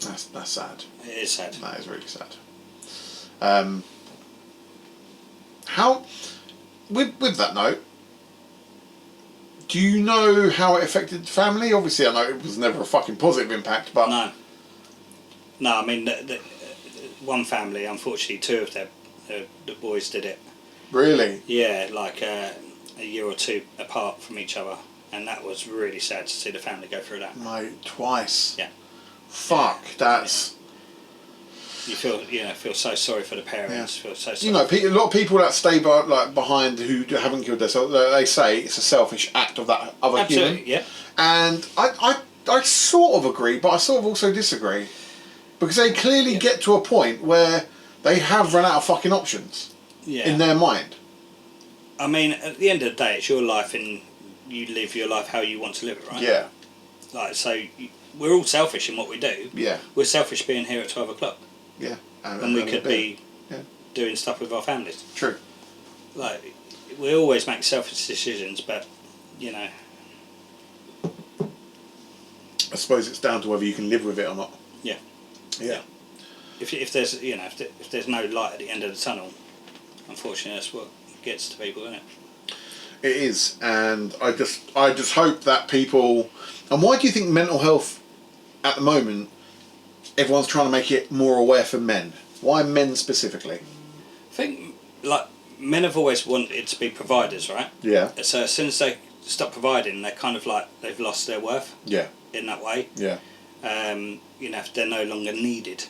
Speaker 1: That's sad.
Speaker 2: It is sad.
Speaker 1: That is really sad. How, with that note, do you know how it affected the family? Obviously, I know it was never a fucking positive impact, but...
Speaker 2: No, I mean, the one family, unfortunately, 2 of the boys did it.
Speaker 1: Really?
Speaker 2: Yeah, like a year or 2 apart from each other. And that was really sad to see the family go through that.
Speaker 1: Mate, twice.
Speaker 2: Yeah.
Speaker 1: Fuck, that's...
Speaker 2: You feel so sorry for the parents.
Speaker 1: Yeah.
Speaker 2: Feel so sorry.
Speaker 1: You know, a lot of people that stay behind who haven't killed themselves, they say it's a selfish act of that other
Speaker 2: Absolutely,
Speaker 1: human.
Speaker 2: yeah.
Speaker 1: And I sort of agree, but I sort of also disagree. Because they clearly get to a point where they have run out of fucking options in their mind.
Speaker 2: I mean, at the end of the day, it's your life and you live your life how you want to live it, right?
Speaker 1: Yeah.
Speaker 2: Like, so we're all selfish in what we do.
Speaker 1: Yeah.
Speaker 2: We're selfish being here at 12 o'clock.
Speaker 1: Yeah.
Speaker 2: And we could be doing stuff with our families.
Speaker 1: True.
Speaker 2: Like, we always make selfish decisions, but, you know.
Speaker 1: I suppose it's down to whether you can live with it or not.
Speaker 2: Yeah.
Speaker 1: Yeah.
Speaker 2: if there's if there's no light at the end of the tunnel, unfortunately that's what gets to people, isn't it?
Speaker 1: It is, and I just hope that people. And why do you think mental health at the moment, everyone's trying to make it more aware for men? Why men specifically?
Speaker 2: I think like men have always wanted to be providers, right?
Speaker 1: Yeah.
Speaker 2: So as soon as they stop providing, they're kind of like they've lost their worth.
Speaker 1: Yeah.
Speaker 2: In that way.
Speaker 1: Yeah.
Speaker 2: If they're no longer needed,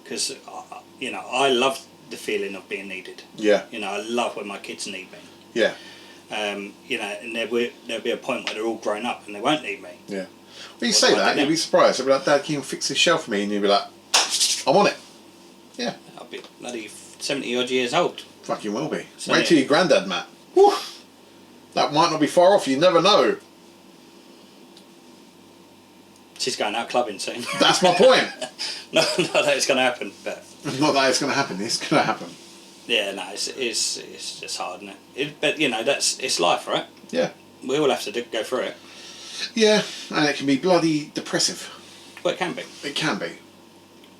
Speaker 2: because I love the feeling of being needed.
Speaker 1: Yeah.
Speaker 2: I love when my kids need me.
Speaker 1: Yeah.
Speaker 2: And there'll be a point where they're all grown up and they won't need me.
Speaker 1: Yeah. Well, you say that, you'd be surprised. I'd be like, Dad, can you fix this shelf for me? And you'd be like, I'm on it. Yeah.
Speaker 2: I'll be bloody 70 odd years old.
Speaker 1: Fucking will be.
Speaker 2: So,
Speaker 1: wait till your granddad, Matt. Whew. That might not be far off. You never know.
Speaker 2: She's going out clubbing soon.
Speaker 1: That's my point.
Speaker 2: Not that it's going to happen, but
Speaker 1: not that it's going to happen. It's going to happen.
Speaker 2: Yeah, no, it's just hard, isn't it? But it's life, right?
Speaker 1: Yeah.
Speaker 2: We all have to go through it.
Speaker 1: Yeah, and it can be bloody depressive.
Speaker 2: Well, it can be.
Speaker 1: It can be.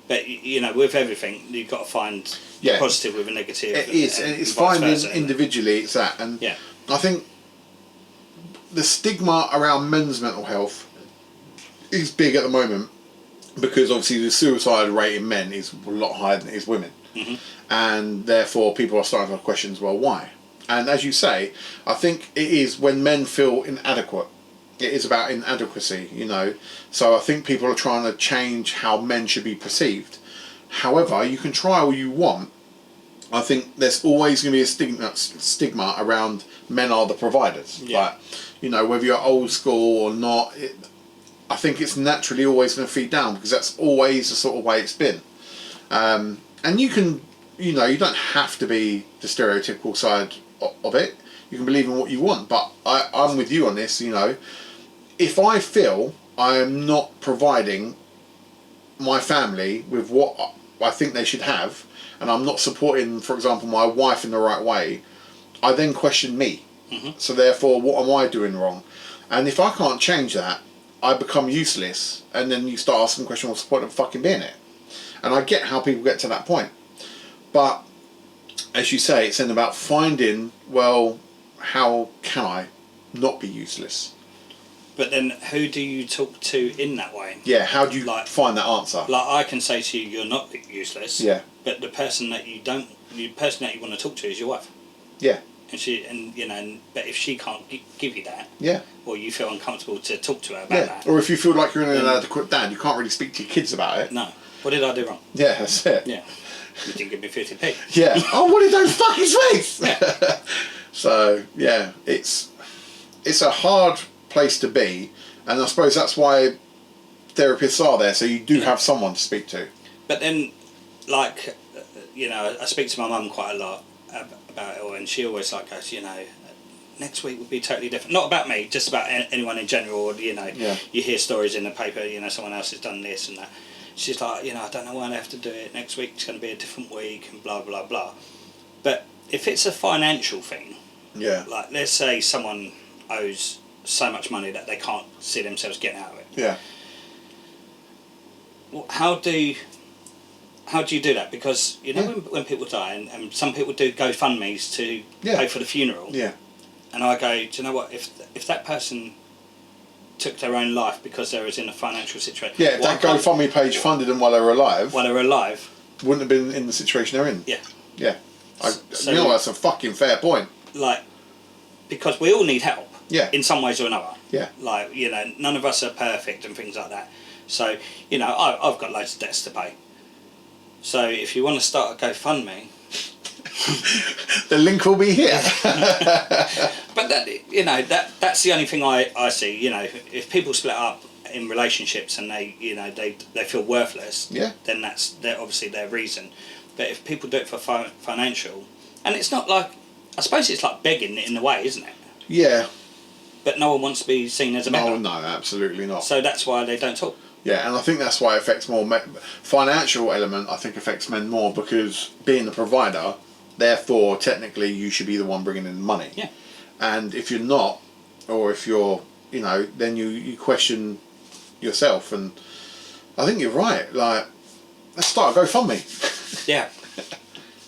Speaker 2: But with everything, you've got to find a positive with a negative.
Speaker 1: It is, and it's finding individually. It's that, and
Speaker 2: yeah.
Speaker 1: I think the stigma around men's mental health is big at the moment because obviously the suicide rate in men is a lot higher than it is women, and therefore people are starting to have questions. Well, why? And as you say, I think it is when men feel inadequate. It is about inadequacy, So I think people are trying to change how men should be perceived. However, you can try all you want. I think there's always going to be a stigma around men are the providers.
Speaker 2: Yeah.
Speaker 1: Like, whether you're old school or not, I think it's naturally always going to feed down because that's always the sort of way it's been. And you can, you don't have to be the stereotypical side of it. You can believe in what you want. But I'm with you on this, If I feel I am not providing my family with what I think they should have, and I'm not supporting, for example, my wife in the right way, I then question me. So therefore, what am I doing wrong? And if I can't change that, I become useless, and then you start asking questions, what's the point of fucking being it? And I get how people get to that point. But, as you say, it's then about finding, well, how can I not be useless?
Speaker 2: But then, who do you talk to in that way?
Speaker 1: Yeah, how do you find that answer?
Speaker 2: Like, I can say to you, you're not useless.
Speaker 1: Yeah.
Speaker 2: But the person that you want to talk to is your wife.
Speaker 1: Yeah.
Speaker 2: But if she can't give you that.
Speaker 1: Yeah.
Speaker 2: Or you feel uncomfortable to talk to her about that.
Speaker 1: Or if you feel like you're an inadequate dad, you can't really speak to your kids about it.
Speaker 2: No. What did I do wrong?
Speaker 1: Yeah, that's it.
Speaker 2: Yeah. You didn't give me 50p.
Speaker 1: Yeah. Oh, what did those fucking face?
Speaker 2: Yeah.
Speaker 1: So yeah, it's a hard place to be, and I suppose that's why therapists are there, so you do have someone to speak to.
Speaker 2: But then, like, I speak to my mum quite a lot about it all, and she always goes, next week would be totally different. Not about me, just about anyone in general. Or, you hear stories in the paper, someone else has done this and that. She's like, I don't know why they have to do it. Next week's going to be a different week and blah, blah, blah. But if it's a financial thing, like let's say someone owes so much money that they can't see themselves getting out of it.
Speaker 1: Yeah.
Speaker 2: Well, how do you do that? Because when people die, and some people do GoFundMes to pay for the funeral.
Speaker 1: Yeah.
Speaker 2: And I go, do you know what? If that person took their own life because they was in a financial situation.
Speaker 1: Yeah, if that GoFundMe page funded them while they were alive.
Speaker 2: Wouldn't
Speaker 1: have been in the situation they're in.
Speaker 2: Yeah.
Speaker 1: Yeah. That's a fucking fair point.
Speaker 2: Like, because we all need help.
Speaker 1: Yeah.
Speaker 2: In some ways or another.
Speaker 1: Yeah.
Speaker 2: Like, none of us are perfect and things like that. So, I've got loads of debts to pay. So if you want to start a GoFundMe,
Speaker 1: the link will be here.
Speaker 2: But that's the only thing I see. If people split up in relationships and they feel worthless, then that's obviously their reason. But if people do it for financial, and it's not like, I suppose it's like begging in a way, isn't it?
Speaker 1: Yeah.
Speaker 2: But no one wants to be seen as a beggar.
Speaker 1: No, absolutely not.
Speaker 2: So that's why they don't talk.
Speaker 1: Yeah, and I think that's why it affects more financial element. I think affects men more because being the provider, therefore technically you should be the one bringing in the money.
Speaker 2: Yeah.
Speaker 1: And if you're not, or if you're, then you question yourself. And I think you're right. Like, let's start a GoFundMe.
Speaker 2: Yeah.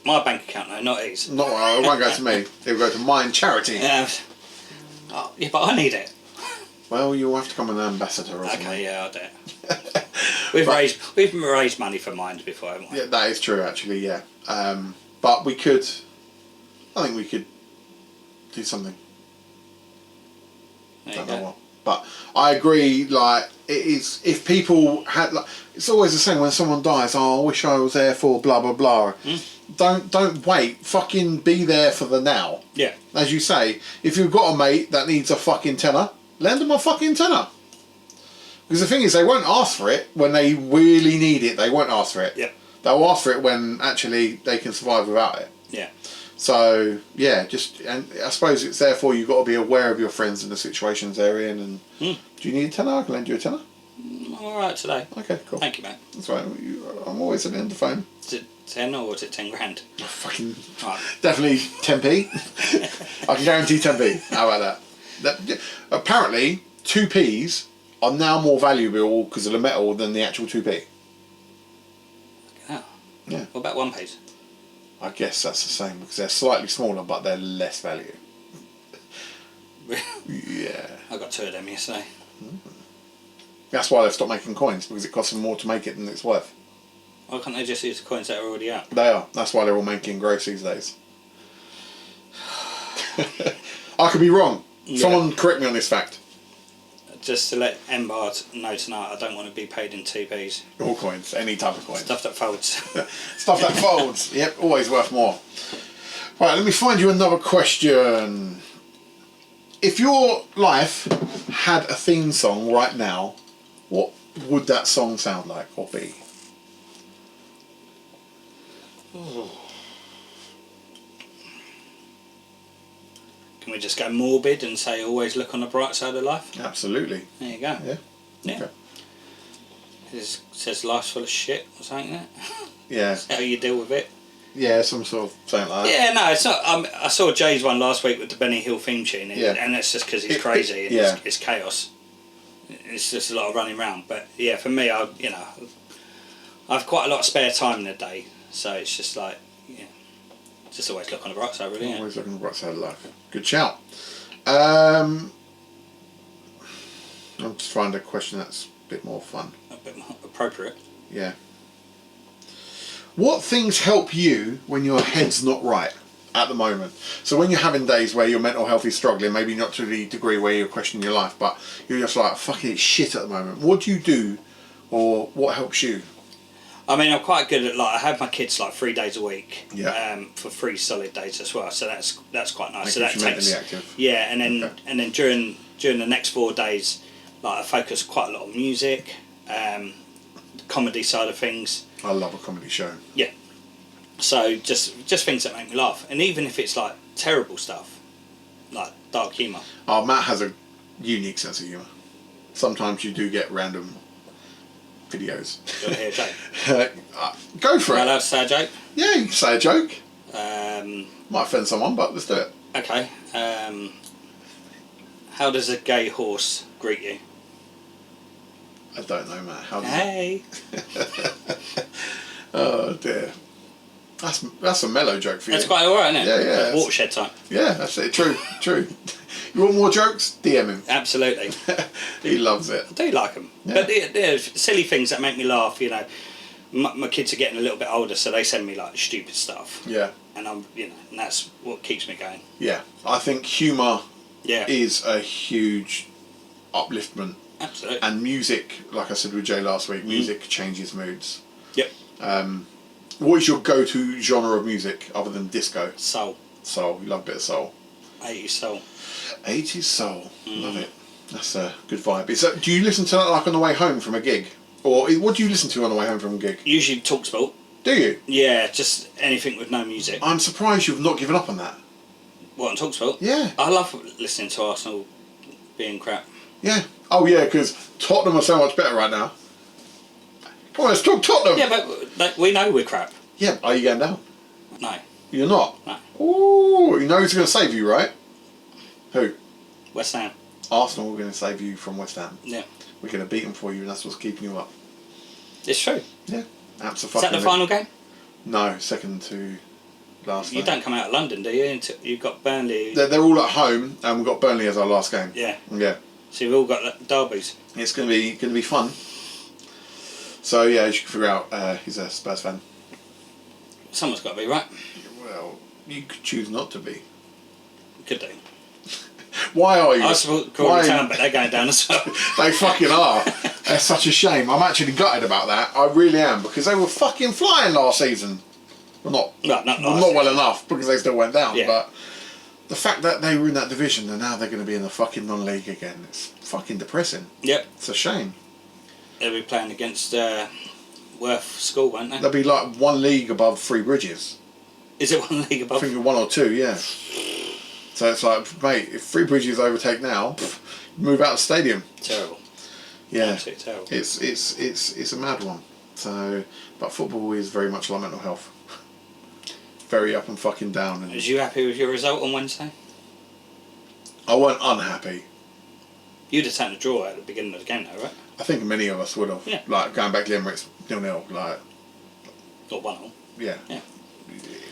Speaker 2: My bank account, though, not his.
Speaker 1: Not, it won't go to me. It will go to mine charity.
Speaker 2: Yeah, but I need it.
Speaker 1: Well, you'll have to come an ambassador or something.
Speaker 2: Okay, yeah, I'll do it. We've raised money for mine before, haven't we?
Speaker 1: Yeah, that is true, actually, yeah. But we could... I think we could do something. Don't know what. But I agree, like, it is... If people had... Like, it's always the same when someone dies, oh, I wish I was there for blah, blah, blah. Don't wait. Fucking be there for the now.
Speaker 2: Yeah.
Speaker 1: As you say, if you've got a mate that needs a fucking tenner, lend them a fucking tenner. Because the thing is, they won't ask for it when they really need it. They won't ask for it.
Speaker 2: Yeah.
Speaker 1: They'll ask for it when actually they can survive without it.
Speaker 2: Yeah.
Speaker 1: So yeah, and I suppose it's therefore you've got to be aware of your friends and the situations they're in. And do you need a tenner? I can lend you a tenner.
Speaker 2: All right today.
Speaker 1: Okay, cool.
Speaker 2: Thank you, mate.
Speaker 1: That's right. I'm always at the end of the phone.
Speaker 2: Is it 10 or is it 10 grand?
Speaker 1: Oh, fucking
Speaker 2: Right.
Speaker 1: definitely 10p. I can guarantee 10p. How about that? Apparently 2p's are now more valuable because of the metal than the actual 2p.
Speaker 2: Oh.
Speaker 1: Yeah.
Speaker 2: What about 1p's?
Speaker 1: I guess that's the same because they're slightly smaller but they're less value. Yeah.
Speaker 2: I got 2 of them yesterday.
Speaker 1: That's why they've stopped making coins because it costs them more to make it than it's worth.
Speaker 2: Why can't they just use the coins that are already out?
Speaker 1: They are. That's why they're all making gross these days. I could be wrong.
Speaker 2: Yeah.
Speaker 1: Someone correct me on this fact.
Speaker 2: Just to let Embar know tonight, I don't want to be paid in 2p's.
Speaker 1: All coins, any type of coin.
Speaker 2: Stuff that folds.
Speaker 1: Stuff that folds. Yep, always worth more. Right, let me find you another question. If your life had a theme song right now, what would that song sound like or be?
Speaker 2: Can we just go morbid and say always look on the bright side of life?
Speaker 1: Absolutely.
Speaker 2: There you go.
Speaker 1: Yeah.
Speaker 2: Yeah.
Speaker 1: Okay.
Speaker 2: It says life's full of shit or something like that.
Speaker 1: Yeah.
Speaker 2: That's how you deal with it.
Speaker 1: Yeah, some sort of something like that.
Speaker 2: Yeah, no, it's not. I saw Jay's one last week with the Benny Hill theme tune, and it's just because he's crazy and it's chaos. It's just a lot of running around. But yeah, for me, I have quite a lot of spare time in the day, so it's just like just always look on the bright side, really.
Speaker 1: Always looking on the bright side of life. Good shout. I'm just finding a question that's a bit more fun.
Speaker 2: A bit more appropriate.
Speaker 1: Yeah. What things help you when your head's not right at the moment? So when you're having days where your mental health is struggling, maybe not to the degree where you're questioning your life, but you're just like, fucking it's shit at the moment. What do you do, or what helps you?
Speaker 2: I mean, I'm quite good at I have my kids 3 days a week.
Speaker 1: Yeah.
Speaker 2: For 3 solid days as well. So that's quite nice.
Speaker 1: That
Speaker 2: so
Speaker 1: keeps you mentally active.
Speaker 2: Yeah, and then during the next 4 days, I focus quite a lot on music, comedy side of things.
Speaker 1: I love a comedy show.
Speaker 2: Yeah. So just things that make me laugh, and even if it's terrible stuff, like dark humour.
Speaker 1: Oh, Matt has a unique sense of humour. Sometimes you do get random videos.
Speaker 2: Do you want to hear a joke?
Speaker 1: Go for
Speaker 2: Am I
Speaker 1: it.
Speaker 2: allowed to say a joke?
Speaker 1: Yeah, you can say a joke.
Speaker 2: Um,
Speaker 1: Might offend someone, but let's do it.
Speaker 2: okay. How does a gay horse greet you?
Speaker 1: I don't know, Matt. How does
Speaker 2: Hey.
Speaker 1: Oh dear. That's a mellow joke for you.
Speaker 2: That's quite alright, isn't it?
Speaker 1: Yeah, yeah.
Speaker 2: Watershed time.
Speaker 1: Yeah, that's it. True, true. You want more jokes? DM him.
Speaker 2: Absolutely.
Speaker 1: He loves it.
Speaker 2: I do like them.
Speaker 1: Yeah.
Speaker 2: But they're silly things that make me laugh, My kids are getting a little bit older, so they send me stupid stuff.
Speaker 1: Yeah.
Speaker 2: And I'm, and that's what keeps me going.
Speaker 1: Yeah. I think humour
Speaker 2: Yeah.
Speaker 1: is a huge upliftment.
Speaker 2: Absolutely.
Speaker 1: And music, like I said with Jay last week, music changes moods.
Speaker 2: Yep.
Speaker 1: What is your go-to genre of music other than disco?
Speaker 2: Soul.
Speaker 1: Soul. You love a bit of soul.
Speaker 2: 80s soul.
Speaker 1: 80s soul. Love it. That's a good vibe. Do you listen to that on the way home from a gig? Or what do you listen to on the way home from a gig?
Speaker 2: Usually Talksport.
Speaker 1: Do you?
Speaker 2: Yeah, just anything with no music.
Speaker 1: I'm surprised you've not given up on that.
Speaker 2: What, on Talksport?
Speaker 1: Yeah.
Speaker 2: I love listening to Arsenal being crap.
Speaker 1: Yeah. Oh yeah, because Tottenham are so much better right now. Come on, let's talk Tottenham.
Speaker 2: Yeah, but we know we're crap.
Speaker 1: Yeah. Are you going down?
Speaker 2: No.
Speaker 1: You're not?
Speaker 2: No.
Speaker 1: Ooh, you know who's going to save you, right? Who?
Speaker 2: West Ham.
Speaker 1: Arsenal are going to save you from West Ham.
Speaker 2: Yeah.
Speaker 1: We're going to beat them for you, and that's what's keeping you up.
Speaker 2: It's true.
Speaker 1: Yeah. Absolutely.
Speaker 2: Is that the final game?
Speaker 1: No, second to last.
Speaker 2: You don't come out of London, do you? Until you've got Burnley.
Speaker 1: They're all at home, and we've got Burnley as our last game.
Speaker 2: Yeah.
Speaker 1: Yeah.
Speaker 2: So we've all got derbies.
Speaker 1: It's going to be fun. So yeah, you should figure out he's a Spurs fan.
Speaker 2: Someone's got to be, right?
Speaker 1: Well, you could choose not to be.
Speaker 2: Could do.
Speaker 1: Why are you?
Speaker 2: I support Crawley Town, but they're going down as well.
Speaker 1: They fucking are. It's such a shame. I'm actually gutted about that. I really am, because they were fucking flying last season. Well, not well enough, because they still went down.
Speaker 2: Yeah.
Speaker 1: But the fact that they were in that division and now they're going to be in the fucking non-league again, it's fucking depressing.
Speaker 2: Yep.
Speaker 1: It's a shame.
Speaker 2: They'll be playing against Worth School, won't they?
Speaker 1: They'll be like one league above Three Bridges.
Speaker 2: Is it one league above?
Speaker 1: I think 1 or 2, yeah. So it's like, mate, if Three Bridges overtake now, move out of the stadium.
Speaker 2: Terrible.
Speaker 1: Yeah.
Speaker 2: Absolutely terrible.
Speaker 1: It's a mad one. So, but football is very much like mental health. Very up and fucking down. And
Speaker 2: Was you happy with your result on Wednesday?
Speaker 1: I weren't unhappy.
Speaker 2: You'd have taken a draw at the beginning of the game, though, right?
Speaker 1: I think many of us would have.
Speaker 2: Yeah.
Speaker 1: Like going back to the Emirates 0-0, like.
Speaker 2: Or 1-0.
Speaker 1: Yeah.
Speaker 2: Yeah.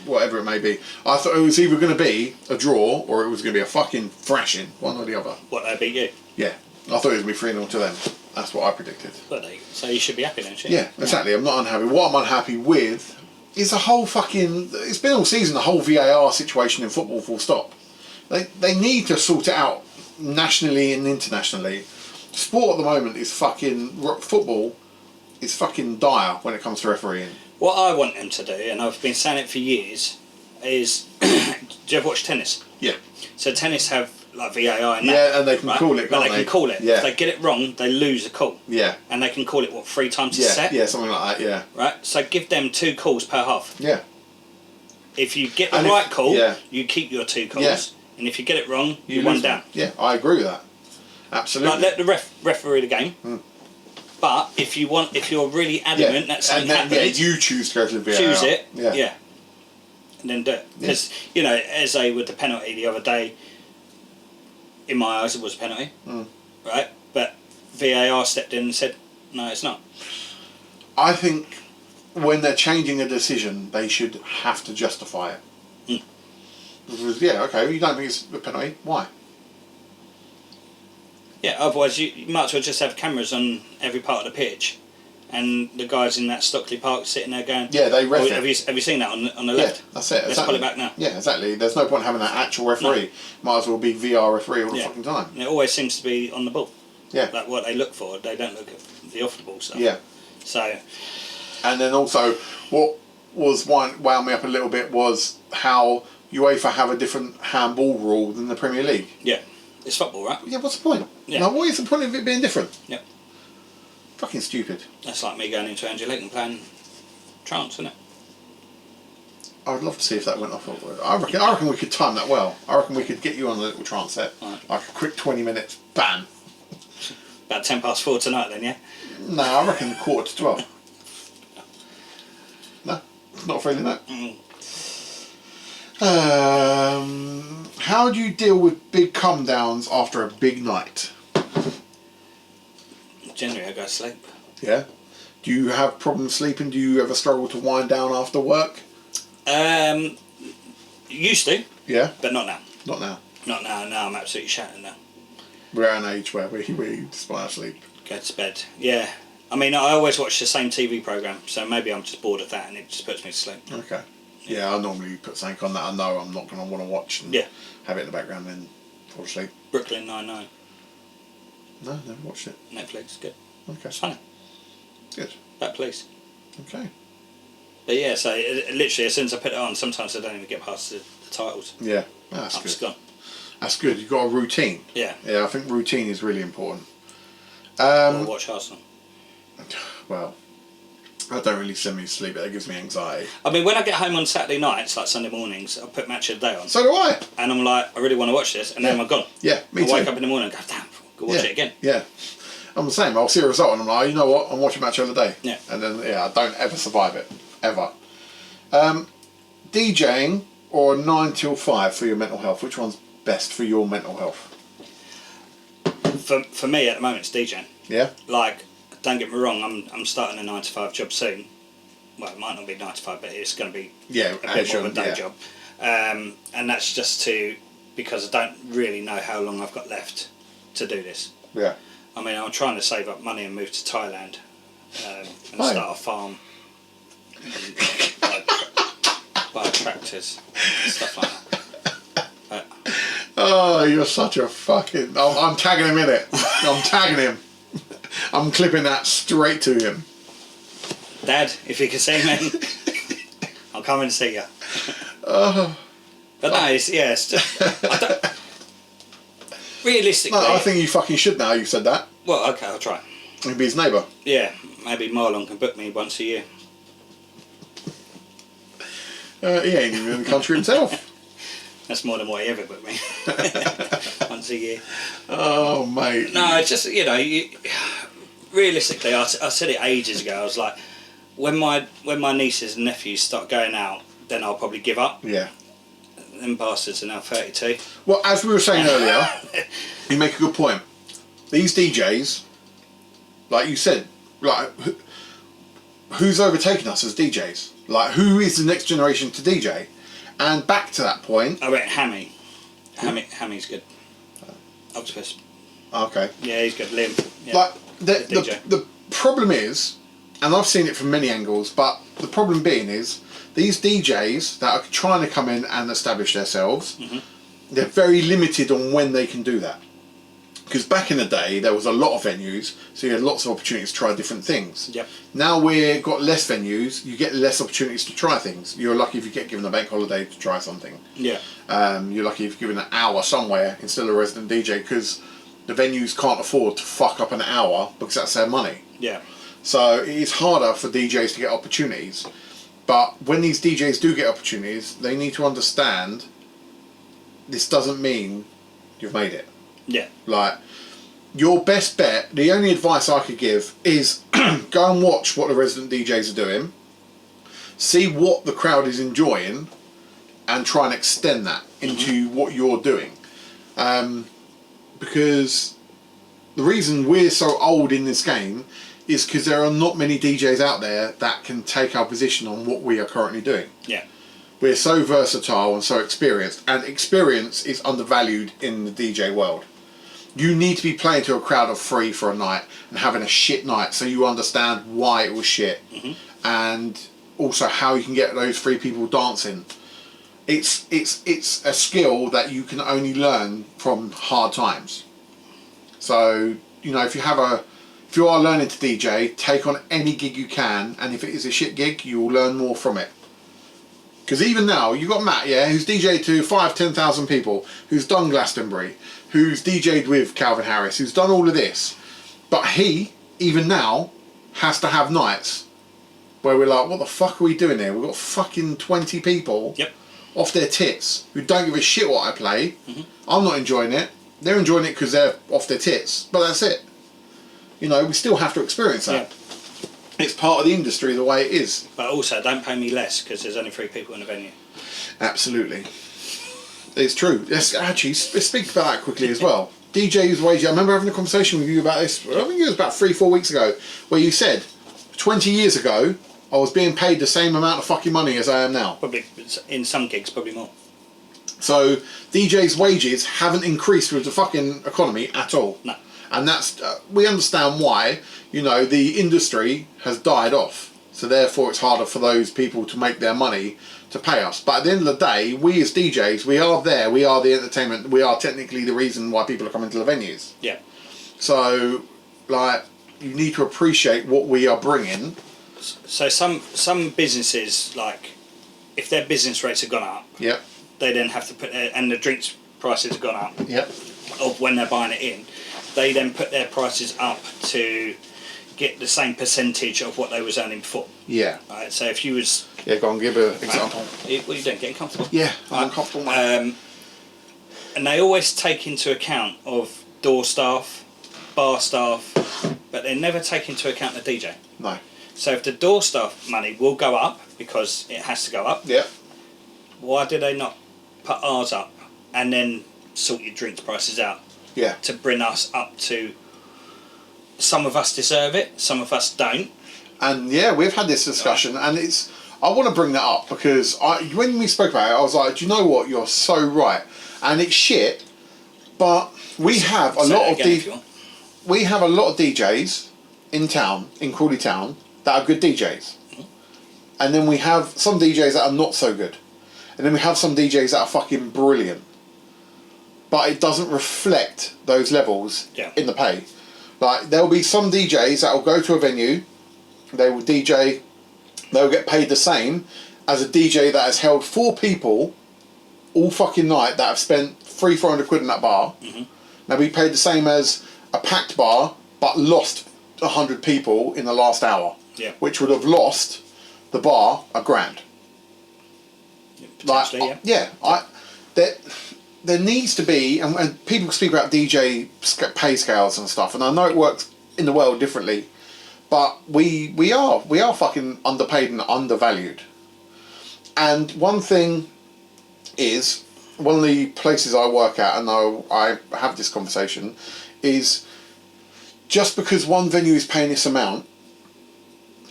Speaker 1: Whatever it may be. I thought it was either going to be a draw or it was going to be a fucking thrashing, one or the other.
Speaker 2: What, they beat you?
Speaker 1: Yeah. I thought it was going to be 3-0 to them. That's what I predicted.
Speaker 2: Well, there you go. So you should be happy then, shouldn't you?
Speaker 1: Yeah, exactly. I'm not unhappy. What I'm unhappy with is the whole fucking... It's been all season, the whole VAR situation in football, full stop. They need to sort it out nationally and internationally. Sport at the moment is fucking... Football is fucking dire when it comes to refereeing.
Speaker 2: What I want them to do, and I've been saying it for years, is... do you ever watch tennis?
Speaker 1: Yeah.
Speaker 2: So tennis have like VAR and that.
Speaker 1: Yeah, and they can
Speaker 2: right?
Speaker 1: call it,
Speaker 2: But
Speaker 1: can't
Speaker 2: they can call it.
Speaker 1: Yeah.
Speaker 2: If they get it wrong, they lose a call.
Speaker 1: Yeah.
Speaker 2: And they can call it, what, 3 times a
Speaker 1: Yeah,
Speaker 2: set?
Speaker 1: yeah, something like that, yeah.
Speaker 2: Right? So give them 2 calls per half.
Speaker 1: Yeah.
Speaker 2: If you get the
Speaker 1: And
Speaker 2: right call,
Speaker 1: yeah.
Speaker 2: you keep your 2 calls.
Speaker 1: Yeah.
Speaker 2: And if you get it wrong, you
Speaker 1: lose
Speaker 2: one down.
Speaker 1: Yeah, I agree with that. Absolutely.
Speaker 2: Like, let the referee the game. But if you're really adamant that something happens,
Speaker 1: you choose to go to the VAR.
Speaker 2: choose it,
Speaker 1: Yeah.
Speaker 2: and then do it. Because, you know, as they with the penalty the other day, in my eyes it was a penalty, right? But VAR stepped in and said, no, it's not.
Speaker 1: I think when they're changing a decision, they should have to justify it. Because, yeah, okay, you don't think it's a penalty, why?
Speaker 2: Yeah, otherwise you might as well just have cameras on every part of the pitch, and the guys in that Stockley Park sitting there going,
Speaker 1: yeah, they ref
Speaker 2: oh,
Speaker 1: it.
Speaker 2: have you seen that on the left?
Speaker 1: Yeah, that's it.
Speaker 2: Let's pull it back now.
Speaker 1: Yeah, exactly. There's no point having that actual referee. Might as well be VR referee all the fucking time.
Speaker 2: And it always seems to be on the ball.
Speaker 1: Yeah.
Speaker 2: Like what they look for, they don't look at the off the ball stuff.
Speaker 1: Yeah.
Speaker 2: So.
Speaker 1: And then also, what was wound me up a little bit was how UEFA have a different handball rule than the Premier League.
Speaker 2: Yeah. It's football, right?
Speaker 1: Yeah, what's the point?
Speaker 2: Yeah.
Speaker 1: Now, what is the point of it being different?
Speaker 2: Yep.
Speaker 1: Fucking stupid.
Speaker 2: That's like me going into Angelique and playing trance, isn't it?
Speaker 1: I would love to see if that went off. I reckon we could time that well. I reckon we could get you on a little trance set.
Speaker 2: Right.
Speaker 1: Like a quick 20 minutes, bam.
Speaker 2: About 4:10 tonight then, yeah?
Speaker 1: No, I reckon 11:45. No, not feeling that. How do you deal with big come downs after a big night?
Speaker 2: Generally I go to sleep.
Speaker 1: Yeah. Do you have problems sleeping? Do you ever struggle to wind down after work?
Speaker 2: Used to,
Speaker 1: Yeah.
Speaker 2: but not now.
Speaker 1: Not now.
Speaker 2: Not now, now I'm absolutely shattered now.
Speaker 1: We're at an age where we just want to sleep.
Speaker 2: Go to bed. Yeah. I mean, I always watch the same TV programme, so maybe I'm just bored of that and it just puts me to sleep.
Speaker 1: Okay. Yeah, I normally put something on that I know I'm not going to want to watch and have it in the background and then fall asleep.
Speaker 2: Brooklyn Nine-Nine.
Speaker 1: No, never watched it.
Speaker 2: Netflix, good.
Speaker 1: Okay.
Speaker 2: It's funny.
Speaker 1: Good.
Speaker 2: That police.
Speaker 1: Okay.
Speaker 2: But yeah, so literally as soon as I put it on, sometimes I don't even get past the titles.
Speaker 1: Yeah, that's
Speaker 2: I'm
Speaker 1: good.
Speaker 2: just gone.
Speaker 1: That's good. You've got a routine.
Speaker 2: Yeah.
Speaker 1: Yeah, I think routine is really important.
Speaker 2: Or watch Arsenal.
Speaker 1: Well, that don't really send me to sleep. That gives me anxiety.
Speaker 2: I mean, when I get home on Saturday nights, like Sunday mornings, I'll put Match of the Day on.
Speaker 1: So do I.
Speaker 2: And I'm like, I really want to watch this, and then I'm gone.
Speaker 1: Yeah, me too.
Speaker 2: I wake up in the morning and go, damn, go watch it again.
Speaker 1: Yeah. I'm the same. I'll see a result and I'm like, you know what? I'm watching Match of the Day.
Speaker 2: Yeah.
Speaker 1: And then, I don't ever survive it. Ever. DJing or 9 till 5 for your mental health? Which one's best for your mental health?
Speaker 2: For me, at the moment, it's DJing.
Speaker 1: Yeah?
Speaker 2: Like, don't get me wrong, I'm starting a 9 to 5 job soon. well, it might not be 9 to 5, but it's going to be
Speaker 1: Yeah,
Speaker 2: a bit more of a day job. And that's just because I don't really know how long I've got left to do this.
Speaker 1: Yeah.
Speaker 2: I mean, I'm trying to save up money and move to Thailand and start a farm and buy tractors and stuff like that. But,
Speaker 1: oh, you're such a fucking... I'm tagging him in it. I'm tagging him. I'm clipping that straight to him.
Speaker 2: Dad, if you can see me, I'll come and see you. But no, it's just... I don't, realistically...
Speaker 1: No, I think you fucking should now you've said that.
Speaker 2: Well, okay, I'll try.
Speaker 1: You can be his neighbour.
Speaker 2: Yeah, maybe Marlon can book me once a year.
Speaker 1: He ain't even in the country himself.
Speaker 2: That's more than what he ever booked me. Once a year.
Speaker 1: Oh, mate.
Speaker 2: No, it's just, realistically, I said it ages ago. I was like, when my nieces and nephews start going out, then I'll probably give up.
Speaker 1: Yeah.
Speaker 2: Them bastards are now 32.
Speaker 1: Well, as we were saying earlier, you make a good point. These DJs, like you said, like who's overtaken us as DJs? Like, who is the next generation to DJ? And back to that point...
Speaker 2: I bet Hammy. Hammy's good. Octopus.
Speaker 1: Okay.
Speaker 2: Yeah, he's good. Liam. Yeah.
Speaker 1: Like, the problem is, and I've seen it from many angles, but the problem being is, these DJs that are trying to come in and establish themselves, they're very limited on when they can do that. Because back in the day, there was a lot of venues, so you had lots of opportunities to try different things.
Speaker 2: Yep.
Speaker 1: Now we've got less venues, you get less opportunities to try things. You're lucky if you get given a bank holiday to try something.
Speaker 2: Yeah.
Speaker 1: You're lucky if you're given an hour somewhere instead of a resident DJ, because the venues can't afford to fuck up an hour because that's their money.
Speaker 2: Yeah.
Speaker 1: So it is harder for DJs to get opportunities. But when these DJs do get opportunities, they need to understand this doesn't mean you've made it.
Speaker 2: Yeah.
Speaker 1: Like, your best bet, the only advice I could give is go and watch what the resident DJs are doing, see what the crowd is enjoying, and try and extend that into what you're doing. Because the reason we're so old in this game is because there are not many DJs out there that can take our position on what we are currently doing.
Speaker 2: Yeah.
Speaker 1: We're so versatile and so experienced, and experience is undervalued in the DJ world. You need to be playing to a crowd of 3 for a night and having a shit night so you understand why it was shit, and also how you can get those 3 people dancing. It's a skill that you can only learn from hard times. So, if you are learning to DJ, take on any gig you can, and if it is a shit gig, you will learn more from it. Because even now, you've got Matt, who's DJed to 5,000-10,000 people, who's done Glastonbury, who's DJed with Calvin Harris, who's done all of this. But he, even now, has to have nights where we're like, what the fuck are we doing here? We've got fucking 20 people off their tits who don't give a shit what I play. I'm not enjoying it. They're enjoying it because they're off their tits. But that's it. We still have to experience that. Yeah. It's part of the industry the way it is.
Speaker 2: But also, don't pay me less because there's only 3 people in the venue.
Speaker 1: Absolutely. It's true. Let's speak about that quickly as well. DJ's wage. I remember having a conversation with you about this, I think it was about 3-4 weeks ago, where you said 20 years ago I was being paid the same amount of fucking money as I am now.
Speaker 2: Probably, in some gigs, probably more.
Speaker 1: So DJ's wages haven't increased with the fucking economy at all.
Speaker 2: No.
Speaker 1: And that's, we understand why, the industry has died off. So therefore it's harder for those people to make their money to pay us. But at the end of the day, we as DJs, we are there, we are the entertainment, we are technically the reason why people are coming to the venues.
Speaker 2: Yeah.
Speaker 1: So, you need to appreciate what we are bringing.
Speaker 2: So some businesses, if their business rates have gone up,
Speaker 1: Yep.
Speaker 2: they then have to put and the drinks prices have gone up.
Speaker 1: Yep.
Speaker 2: Of when they're buying it in, they then put their prices up to get the same percentage of what they was earning before.
Speaker 1: Yeah.
Speaker 2: Right. So if you was
Speaker 1: go on, give an example.
Speaker 2: What are you doing? Getting comfortable?
Speaker 1: Yeah, I'm uncomfortable.
Speaker 2: And they always take into account of door staff, bar staff, but they never take into account the DJ.
Speaker 1: No.
Speaker 2: So if the door staff money will go up because it has to go up.
Speaker 1: Yeah.
Speaker 2: Why do they not put ours up and then sort your drinks prices out?
Speaker 1: Yeah.
Speaker 2: To bring us up to... Some of us deserve it, some of us don't.
Speaker 1: And yeah, we've had this discussion, and I want to bring that up because when we spoke about it, I was like, do you know what? You're so right, and it's shit. But we have a lot of DJs in town, in Crawley Town, that are good DJs, and then we have some DJs that are not so good, and then we have some DJs that are fucking brilliant. But it doesn't reflect those levels in the pay. Like, there'll be some DJs that will go to a venue, they will DJ, they'll get paid the same as a DJ that has held 4 people all fucking night that have spent 300-400 quid in that bar. They'll be paid the same as a packed bar, but lost 100 people in the last hour.
Speaker 2: Yeah.
Speaker 1: Which would have lost the bar $1,000.
Speaker 2: Potentially,
Speaker 1: There needs to be, and people speak about DJ pay scales and stuff, and I know it works in the world differently, but we are fucking underpaid and undervalued. And one thing is, one of the places I work at, and I have this conversation, is just because one venue is paying this amount,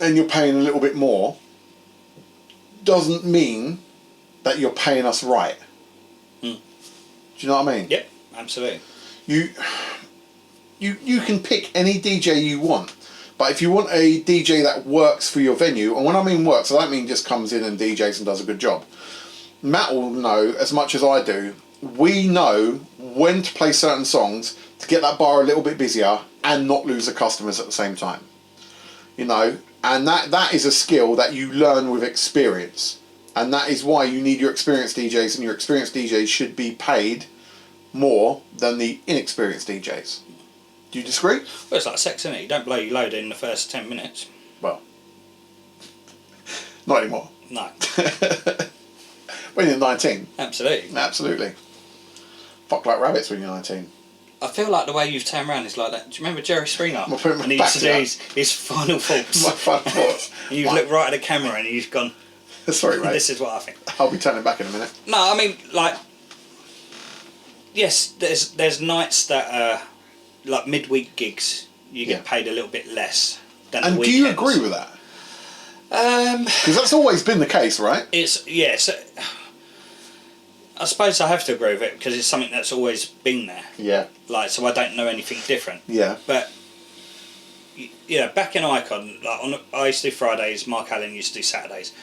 Speaker 1: and you're paying a little bit more, doesn't mean that you're paying us right. Do you know what I mean?
Speaker 2: Yep, absolutely.
Speaker 1: You can pick any DJ you want, but if you want a DJ that works for your venue, and when I mean works, I don't mean just comes in and DJs and does a good job. Matt will know as much as I do. We know when to play certain songs to get that bar a little bit busier and not lose the customers at the same time. You know, and that is a skill that you learn with experience. And that is why you need your experienced DJs, and your experienced DJs should be paid more than the inexperienced DJs. Do you disagree?
Speaker 2: Well, it's like sex, isn't it? You don't blow your load in the first 10 minutes.
Speaker 1: Well, not anymore.
Speaker 2: No.
Speaker 1: When you're 19.
Speaker 2: Absolutely.
Speaker 1: Absolutely. Fuck like rabbits when you're 19.
Speaker 2: I feel like the way you've turned around is like that. Do you remember Jerry Springer?
Speaker 1: And
Speaker 2: he used to do his final thoughts.
Speaker 1: My final thoughts.
Speaker 2: And you've looked right at the camera and you've gone,
Speaker 1: sorry, mate.
Speaker 2: This is what I think.
Speaker 1: I'll be turning back in a minute.
Speaker 2: No, I mean, like, yes, there's nights that are like midweek gigs. You get paid a little bit less than the weekends.
Speaker 1: And do you agree with that? Because that's always been the case, right?
Speaker 2: I suppose I have to agree with it because it's something that's always been there.
Speaker 1: Yeah.
Speaker 2: Like, so I don't know anything different.
Speaker 1: Yeah.
Speaker 2: But yeah, back in Icon, like I used to do Fridays. Mark Allen used to do Saturdays.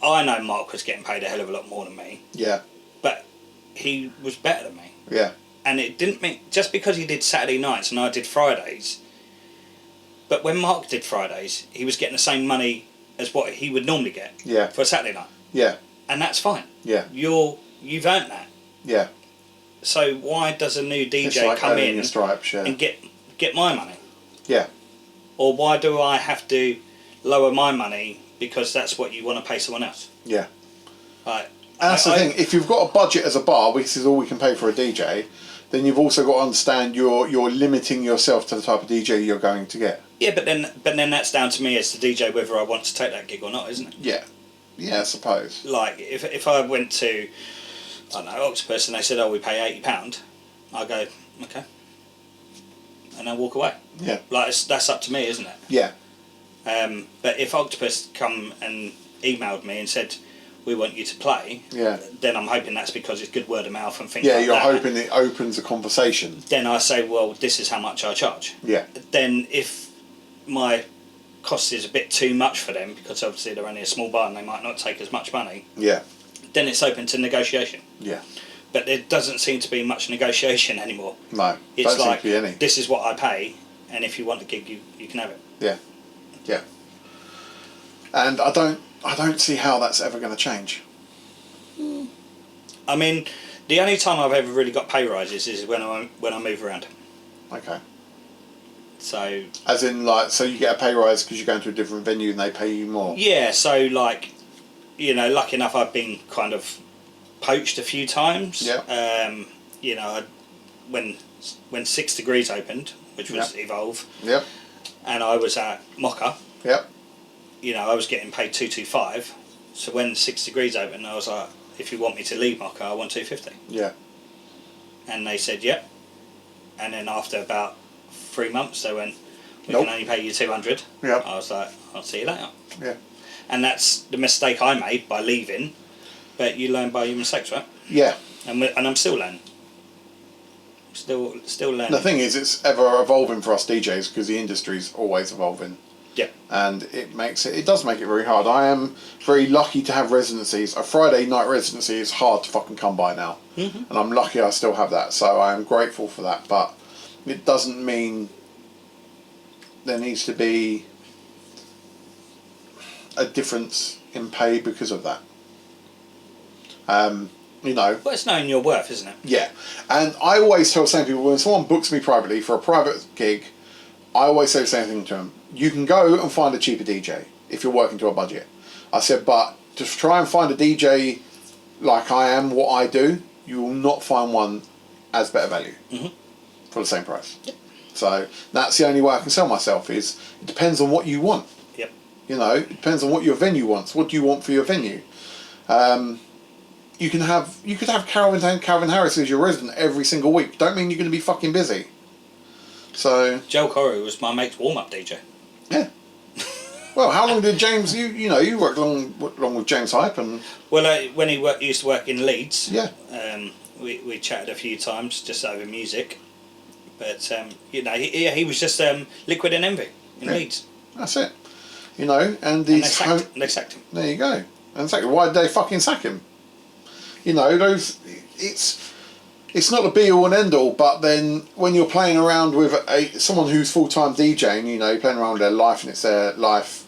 Speaker 2: I know Mark was getting paid a hell of a lot more than me.
Speaker 1: Yeah.
Speaker 2: But he was better than me.
Speaker 1: Yeah.
Speaker 2: And it didn't mean, just because he did Saturday nights and I did Fridays, but when Mark did Fridays, he was getting the same money as what he would normally get for a Saturday night.
Speaker 1: Yeah.
Speaker 2: And that's fine.
Speaker 1: Yeah.
Speaker 2: You've earned that.
Speaker 1: Yeah.
Speaker 2: So why does a new DJ
Speaker 1: like
Speaker 2: come in
Speaker 1: stripes,
Speaker 2: and get my money?
Speaker 1: Yeah.
Speaker 2: Or why do I have to lower my money because that's what you want to pay someone else?
Speaker 1: Yeah.
Speaker 2: Right.
Speaker 1: And that's the thing. If you've got a budget as a bar, this is all we can pay for a DJ, then you've also got to understand you're limiting yourself to the type of DJ you're going to get.
Speaker 2: Yeah, but then that's down to me as the DJ whether I want to take that gig or not, isn't it?
Speaker 1: Yeah. Yeah, I suppose.
Speaker 2: Like, if I went to, I don't know, Octopus and they said, oh, we pay £80, I go, okay. And I walk away.
Speaker 1: Yeah.
Speaker 2: Like, that's up to me, isn't it?
Speaker 1: Yeah.
Speaker 2: But if Octopus come and emailed me and said, we want you to play, then I'm hoping that's because it's good word of mouth and things like that.
Speaker 1: Yeah, you're hoping it opens a conversation.
Speaker 2: Then I say, well, this is how much I charge.
Speaker 1: Yeah.
Speaker 2: Then if my cost is a bit too much for them, because obviously they're only a small bar and they might not take as much money, then it's open to negotiation.
Speaker 1: Yeah.
Speaker 2: But there doesn't seem to be much negotiation anymore.
Speaker 1: No,
Speaker 2: it's
Speaker 1: don't
Speaker 2: like,
Speaker 1: seem to be any.
Speaker 2: This is what I pay, and if you want the gig, you can have it.
Speaker 1: Yeah. Yeah. And I don't see how that's ever going to change.
Speaker 2: I mean, the only time I've ever really got pay rises is when I move around.
Speaker 1: Okay.
Speaker 2: So.
Speaker 1: As in, like, so you get a pay rise because you're going to a different venue and they pay you more.
Speaker 2: Yeah. So, like, you know, lucky enough, I've been kind of poached a few times.
Speaker 1: Yeah.
Speaker 2: You know, when 6 Degrees opened, which was Evolve.
Speaker 1: Yep.
Speaker 2: And I was at Mocha.
Speaker 1: Yep.
Speaker 2: You know, I was getting paid 225. So when 6 Degrees opened, I was like, if you want me to leave Mocha, I want 250.
Speaker 1: Yeah.
Speaker 2: And they said, yep. And then after about 3 months, they went, We
Speaker 1: Nope.
Speaker 2: can only pay you 200.
Speaker 1: Yep.
Speaker 2: I was like, I'll see you later.
Speaker 1: Yeah.
Speaker 2: And that's the mistake I made by leaving. But you learn by your mistakes, right?
Speaker 1: Yeah.
Speaker 2: And I'm still learning. Still learning.
Speaker 1: The thing is, it's ever evolving for us DJs because the industry's always evolving.
Speaker 2: Yeah.
Speaker 1: And it does make it very hard. I am very lucky to have residencies. A Friday night residency is hard to fucking come by now.
Speaker 2: Mm-hmm.
Speaker 1: And I'm lucky I still have that. So I am grateful for that. But it doesn't mean there needs to be a difference in pay because of that. You know.
Speaker 2: Well, it's knowing your worth, isn't it?
Speaker 1: Yeah. And I always tell the same people, when someone books me privately for a private gig, I always say the same thing to them. You can go and find a cheaper DJ if you're working to a budget. I said, but to try and find a DJ like I am, what I do, you will not find one as better value for the same price.
Speaker 2: Yep.
Speaker 1: So that's the only way I can sell myself is, it depends on what you want.
Speaker 2: Yep.
Speaker 1: You know, it depends on what your venue wants. What do you want for your venue? You could have Calvin Harris as your resident every single week. Don't mean you're going to be fucking busy. So
Speaker 2: Joe Corey was my mate's warm-up DJ.
Speaker 1: Yeah. Well, how long did James? You worked long with James Hype and.
Speaker 2: Well, when he used to work in Leeds.
Speaker 1: Yeah.
Speaker 2: We chatted a few times just over music, but he was just Liquid and Envy in Leeds.
Speaker 1: That's it. You know, and
Speaker 2: they
Speaker 1: these.
Speaker 2: sacked him.
Speaker 1: There you go. And exactly, why did they fucking sack him? You know, it's not the be all and end all, but then when you're playing around with someone who's full time DJing, you know, you're playing around with their life and it's their life,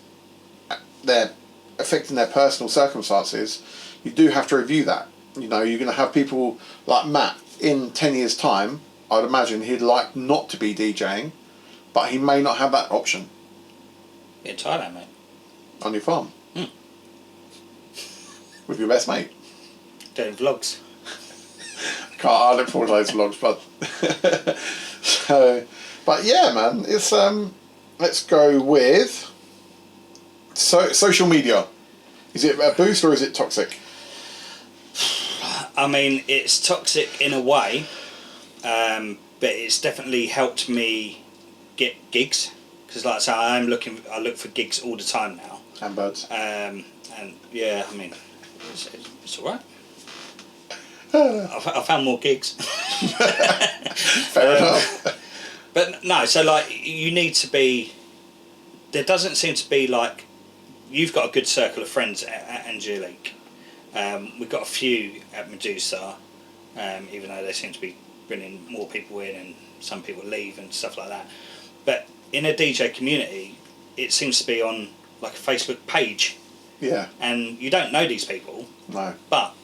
Speaker 1: they're affecting their personal circumstances, you do have to review that. You know, you're going to have people like Matt in 10 years' time, I'd imagine he'd like not to be DJing, but he may not have that option.
Speaker 2: In Thailand, mate.
Speaker 1: On your farm. With your best mate.
Speaker 2: Doing vlogs.
Speaker 1: I look forward to those vlogs, but so, but yeah, man, it's let's go with social media. Is it a boost or is it toxic?
Speaker 2: I mean, it's toxic in a way, but it's definitely helped me get gigs because, like I say, I look for gigs all the time now.
Speaker 1: And birds.
Speaker 2: And yeah, I mean, it's all right. I found more gigs.
Speaker 1: Fair enough.
Speaker 2: But no, so like you need to be. There doesn't seem to be like you've got a good circle of friends at Angelique. We've got a few at Medusa, even though they seem to be bringing more people in and some people leave and stuff like that. But in a DJ community, it seems to be on like a Facebook page.
Speaker 1: Yeah.
Speaker 2: And you don't know these people.
Speaker 1: No.
Speaker 2: But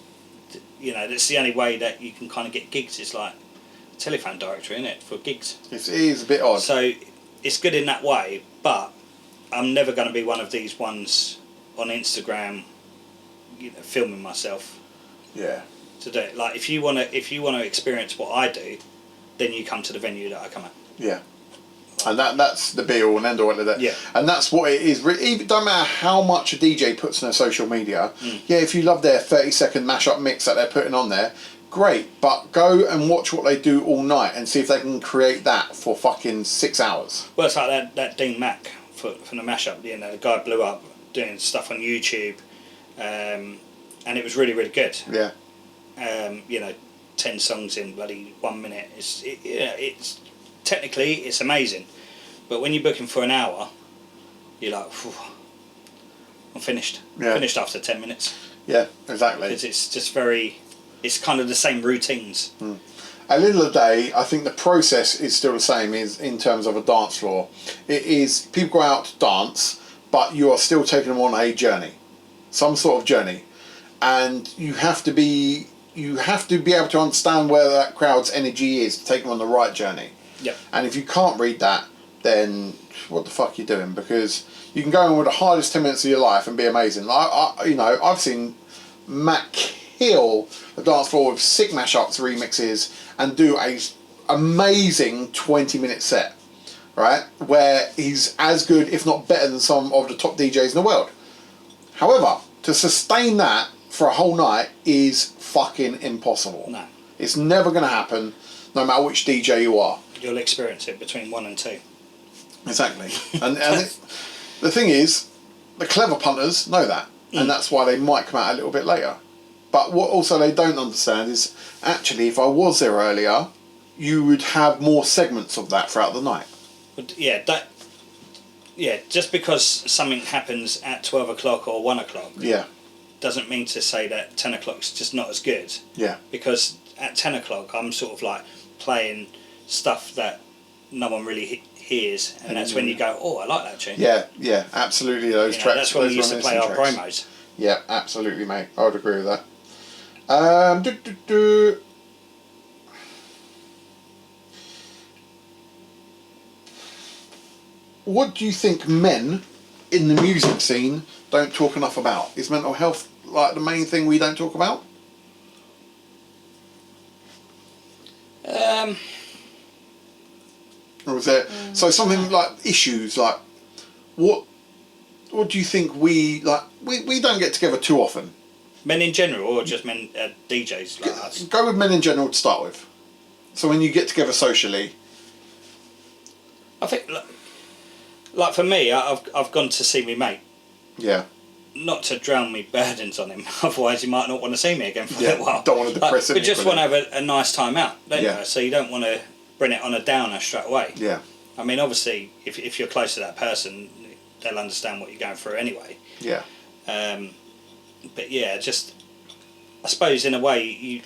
Speaker 2: you know, that's the only way that you can kind of get gigs. It's like a telephone directory, isn't it, for gigs?
Speaker 1: It is a bit odd.
Speaker 2: So it's good in that way, but I'm never going to be one of these ones on Instagram, you know, filming myself.
Speaker 1: Yeah.
Speaker 2: To do it. Like if you want to experience what I do, then you come to the venue that I come at.
Speaker 1: Yeah. And that's the be all and end all of that.
Speaker 2: Yeah.
Speaker 1: And that's what it is. It don't matter how much a DJ puts on their social media. Yeah, if you love their 30-second mashup mix that they're putting on there, great. But go and watch what they do all night and see if they can create that for fucking 6 hours.
Speaker 2: Well, it's like that Dean Mack from the mashup. You know, the guy blew up doing stuff on YouTube, and it was really, really good.
Speaker 1: Yeah.
Speaker 2: You know, 10 songs in bloody 1 minute. It's technically it's amazing, but when you're booking for an hour, you're like, I'm finished.
Speaker 1: Yeah.
Speaker 2: Finished after 10 minutes.
Speaker 1: Yeah, exactly.
Speaker 2: Because it's just it's kind of the same routines.
Speaker 1: At the end of the day, I think the process is still the same is in terms of a dance floor. It is people go out to dance, but you are still taking them on a journey, some sort of journey, and you have to be able to understand where that crowd's energy is to take them on the right journey.
Speaker 2: Yep.
Speaker 1: And if you can't read that, then what the fuck are you doing? Because you can go in with the hardest 10 minutes of your life and be amazing. I've seen Matt kill the dance floor with sick mashups, remixes, and do a amazing 20-minute set, right? Where he's as good, if not better, than some of the top DJs in the world. However, to sustain that for a whole night is fucking impossible.
Speaker 2: No.
Speaker 1: It's never going to happen, no matter which DJ you are.
Speaker 2: You'll experience it between 1 and 2.
Speaker 1: Exactly. And the thing is, the clever punters know that, and that's why they might come out a little bit later. But what also they don't understand is, actually, if I was there earlier, you would have more segments of that throughout the night.
Speaker 2: Just because something happens at 12 o'clock or 1 o'clock doesn't mean to say that 10 o'clock's just not as good.
Speaker 1: Yeah.
Speaker 2: Because at 10 o'clock, I'm sort of like playing stuff that no one really hears, and that's when you go, oh, I like that tune.
Speaker 1: Yeah, absolutely. Those tracks.
Speaker 2: That's when we used to play our promos.
Speaker 1: Yeah, absolutely, mate. I would agree with that. What do you think men in the music scene don't talk enough about? Is mental health like the main thing we don't talk about? Or is there something like issues like what do you think we don't get together too often?
Speaker 2: Men in general, or just men DJs like us?
Speaker 1: Go with men in general to start with. So when you get together socially,
Speaker 2: I think like for me, I've gone to see me mate.
Speaker 1: Yeah.
Speaker 2: Not to drown me burdens on him, otherwise he might not want to see me again for a little while.
Speaker 1: Don't want to depress him.
Speaker 2: But just want to have a nice time out, don't you?
Speaker 1: Yeah.
Speaker 2: So you don't want to bring it on a downer straight away.
Speaker 1: Yeah.
Speaker 2: I mean, obviously, if you're close to that person, they'll understand what you're going through anyway.
Speaker 1: Yeah.
Speaker 2: But yeah, just I suppose in a way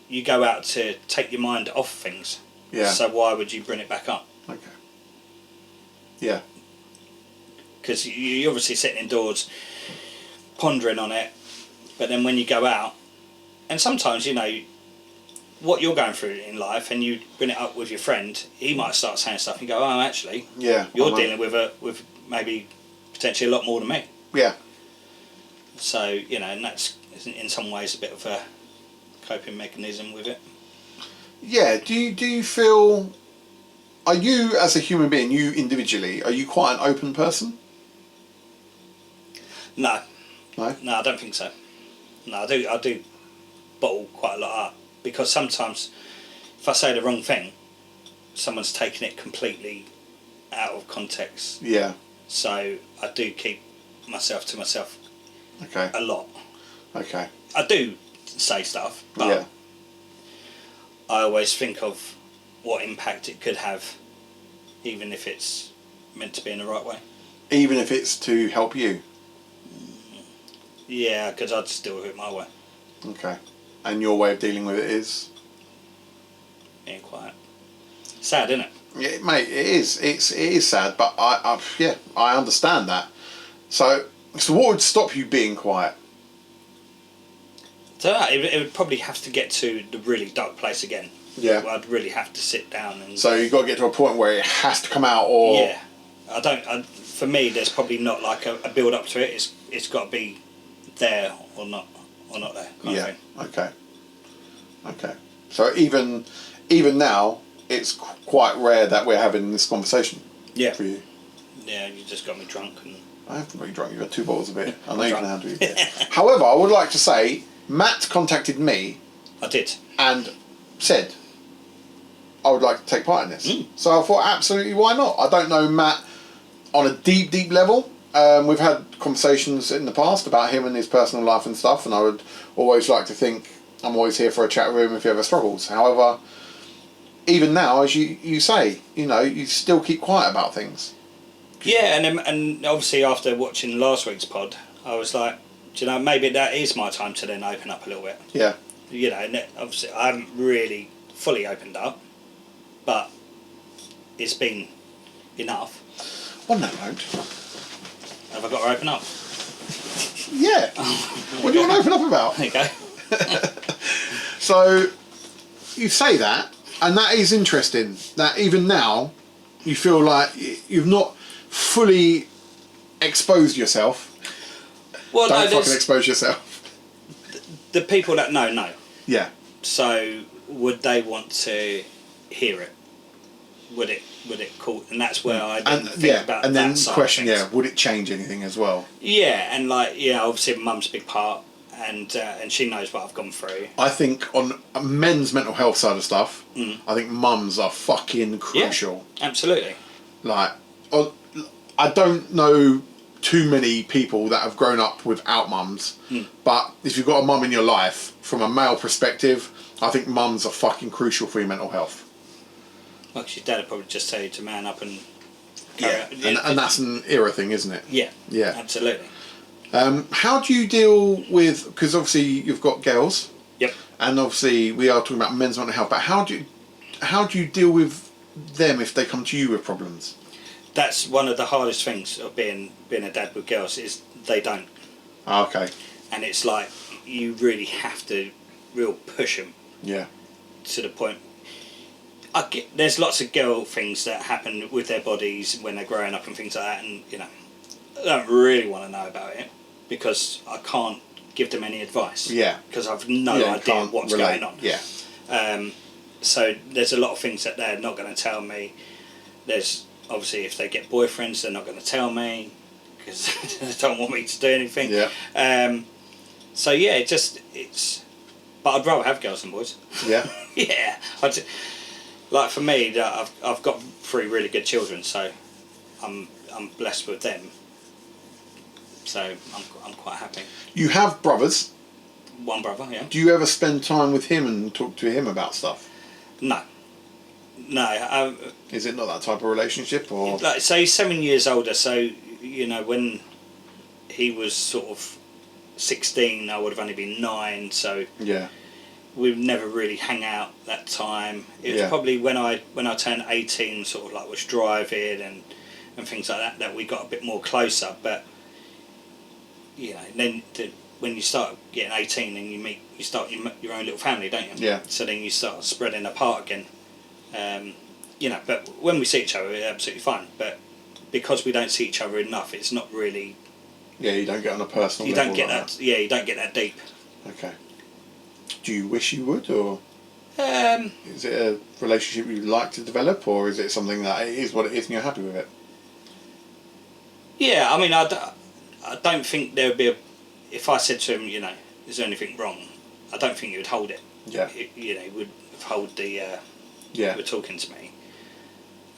Speaker 2: you go out to take your mind off things.
Speaker 1: Yeah.
Speaker 2: So why would you bring it back up?
Speaker 1: Okay. Yeah.
Speaker 2: Because you're obviously sitting indoors, pondering on it, but then when you go out, and sometimes what you're going through in life, and you bring it up with your friend, he might start saying stuff, and you go, oh, actually, you're dealing with maybe potentially a lot more than me.
Speaker 1: Yeah.
Speaker 2: So and that's in some ways a bit of a coping mechanism with it.
Speaker 1: Yeah. Do you feel? Are you as a human being, you individually, are you quite an open person?
Speaker 2: No.
Speaker 1: No?
Speaker 2: No, I don't think so. No, I do bottle quite a lot up, because sometimes if I say the wrong thing, someone's taken it completely out of context.
Speaker 1: Yeah.
Speaker 2: So I do keep myself to myself.
Speaker 1: Okay.
Speaker 2: A lot.
Speaker 1: Okay.
Speaker 2: I do say stuff, but I always think of what impact it could have, even if it's meant to be in the right way.
Speaker 1: Even if it's to help you?
Speaker 2: Yeah, because I just deal with it my way.
Speaker 1: Okay. And your way of dealing with it is?
Speaker 2: Being quiet. Sad, isn't it?
Speaker 1: Yeah, mate, it is. It is sad, but I understand that. So what would stop you being quiet?
Speaker 2: So it would probably have to get to the really dark place again.
Speaker 1: Yeah.
Speaker 2: I'd really have to sit down and...
Speaker 1: So you've got to get to a point where it has to come out, or...
Speaker 2: Yeah. For me, there's probably not like a build up to it. It's got to be there or not there. Kind of thing. Okay. So even now, it's quite rare that we're having this conversation. Yeah.
Speaker 1: For you.
Speaker 2: Yeah, you just got me drunk and...
Speaker 1: I haven't got you drunk. You've got 2 bottles of beer. I know you can handle your beer. However, I would like to say, Matt contacted me.
Speaker 2: I did.
Speaker 1: And said, I would like to take part in this. So I thought, absolutely, why not? I don't know Matt on a deep, deep level. We've had conversations in the past about him and his personal life and stuff, and I would always like to think I'm always here for a chat with him if he ever struggles. However, even now, as you say, you still keep quiet about things.
Speaker 2: Yeah, and obviously after watching last week's pod, I was like, maybe that is my time to then open up a little bit.
Speaker 1: Yeah.
Speaker 2: And obviously I haven't really fully opened up, but it's been enough.
Speaker 1: On that note,
Speaker 2: have I got to open up?
Speaker 1: Yeah. What do you want to open up about?
Speaker 2: There you go.
Speaker 1: So, you say that, and that is interesting, that even now, you feel like you've not fully exposed yourself.
Speaker 2: Well,
Speaker 1: Don't fucking expose yourself.
Speaker 2: The people that know.
Speaker 1: Yeah.
Speaker 2: So, would they want to hear it? Would it call? And that's where I didn't think about
Speaker 1: and then
Speaker 2: that side
Speaker 1: question,
Speaker 2: of things.
Speaker 1: would it change anything as well?
Speaker 2: Yeah, and obviously Mum's a big part, and she knows what I've gone through.
Speaker 1: I think on a men's mental health side of stuff, I think mums are fucking crucial.
Speaker 2: Yeah, absolutely.
Speaker 1: Like, I don't know too many people that have grown up without mums, but if you've got a mum in your life, from a male perspective, I think mums are fucking crucial for your mental health.
Speaker 2: Well, 'cause your dad would probably just tell you to man up and...
Speaker 1: And that's an era thing, isn't it?
Speaker 2: Yeah.
Speaker 1: Yeah.
Speaker 2: Absolutely.
Speaker 1: How do you deal with... Because obviously you've got girls.
Speaker 2: Yep.
Speaker 1: And obviously we are talking about men's mental health, but how do you deal with them if they come to you with problems?
Speaker 2: That's one of the hardest things of being a dad with girls is they don't.
Speaker 1: Okay.
Speaker 2: And it's like you really have to real push them.
Speaker 1: Yeah.
Speaker 2: To the point. There's lots of girl things that happen with their bodies when they're growing up and things like that, and I don't really want to know about it because I can't give them any advice.
Speaker 1: Yeah.
Speaker 2: Because I've no idea what's going on.
Speaker 1: Yeah.
Speaker 2: So there's a lot of things that they're not going to tell me. There's obviously if they get boyfriends, they're not going to tell me because they don't want me to do anything.
Speaker 1: Yeah.
Speaker 2: So yeah, it's. But I'd rather have girls than boys.
Speaker 1: Yeah.
Speaker 2: Yeah. Like for me, I've got 3 really good children, so I'm blessed with them. So I'm quite happy.
Speaker 1: You have brothers.
Speaker 2: 1 brother, yeah.
Speaker 1: Do you ever spend time with him and talk to him about stuff?
Speaker 2: No.
Speaker 1: Is it not that type of relationship, or?
Speaker 2: Like, so he's 7 years older, so when he was sort of 16, I would have only been 9, so
Speaker 1: yeah.
Speaker 2: We would never really hang out that time. It was probably when I turned 18, sort of like was driving and things like that we got a bit more closer. But then when you start getting 18 and you start your own little family, don't you?
Speaker 1: Yeah.
Speaker 2: So then you start spreading apart again. But when we see each other, we're absolutely fine. But because we don't see each other enough, it's not really.
Speaker 1: Yeah, you don't get on a personal level.
Speaker 2: You don't get that. Yeah, you don't get that deep.
Speaker 1: Okay. Do you wish you would, or is it a relationship you'd like to develop, or is it something that it is what it is and you're happy with it?
Speaker 2: Yeah, I mean, I don't think there would be if I said to him, is there anything wrong? I don't think he would hold it.
Speaker 1: Yeah.
Speaker 2: He would hold the.
Speaker 1: Yeah.
Speaker 2: Were talking to me.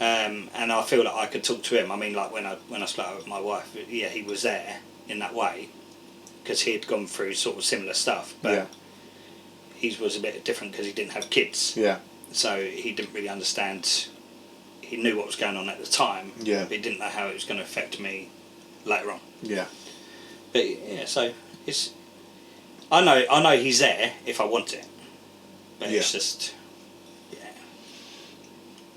Speaker 2: And I feel like I could talk to him. I mean, like when I split up with my wife, yeah, he was there in that way because he had gone through sort of similar stuff, but.
Speaker 1: Yeah.
Speaker 2: His was a bit different because he didn't have kids.
Speaker 1: Yeah.
Speaker 2: So he didn't really understand. He knew what was going on at the time.
Speaker 1: Yeah.
Speaker 2: But he didn't know how it was going to affect me later on.
Speaker 1: Yeah.
Speaker 2: But yeah, so it's. I know he's there if I want it. But it's just. Yeah.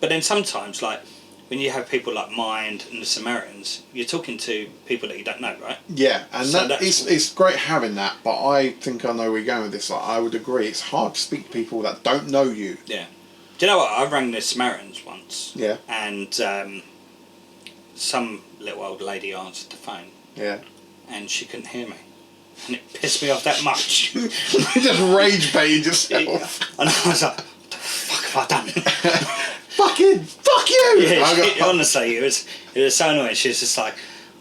Speaker 2: But then sometimes, like when you have people like Mind and the Samaritans, you're talking to people that you don't know, right?
Speaker 1: Yeah, and
Speaker 2: so
Speaker 1: it's great having that, but I think I know where you're going with this. Like, I would agree, it's hard to speak to people that don't know you.
Speaker 2: Yeah. Do you know what? I rang the Samaritans once.
Speaker 1: Yeah.
Speaker 2: And some little old lady answered the phone.
Speaker 1: Yeah.
Speaker 2: And she couldn't hear me. And it pissed me off that much.
Speaker 1: You just rage baited yourself.
Speaker 2: And I was like, what the fuck have I done?
Speaker 1: Fuck you!
Speaker 2: Yeah, honestly, it was so annoying. She was just like,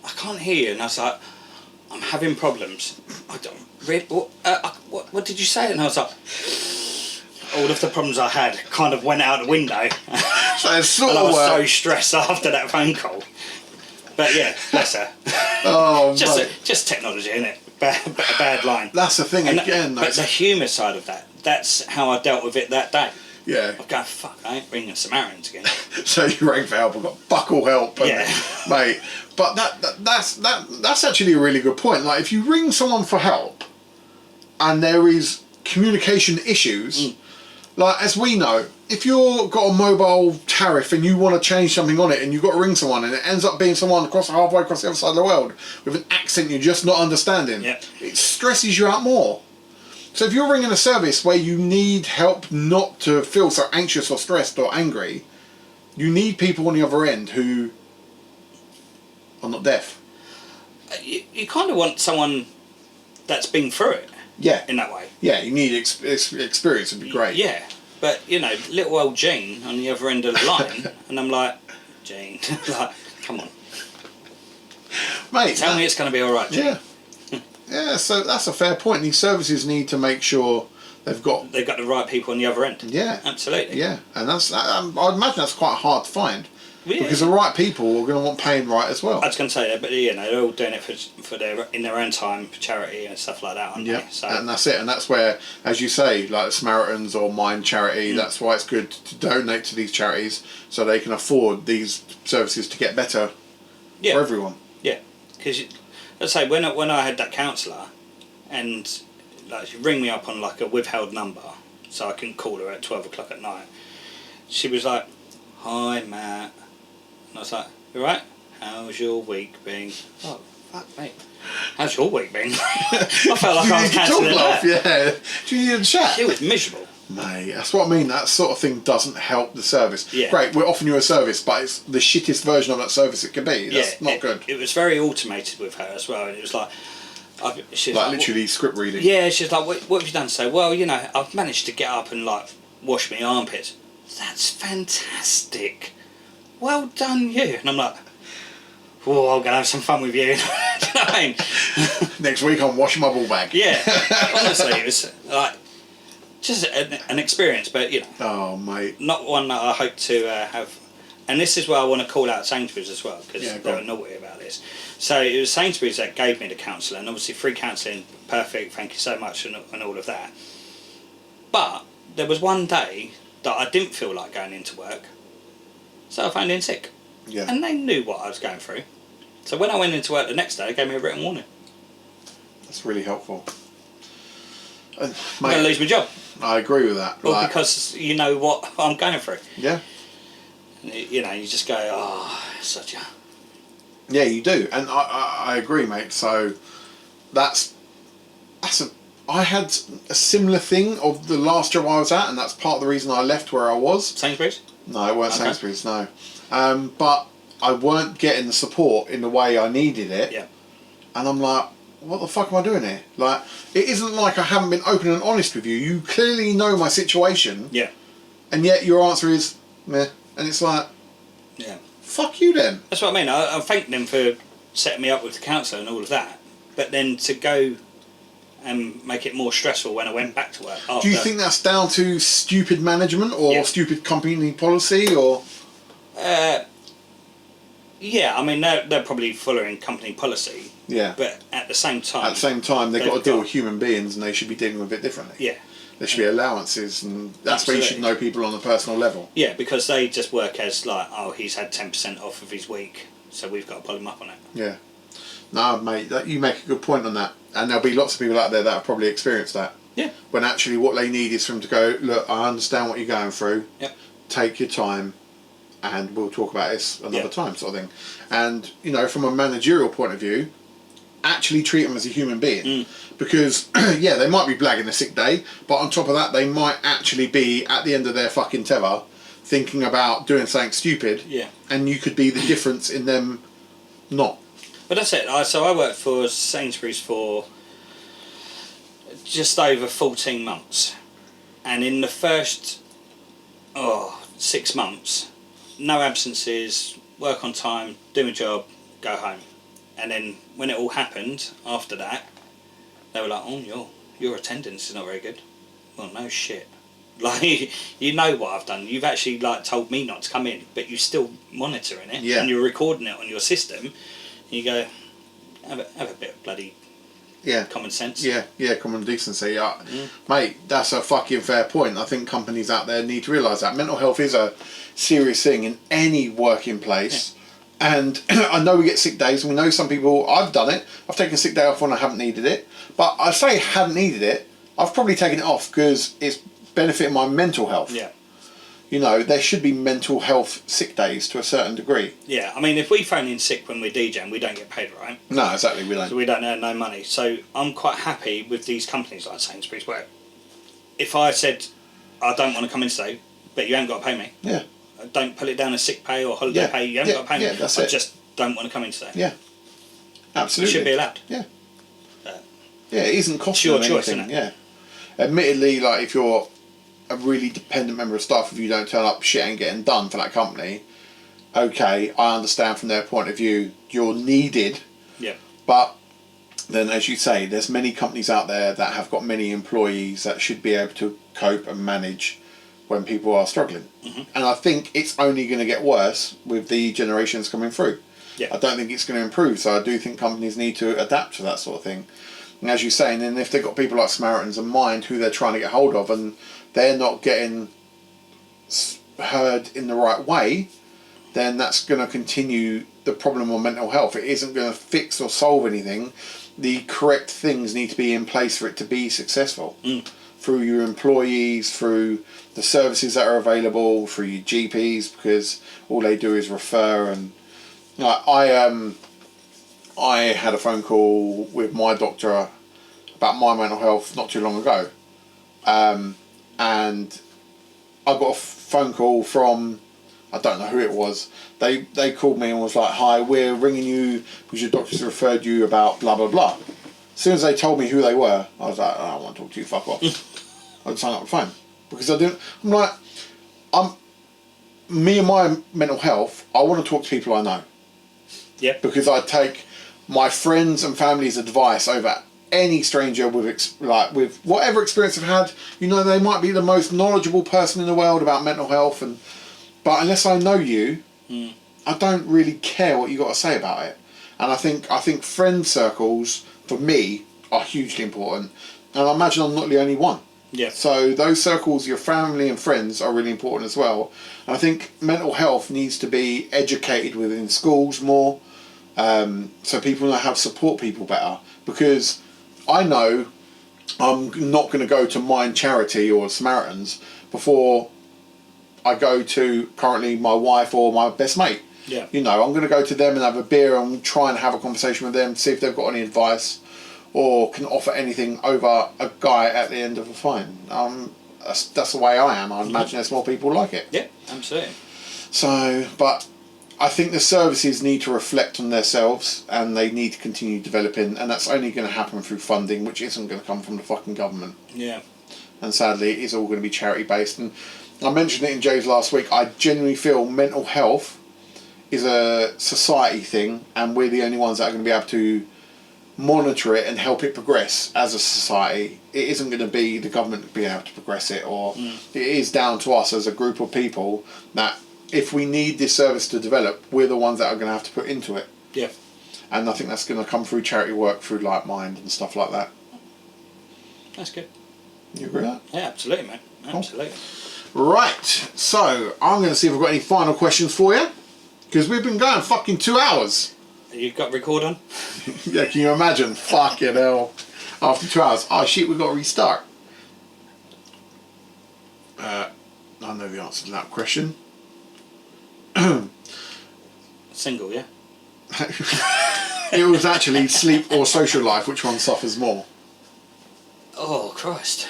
Speaker 2: I can't hear you. And I was like, I'm having problems. I don't read what did you say? And I was like, all of the problems I had kind of went out the window.
Speaker 1: So it's sort
Speaker 2: and I
Speaker 1: of
Speaker 2: was so stressed after that phone call. But yeah, bless her.
Speaker 1: Oh,
Speaker 2: just technology, isn't it? Bad line.
Speaker 1: That's the thing again.
Speaker 2: But the humour side of that's how I dealt with it that day.
Speaker 1: Yeah.
Speaker 2: I'm going, fuck, I ain't ringing Samaritans again.
Speaker 1: So you rang for help and got fuck all help. And,
Speaker 2: yeah.
Speaker 1: Mate, but that's actually a really good point. Like, if you ring someone for help and there is communication issues, like, as we know, if you've got a mobile tariff and you want to change something on it and you've got to ring someone and it ends up being someone halfway across the other side of the world with an accent you're just not understanding, it stresses you out more. So if you're ringing a service where you need help not to feel so anxious or stressed or angry, you need people on the other end who are not deaf.
Speaker 2: You kind of want someone that's been through it.
Speaker 1: Yeah.
Speaker 2: In that way.
Speaker 1: Yeah, you need experience, would be great.
Speaker 2: Yeah, but little old Jean on the other end of the line, and I'm like, Jean, like, come on.
Speaker 1: Mate.
Speaker 2: Tell me it's going to be alright, Jean.
Speaker 1: Yeah. Yeah, so that's a fair point. These services need to make sure they've got
Speaker 2: the right people on the other end.
Speaker 1: Yeah,
Speaker 2: absolutely.
Speaker 1: Yeah, and I'd imagine that's quite hard to find.
Speaker 2: Yeah.
Speaker 1: Because the right people are going to want paying right as well.
Speaker 2: I was going to say that, but they're all doing it for in their own time for charity and stuff like that, aren't they? So,
Speaker 1: and that's it. And that's where, as you say, like the Samaritans or Mind Charity, that's why it's good to donate to these charities so they can afford these services to get better for everyone.
Speaker 2: Yeah, because let's say when I had that counsellor, and like she ring me up on like a withheld number, so I can call her at 12 o'clock at night. She was like, "Hi, Matt." And I was like, "You right? How's your week been?" Oh, fuck, mate. How's your week been? I felt like I was cancelling her.
Speaker 1: Yeah. Do you need a chat?
Speaker 2: It was miserable.
Speaker 1: Mate, that's what I mean. That sort of thing doesn't help the service.
Speaker 2: Yeah.
Speaker 1: Great, we're offering you a service, but it's the shittest version of that service it could be. That's not good.
Speaker 2: It was very automated with her as well. And it was like... she's
Speaker 1: like literally script reading.
Speaker 2: Yeah, she's like, what have you done? So, well, I've managed to get up and like wash my armpits. That's fantastic. Well done, you. And I'm like, whoa, I'm going to have some fun with you. Do you know what I mean?
Speaker 1: Next week I'm washing my ball bag.
Speaker 2: Yeah, honestly, it was like just an experience, but
Speaker 1: Oh, mate.
Speaker 2: not one that I hope to have. And this is where I want to call out Sainsbury's as well, because they were naughty about this. So it was Sainsbury's that gave me the counselling, and obviously free counselling, perfect, thank you so much, and all of that. But there was one day that I didn't feel like going into work, so I phoned in sick.
Speaker 1: Yeah.
Speaker 2: And they knew what I was going through. So when I went into work the next day, they gave me a written warning.
Speaker 1: That's really helpful.
Speaker 2: I'm going to lose my job.
Speaker 1: I agree with that.
Speaker 2: Well, because you know what I'm going through.
Speaker 1: Yeah.
Speaker 2: You just go, oh, such a...
Speaker 1: Yeah, you do. And I agree, mate. So I had a similar thing of the last job I was at, and that's part of the reason I left where I was.
Speaker 2: Sainsbury's?
Speaker 1: No, it weren't Sainsbury's, no. But I weren't getting the support in the way I needed it.
Speaker 2: Yeah.
Speaker 1: And I'm like, what the fuck am I doing here? Like, it isn't like I haven't been open and honest with you. You clearly know my situation.
Speaker 2: Yeah.
Speaker 1: And yet your answer is, meh. And it's like,
Speaker 2: yeah,
Speaker 1: fuck you then.
Speaker 2: That's what I mean. I thanked them for setting me up with the counsellor and all of that. But then to go and make it more stressful when I went back to work after...
Speaker 1: Do you think that's down to stupid management or stupid company policy or...
Speaker 2: Yeah, I mean, they're probably following company policy.
Speaker 1: Yeah.
Speaker 2: But at the same time...
Speaker 1: they've got to deal with human beings and they should be dealing with it differently.
Speaker 2: Yeah.
Speaker 1: There should be allowances, and that's where you should know people on a personal level.
Speaker 2: Yeah, because they just work as like, oh, he's had 10% off of his week, so we've got to pull him up on it.
Speaker 1: Yeah. No, mate, you make a good point on that. And there'll be lots of people out there that have probably experienced that.
Speaker 2: Yeah.
Speaker 1: When actually what they need is for them to go, look, I understand what you're going through.
Speaker 2: Yep. Take
Speaker 1: your time, and we'll talk about this another time, sort of thing. And, from a managerial point of view, actually treat them as a human being. Because, they might be blagging a sick day, but on top of that, they might actually be, at the end of their fucking tether, thinking about doing something stupid.
Speaker 2: Yeah.
Speaker 1: And you could be the difference in them not.
Speaker 2: But that's it. So I worked for Sainsbury's for just over 14 months. And in the first 6 months, no absences, work on time, do my job, go home. And then when it all happened after that, they were like, oh, your attendance is not very good. Well, no shit. Like, you know what I've done. You've actually told me not to come in, but you're still monitoring it.
Speaker 1: Yeah.
Speaker 2: And you're recording it on your system. And you go, have a bit of bloody common sense.
Speaker 1: Yeah, common decency. Mate, that's a fucking fair point. I think companies out there need to realise that. Mental health is a serious thing in any working place. Yeah. And I know we get sick days, and we know some people, I've done it, I've taken a sick day off when I haven't needed it. But I say hadn't needed it, I've probably taken it off because it's benefiting my mental health.
Speaker 2: Yeah.
Speaker 1: There should be mental health sick days to a certain degree.
Speaker 2: Yeah, I mean, if we phone in sick when we're DJing, we don't get paid, right?
Speaker 1: No, exactly, we don't.
Speaker 2: So we don't earn no money. So I'm quite happy with these companies like Sainsbury's where if I said, I don't want to come in today, but you ain't got to pay me.
Speaker 1: Yeah.
Speaker 2: Don't put it down as sick pay or holiday pay, you haven't got to pay me.
Speaker 1: Yeah, that's
Speaker 2: I just don't want to come in today.
Speaker 1: Yeah. Absolutely.
Speaker 2: It should be allowed.
Speaker 1: Yeah. It isn't costing
Speaker 2: your
Speaker 1: them
Speaker 2: choice,
Speaker 1: anything.
Speaker 2: isn't it?
Speaker 1: Yeah. Admittedly, if you're a really dependent member of staff, if you don't turn up, shit ain't getting done for that company. Okay, I understand from their point of view, you're needed.
Speaker 2: Yeah.
Speaker 1: But then, as you say, there's many companies out there that have got many employees that should be able to cope and manage when people are struggling.
Speaker 2: Mm-hmm.
Speaker 1: And I think it's only going to get worse with the generations coming through.
Speaker 2: Yeah.
Speaker 1: I don't think it's going to improve, so I do think companies need to adapt to that sort of thing. And as you say, and then if they've got people like Samaritans in mind who they're trying to get hold of and they're not getting heard in the right way, then that's going to continue the problem of mental health. It isn't going to fix or solve anything. The correct things need to be in place for it to be successful. Through your employees, through the services that are available, through your GPs, because all they do is refer. And like, I had a phone call with my doctor about my mental health not too long ago, and I got a phone call from, I don't know who it was. They called me and was like, "Hi, we're ringing you because your doctor's referred you about blah blah blah." As soon as they told me who they were, I was like, "I don't want to talk to you. Fuck off." I just hung up the phone because I didn't. I'm like, me and my mental health. I want to talk to people I know.
Speaker 2: Yeah.
Speaker 1: Because I take my friends and family's advice over any stranger with with whatever experience I've had. You know, they might be the most knowledgeable person in the world about mental health, but unless I know you, I don't really care what you got to say about it. And I think friend circles for me are hugely important, and I imagine I'm not the only one.
Speaker 2: Yeah.
Speaker 1: So those circles, your family and friends, are really important as well. And I think mental health needs to be educated within schools more, so people know how to support people better. Because I know I'm not going to go to Mind Charity or Samaritans before I go to currently my wife or my best mate.
Speaker 2: Yeah.
Speaker 1: You know, I'm going to go to them and have a beer and try and have a conversation with them, see if they've got any advice or can offer anything over a guy at the end of a phone. That's the way I am. I imagine there's more people like it.
Speaker 2: Yeah, absolutely.
Speaker 1: So, but I think the services need to reflect on themselves and they need to continue developing, and that's only going to happen through funding, which isn't going to come from the fucking government.
Speaker 2: Yeah.
Speaker 1: And sadly, it is all going to be charity based. And I mentioned it in Jay's last week. I genuinely feel mental health is a society thing, and we're the only ones that are going to be able to monitor it and help it progress as a society. It isn't going to be the government being able to progress it, or it is down to us as a group of people that if we need this service to develop, we're the ones that are going to have to put into it.
Speaker 2: Yeah.
Speaker 1: And I think that's going to come through charity work, through Like Mind and stuff like that.
Speaker 2: That's good.
Speaker 1: You agree with that?
Speaker 2: Yeah, absolutely, mate. Absolutely.
Speaker 1: Right, so I'm going to see if I've got any final questions for you, because we've been going fucking 2 hours.
Speaker 2: You've got record on?
Speaker 1: Yeah, can you imagine? Fucking hell. After 2 hours. Oh shit, we've got to restart. I know the answer to that question.
Speaker 2: Single, yeah?
Speaker 1: It was actually sleep or social life. Which one suffers more?
Speaker 2: Oh, Christ.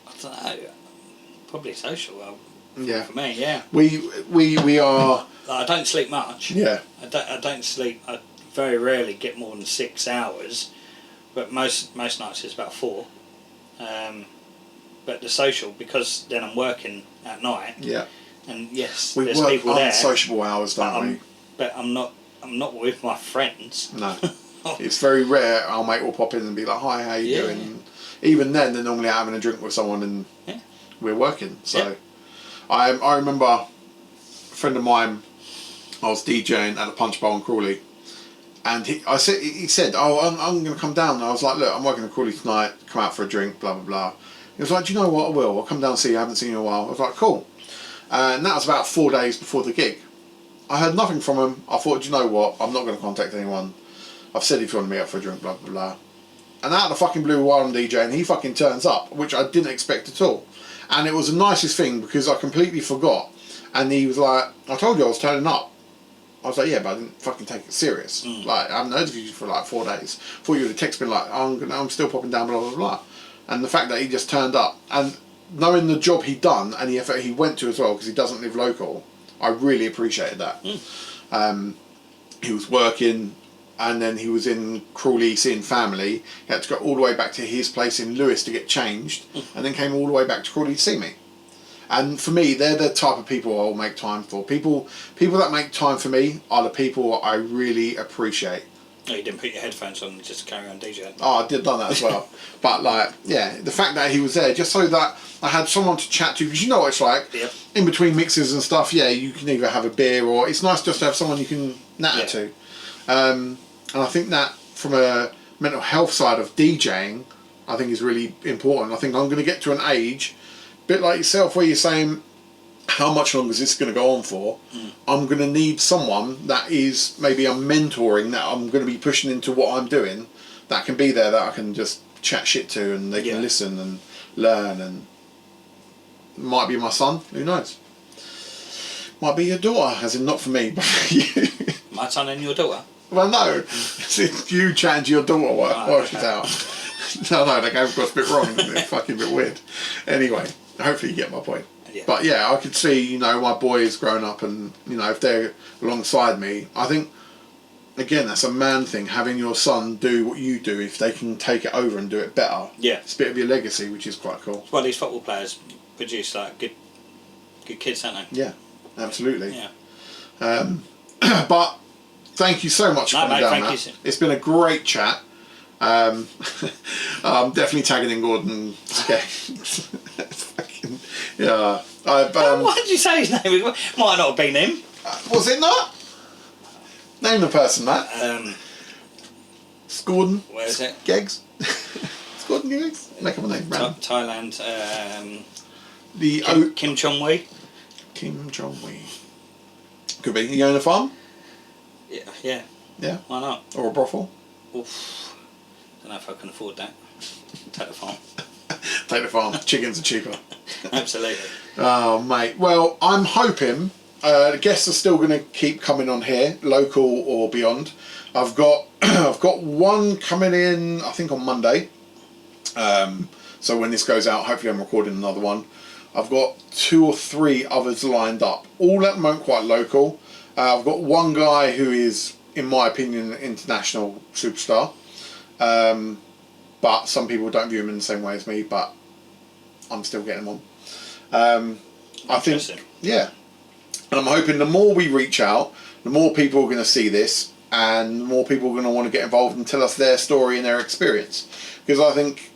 Speaker 2: I don't know. Probably social. Well,
Speaker 1: Yeah.
Speaker 2: for me, yeah.
Speaker 1: We are.
Speaker 2: I don't sleep much.
Speaker 1: Yeah.
Speaker 2: I don't sleep. I very rarely get more than 6 hours, but most nights it's about 4. But the social, because then I'm working at night.
Speaker 1: Yeah.
Speaker 2: And yes,
Speaker 1: We
Speaker 2: there's
Speaker 1: work
Speaker 2: people there.
Speaker 1: unsociable hours, don't we?
Speaker 2: But I'm not with my friends.
Speaker 1: No. It's very rare our mate will pop in and be like, "Hi, how you
Speaker 2: Yeah.
Speaker 1: doing?" Even then, they're normally out having a drink with someone and we're working. So I remember a friend of mine, I was DJing at a punch bowl in Crawley, and he said, "Oh, I'm going to come down." And I was like, "Look, I'm working at Crawley tonight, come out for a drink, blah, blah, blah." He was like, "Do you know what, I will. I'll come down and see you, I haven't seen you in a while." I was like, "Cool." And that was about 4 days before the gig. I heard nothing from him. I thought, "Do you know what, I'm not going to contact anyone. I've said if you want to meet up for a drink, blah, blah, blah." And out of the fucking blue, while I'm DJing, he fucking turns up, which I didn't expect at all. And it was the nicest thing because I completely forgot. And he was like, "I told you I was turning up." I was like, "Yeah, but I didn't fucking take it serious. Like, I haven't heard of you for like 4 days. Thought you would have texted me like, I'm still popping down, blah, blah, blah." And the fact that he just turned up, and knowing the job he'd done and the effort he went to as well, because he doesn't live local, I really appreciated that. He was working, and then he was in Crawley seeing family. He had to go all the way back to his place in Lewis to get changed, and then came all the way back to Crawley to see me. And for me, they're the type of people I'll make time for. People that make time for me are the people I really appreciate.
Speaker 2: Oh, you didn't put your headphones on and just carry on DJing?
Speaker 1: Oh, I did done that as well. But like, yeah, the fact that he was there just so that I had someone to chat to, because you know what it's like.
Speaker 2: Yep.
Speaker 1: In between mixes and stuff, yeah, you can either have a beer or it's nice just to have someone you can natter to. And I think that from a mental health side of DJing, I think is really important. I think I'm going to get to an age, a bit like yourself, where you're saying, how much longer is this going to go on for? I'm going to need someone that is maybe I'm mentoring, that I'm going to be pushing into what I'm doing, that can be there, that I can just chat shit to, and they can listen and learn. And might be my son, who knows? Might be your daughter, as in not for me, but for you.
Speaker 2: My son and your daughter?
Speaker 1: Well, no, it's you chatting to your daughter while she's out. No, that came across a bit wrong, a fucking bit weird. Anyway, hopefully you get my point.
Speaker 2: Yeah.
Speaker 1: But yeah, I could see, you know, my boys growing up, and you know, if they're alongside me, I think again that's a man thing. Having your son do what you do, if they can take it over and do it better,
Speaker 2: yeah,
Speaker 1: it's a bit of your legacy, which is quite cool.
Speaker 2: Well, these football players produce like good kids, don't they?
Speaker 1: Yeah, absolutely.
Speaker 2: Yeah.
Speaker 1: But thank you so much for coming down, Matt. It's been a great chat. I'm definitely tagging in Gordon. Okay. Yeah.
Speaker 2: Why did you say his name? It might not have been him.
Speaker 1: Was it not? Name the person, Matt. It's Gordon.
Speaker 2: Where is it?
Speaker 1: Geggs. It's Gordon Geggs. Make up a name.
Speaker 2: Thailand. Kim Jong-wee.
Speaker 1: Kim Jong-wee. Could be. You own a farm?
Speaker 2: Yeah.
Speaker 1: Yeah.
Speaker 2: Why not?
Speaker 1: Or a brothel?
Speaker 2: Oof. Don't know if I can afford that. Take the farm.
Speaker 1: Take the farm. Chickens are cheaper.
Speaker 2: Absolutely.
Speaker 1: Oh, mate. Well, I'm hoping the guests are still going to keep coming on here, local or beyond. I've got I've got one coming in, I think, on Monday. So when this goes out, hopefully I'm recording another one. I've got 2 or 3 others lined up, all at the moment quite local. I've got one guy who is, in my opinion, an international superstar. But some people don't view him in the same way as me, but I'm still getting him on. I think, yeah. And I'm hoping the more we reach out, the more people are going to see this, and the more people are going to want to get involved and tell us their story and their experience. Because I think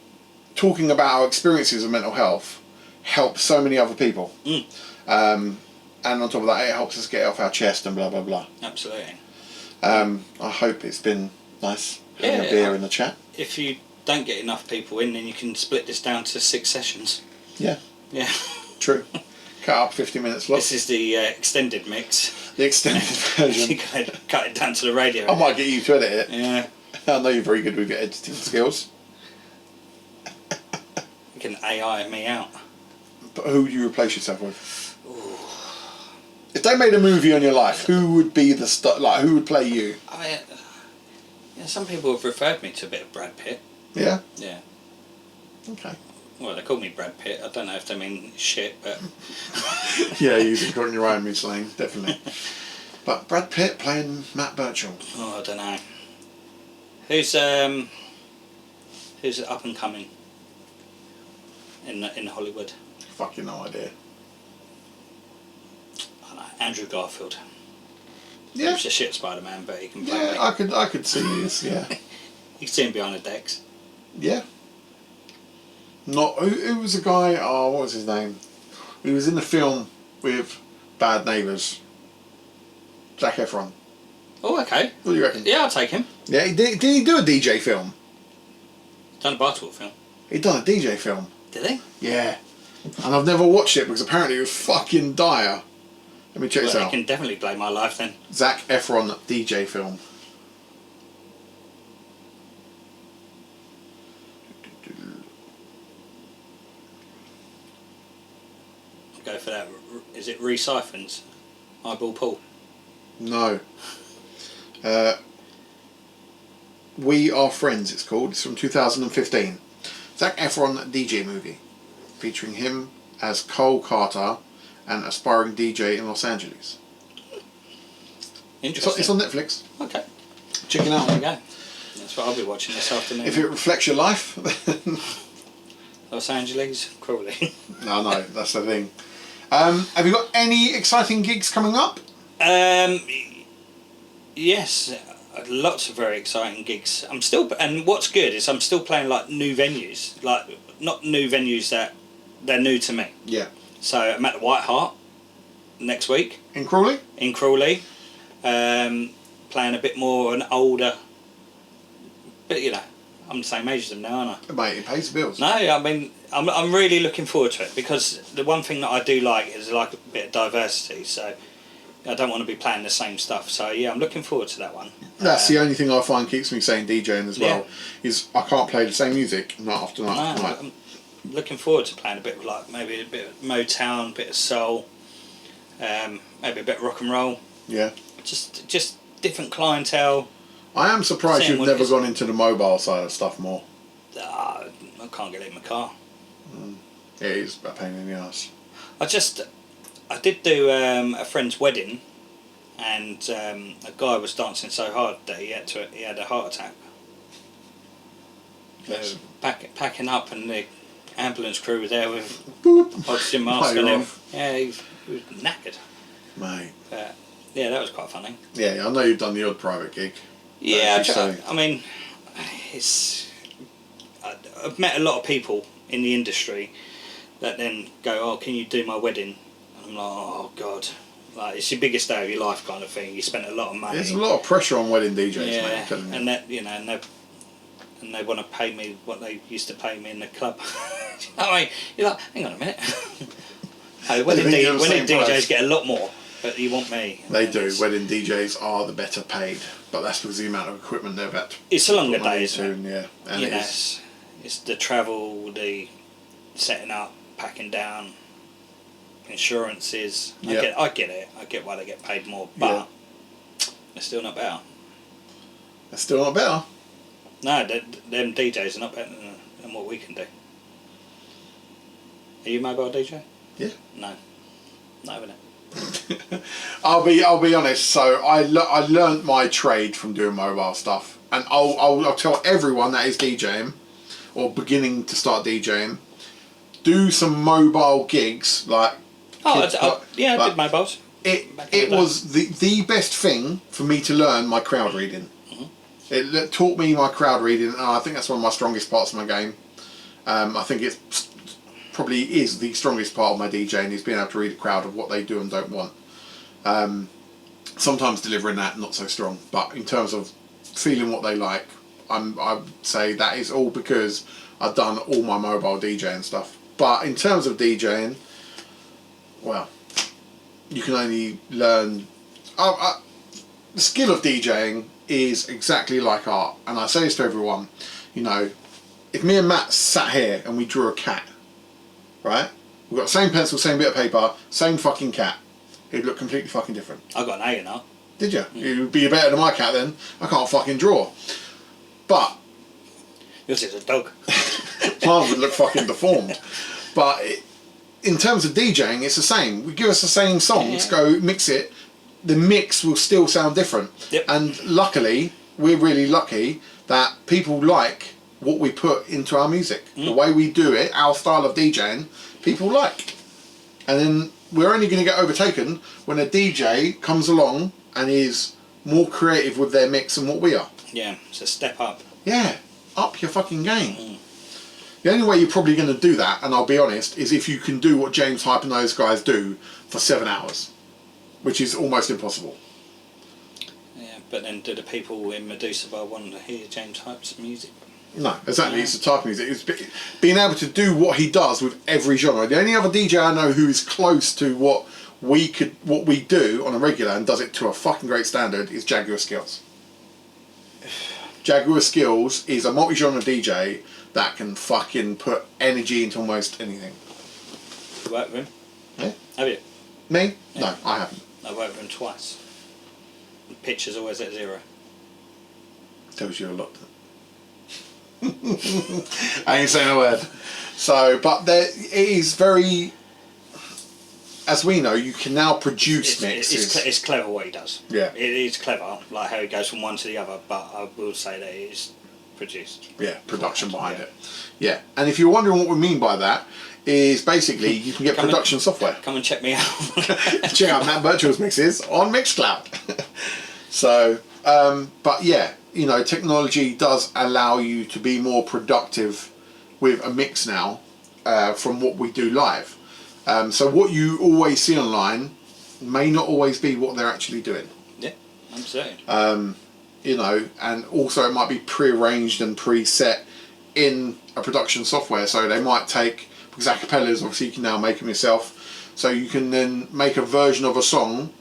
Speaker 1: talking about our experiences of mental health helps so many other people. And on top of that, it helps us get off our chest and blah, blah, blah.
Speaker 2: Absolutely.
Speaker 1: I hope it's been nice having a beer in the chat.
Speaker 2: If you don't get enough people in, then you can split this down to 6 sessions.
Speaker 1: Yeah.
Speaker 2: Yeah.
Speaker 1: True. Cut up 50 minutes long.
Speaker 2: This is the extended mix.
Speaker 1: The extended version.
Speaker 2: You can cut it down to the radio.
Speaker 1: I might get you to edit it.
Speaker 2: Yeah.
Speaker 1: I know you're very good with your editing skills.
Speaker 2: You can AI me out.
Speaker 1: But who would you replace yourself with? If they made a movie on your life, who would be the who would play you?
Speaker 2: I mean, some people have referred me to a bit of Brad Pitt.
Speaker 1: Yeah?
Speaker 2: Yeah.
Speaker 1: Okay.
Speaker 2: Well, they call me Brad Pitt. I don't know if they mean shit, but...
Speaker 1: Yeah, you've been calling your own slang, definitely. But Brad Pitt playing Matt Birchall.
Speaker 2: Oh, I don't know. Who's up and coming in Hollywood?
Speaker 1: Fucking no idea.
Speaker 2: I don't know. Andrew Garfield.
Speaker 1: Yeah.
Speaker 2: He's a shit Spider-Man, but he can play me.
Speaker 1: I could see this, yeah.
Speaker 2: You can see him behind the decks.
Speaker 1: Yeah. Not who was the guy? Oh, what was his name? He was in the film with Bad Neighbours. Zac Efron.
Speaker 2: Oh, okay.
Speaker 1: What do you reckon?
Speaker 2: Yeah, I'll take him.
Speaker 1: Yeah, did he do a DJ film?
Speaker 2: Done a Bartol film.
Speaker 1: He done a DJ film.
Speaker 2: Did he?
Speaker 1: Yeah. And I've never watched it because apparently it was fucking dire. Let me check this out.
Speaker 2: You can definitely play my life then.
Speaker 1: Zac Efron DJ film.
Speaker 2: Go for that. Is it Re-Siphons? Eyeball Paul?
Speaker 1: No. We Are Friends, it's called. It's from 2015. Zac Efron DJ movie. Featuring him as Cole Carter, an aspiring DJ in Los Angeles.
Speaker 2: Interesting.
Speaker 1: It's on Netflix.
Speaker 2: Okay.
Speaker 1: Check it out.
Speaker 2: There you go. That's what I'll be watching this afternoon.
Speaker 1: If it reflects your life, then...
Speaker 2: Los Angeles, cruelly.
Speaker 1: No, that's the thing. Have you got any exciting gigs coming up?
Speaker 2: Yes. lots of very exciting gigs. I'm still, and what's good is I'm still playing like new venues, like not new venues that they're new to me.
Speaker 1: Yeah.
Speaker 2: So I'm at the White Hart next week.
Speaker 1: In Crawley?
Speaker 2: In Crawley. Playing a bit more an older, but you know, I'm the same age as them now, aren't I?
Speaker 1: Mate, it pays the bills.
Speaker 2: No, I mean, I'm really looking forward to it because the one thing that I do like is like a bit of diversity, so I don't want to be playing the same stuff. So yeah, I'm looking forward to that one.
Speaker 1: That's the only thing I find keeps me saying DJing as well, is I can't play the same music night after night after night.
Speaker 2: I'm looking forward to playing a bit of like, maybe a bit of Motown, a bit of soul, maybe a bit of rock and roll.
Speaker 1: Yeah.
Speaker 2: Just different clientele.
Speaker 1: I am surprised
Speaker 2: Same
Speaker 1: you've
Speaker 2: what
Speaker 1: never
Speaker 2: it is.
Speaker 1: gone into the mobile side of stuff more.
Speaker 2: I can't get it in my car.
Speaker 1: It is a pain in the ass.
Speaker 2: I did do a friend's wedding, and a guy was dancing so hard that he had a heart attack.
Speaker 1: Yes.
Speaker 2: So packing up, and the ambulance crew was there with
Speaker 1: Boop.
Speaker 2: oxygen mask
Speaker 1: Play
Speaker 2: on him.
Speaker 1: off.
Speaker 2: Yeah, he was knackered.
Speaker 1: Mate.
Speaker 2: But yeah, that was quite funny.
Speaker 1: Yeah, I know you've done the odd private gig.
Speaker 2: Yeah,
Speaker 1: Actually,
Speaker 2: I mean, I've met a lot of people in the industry that then go, "Oh, can you do my wedding?" And I'm like, "Oh God." Like, it's your biggest day of your life kind of thing. You spent a lot of money.
Speaker 1: There's a lot of pressure on wedding DJs,
Speaker 2: Yeah,
Speaker 1: mate. I'm telling you.
Speaker 2: and that, you know, and they want to pay me what they used to pay me in the club. I mean, you're like, hang on a minute. Hey, wedding
Speaker 1: think you're the same
Speaker 2: DJs
Speaker 1: price.
Speaker 2: get a lot more, but you want me.
Speaker 1: They
Speaker 2: And
Speaker 1: do.
Speaker 2: It's,
Speaker 1: Wedding DJs are the better paid, but that's because of the amount of equipment they've had to
Speaker 2: it's a longer
Speaker 1: put money
Speaker 2: day, isn't it?
Speaker 1: into, yeah. And
Speaker 2: You
Speaker 1: it
Speaker 2: know,
Speaker 1: is.
Speaker 2: it's the travel, the setting up, packing down, insurances.
Speaker 1: Yeah.
Speaker 2: I get it. I get why they get paid more, but they're still not better.
Speaker 1: It's still not better.
Speaker 2: No, them DJs are not better than what we can do. Are you a mobile DJ?
Speaker 1: Yeah.
Speaker 2: No. Not having it.
Speaker 1: I'll be honest. So I learnt my trade from doing mobile stuff, and I'll tell everyone that is DJing or beginning to start DJing, do some mobile gigs like.
Speaker 2: Oh,
Speaker 1: kids,
Speaker 2: I
Speaker 1: like,
Speaker 2: did mobiles.
Speaker 1: It was the best thing for me to learn my crowd reading. It taught me my crowd reading, and I think that's one of my strongest parts of my game. I think it's probably is the strongest part of my DJing, is being able to read a crowd of what they do and don't want. Sometimes delivering that not so strong, but in terms of feeling what they like, I'd say that is all because I've done all my mobile DJing stuff. But in terms of DJing, well, you can only learn. The skill of DJing is exactly like art, and I say this to everyone. You know, if me and Matt sat here and we drew a cat, right? We've got the same pencil, same bit of paper, same fucking cat. It'd look completely fucking different.
Speaker 2: I got an A now.
Speaker 1: Did you? It would be better than my cat then. I can't fucking draw. But
Speaker 2: Yours is a dog.
Speaker 1: mine would look fucking deformed. But in terms of DJing, it's the same. We give us the same songs, go mix it. The mix will still sound different.
Speaker 2: Yep.
Speaker 1: And luckily, we're really lucky that people like what we put into our music. The way we do it, our style of DJing, people like. And then we're only going to get overtaken when a DJ comes along and is more creative with their mix than what we are.
Speaker 2: Yeah, it's a step up.
Speaker 1: Yeah, up your fucking game. The only way you're probably going to do that, and I'll be honest, is if you can do what James Hype and those guys do for 7 hours, which is almost impossible.
Speaker 2: Yeah, but then do the people in Medusa Bar want to hear James Hype's music?
Speaker 1: No, exactly. It's the type of music. It's being able to do what he does with every genre. The only other DJ I know who is close to what we do on a regular and does it to a fucking great standard is Jaguar Skills. Jaguar Skills is a multi-genre DJ that can fucking put energy into almost anything.
Speaker 2: You worked with him?
Speaker 1: Yeah.
Speaker 2: Have you?
Speaker 1: Me? No, I haven't.
Speaker 2: I worked with him twice. The pitch is always at 0.
Speaker 1: Tells you a lot. I ain't saying a word. So, but it is very, as we know, you can now produce mixes.
Speaker 2: It's clever what he does.
Speaker 1: Yeah.
Speaker 2: It is clever, like how he goes from one to the other, but I will say that it is produced.
Speaker 1: Yeah, production behind it. Yeah, and if you're wondering what we mean by that, is basically you can get production software.
Speaker 2: Come and check me out.
Speaker 1: Check out Matt Birchall's mixes on Mixcloud. So, But yeah, you know, technology does allow you to be more productive with a mix now from what we do live. So what you always see online may not always be what they're actually doing.
Speaker 2: Yeah, I'm saying.
Speaker 1: You know, and also it might be pre-arranged and preset in a production software. So they might take, because acapellas, obviously you can now make them yourself. So you can then make a version of a song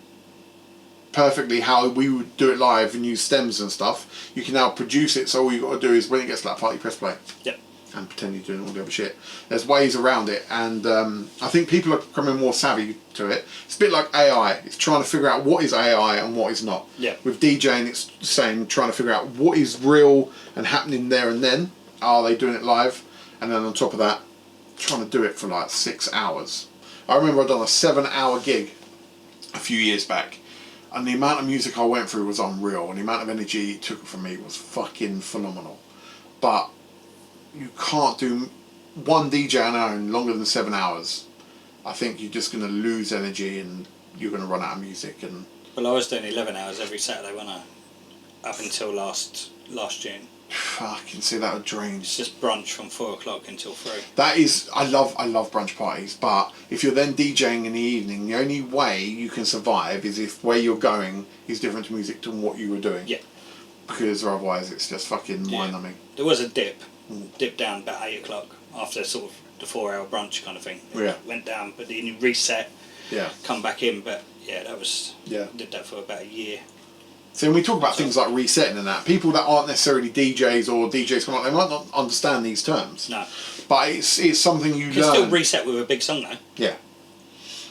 Speaker 1: perfectly how we would do it live and use stems and stuff. You can now produce it, so all you got to do is when it gets to that part you press play.
Speaker 2: Yep.
Speaker 1: And pretend you're doing all the other shit. There's ways around it, and I think people are becoming more savvy to it. It's a bit like AI. It's trying to figure out what is AI and what is not.
Speaker 2: Yeah.
Speaker 1: With DJing, it's the same, trying to figure out what is real and happening there and then. Are they doing it live? And then on top of that, trying to do it for like 6 hours. I remember I'd done a 7-hour gig a few years back, and the amount of music I went through was unreal, and the amount of energy it took from me was fucking phenomenal. But you can't do one DJ on your own longer than 7 hours. I think you're just going to lose energy and you're going to run out of music. And
Speaker 2: well, I was doing 11 hours every Saturday, wasn't I? Up until last June.
Speaker 1: I can see that would drain.
Speaker 2: It's just brunch from 4 o'clock until 3.
Speaker 1: That is, I love brunch parties, but if you're then DJing in the evening, the only way you can survive is if where you're going is different to music to what you were doing.
Speaker 2: Yeah.
Speaker 1: Because otherwise it's just fucking mind-numbing.
Speaker 2: There was a dip down about 8 o'clock after sort of the 4-hour brunch kind of thing. It went down, but then you reset, come back in. But yeah, that was, did that for about a year.
Speaker 1: So when we talk about things like resetting and that, people that aren't necessarily DJs or DJs come up, they might not understand these terms.
Speaker 2: No.
Speaker 1: But it's something you
Speaker 2: can
Speaker 1: learn.
Speaker 2: Still reset with a big song though.
Speaker 1: Yeah.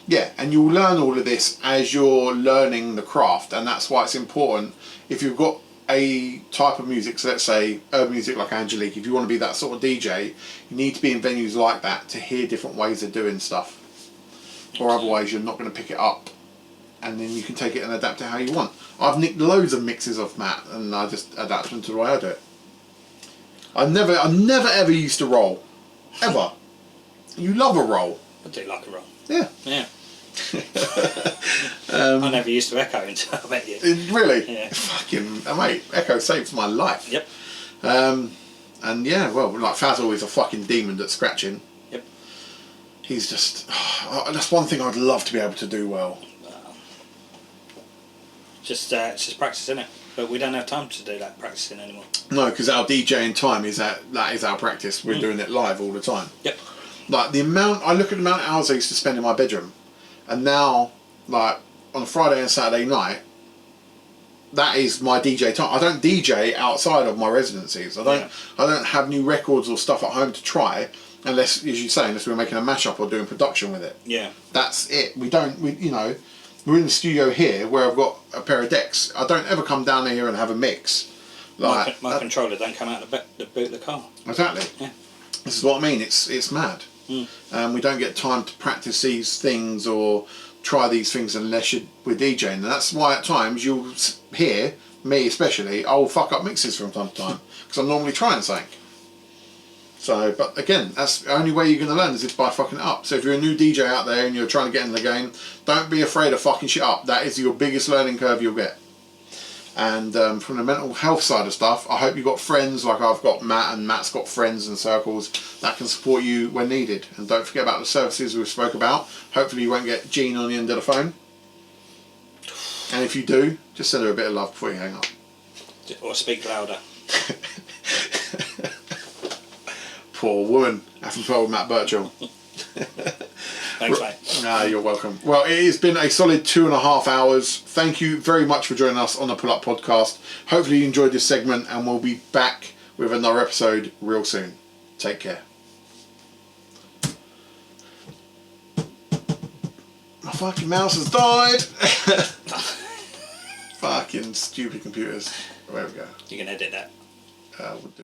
Speaker 1: Yeah, and you'll learn all of this as you're learning the craft, and that's why it's important if you've got a type of music, so let's say urban music like Angelique, if you want to be that sort of DJ, you need to be in venues like that to hear different ways of doing stuff. Or otherwise you're not going to pick it up, and then you can take it and adapt it how you want. I've nicked loads of mixes off Matt and I just adapt them to the way I do it. I never ever used to roll. Ever. You love a roll.
Speaker 2: I do like a roll.
Speaker 1: Yeah.
Speaker 2: Yeah. I never used to echo until I met you.
Speaker 1: Really?
Speaker 2: Yeah.
Speaker 1: Fucking mate, Echo saved my life.
Speaker 2: Yep.
Speaker 1: And yeah, well, like Fazal is a fucking demon at scratching.
Speaker 2: Yep.
Speaker 1: He's just that's one thing I'd love to be able to do well.
Speaker 2: It's just practice, isn't it? But we don't have time to do that practicing anymore.
Speaker 1: No, because our DJing time is that is our practice. We're doing it live all the time.
Speaker 2: Yep.
Speaker 1: Like I look at the amount of hours I used to spend in my bedroom, and now, like on a Friday and Saturday night, that is my DJ time. I don't DJ outside of my residencies. I don't have new records or stuff at home to try, unless, as you say, unless we're making a mashup or doing production with it.
Speaker 2: Yeah.
Speaker 1: That's it. We're in the studio here where I've got a pair of decks. I don't ever come down here and have a mix. Like
Speaker 2: my controller don't come out the boot of the car.
Speaker 1: Exactly.
Speaker 2: Yeah.
Speaker 1: This is what I mean. It's mad. We don't get time to practice these things or try these things unless we're DJing. And that's why at times you'll hear, me especially, I'll fuck up mixes from time to time because I'm normally trying something. So, but again, that's the only way you're going to learn is by fucking it up. So if you're a new DJ out there and you're trying to get in the game, don't be afraid of fucking shit up. That is your biggest learning curve you'll get. And from the mental health side of stuff, I hope you've got friends like I've got Matt, and Matt's got friends and circles that can support you when needed. And don't forget about the services we spoke about. Hopefully you won't get Jean on the end of the phone. And if you do, just send her a bit of love before you hang up.
Speaker 2: Or speak louder.
Speaker 1: Poor woman, having trouble with Matt Birchall.
Speaker 2: Thanks, mate.
Speaker 1: Nah, you're welcome. Well, it has been a solid 2.5 hours. Thank you very much for joining us on the Pull Up Podcast. Hopefully you enjoyed this segment, and we'll be back with another episode real soon. Take care. My fucking mouse has died. Fucking stupid computers. There we go.
Speaker 2: You can edit that.
Speaker 1: We'll do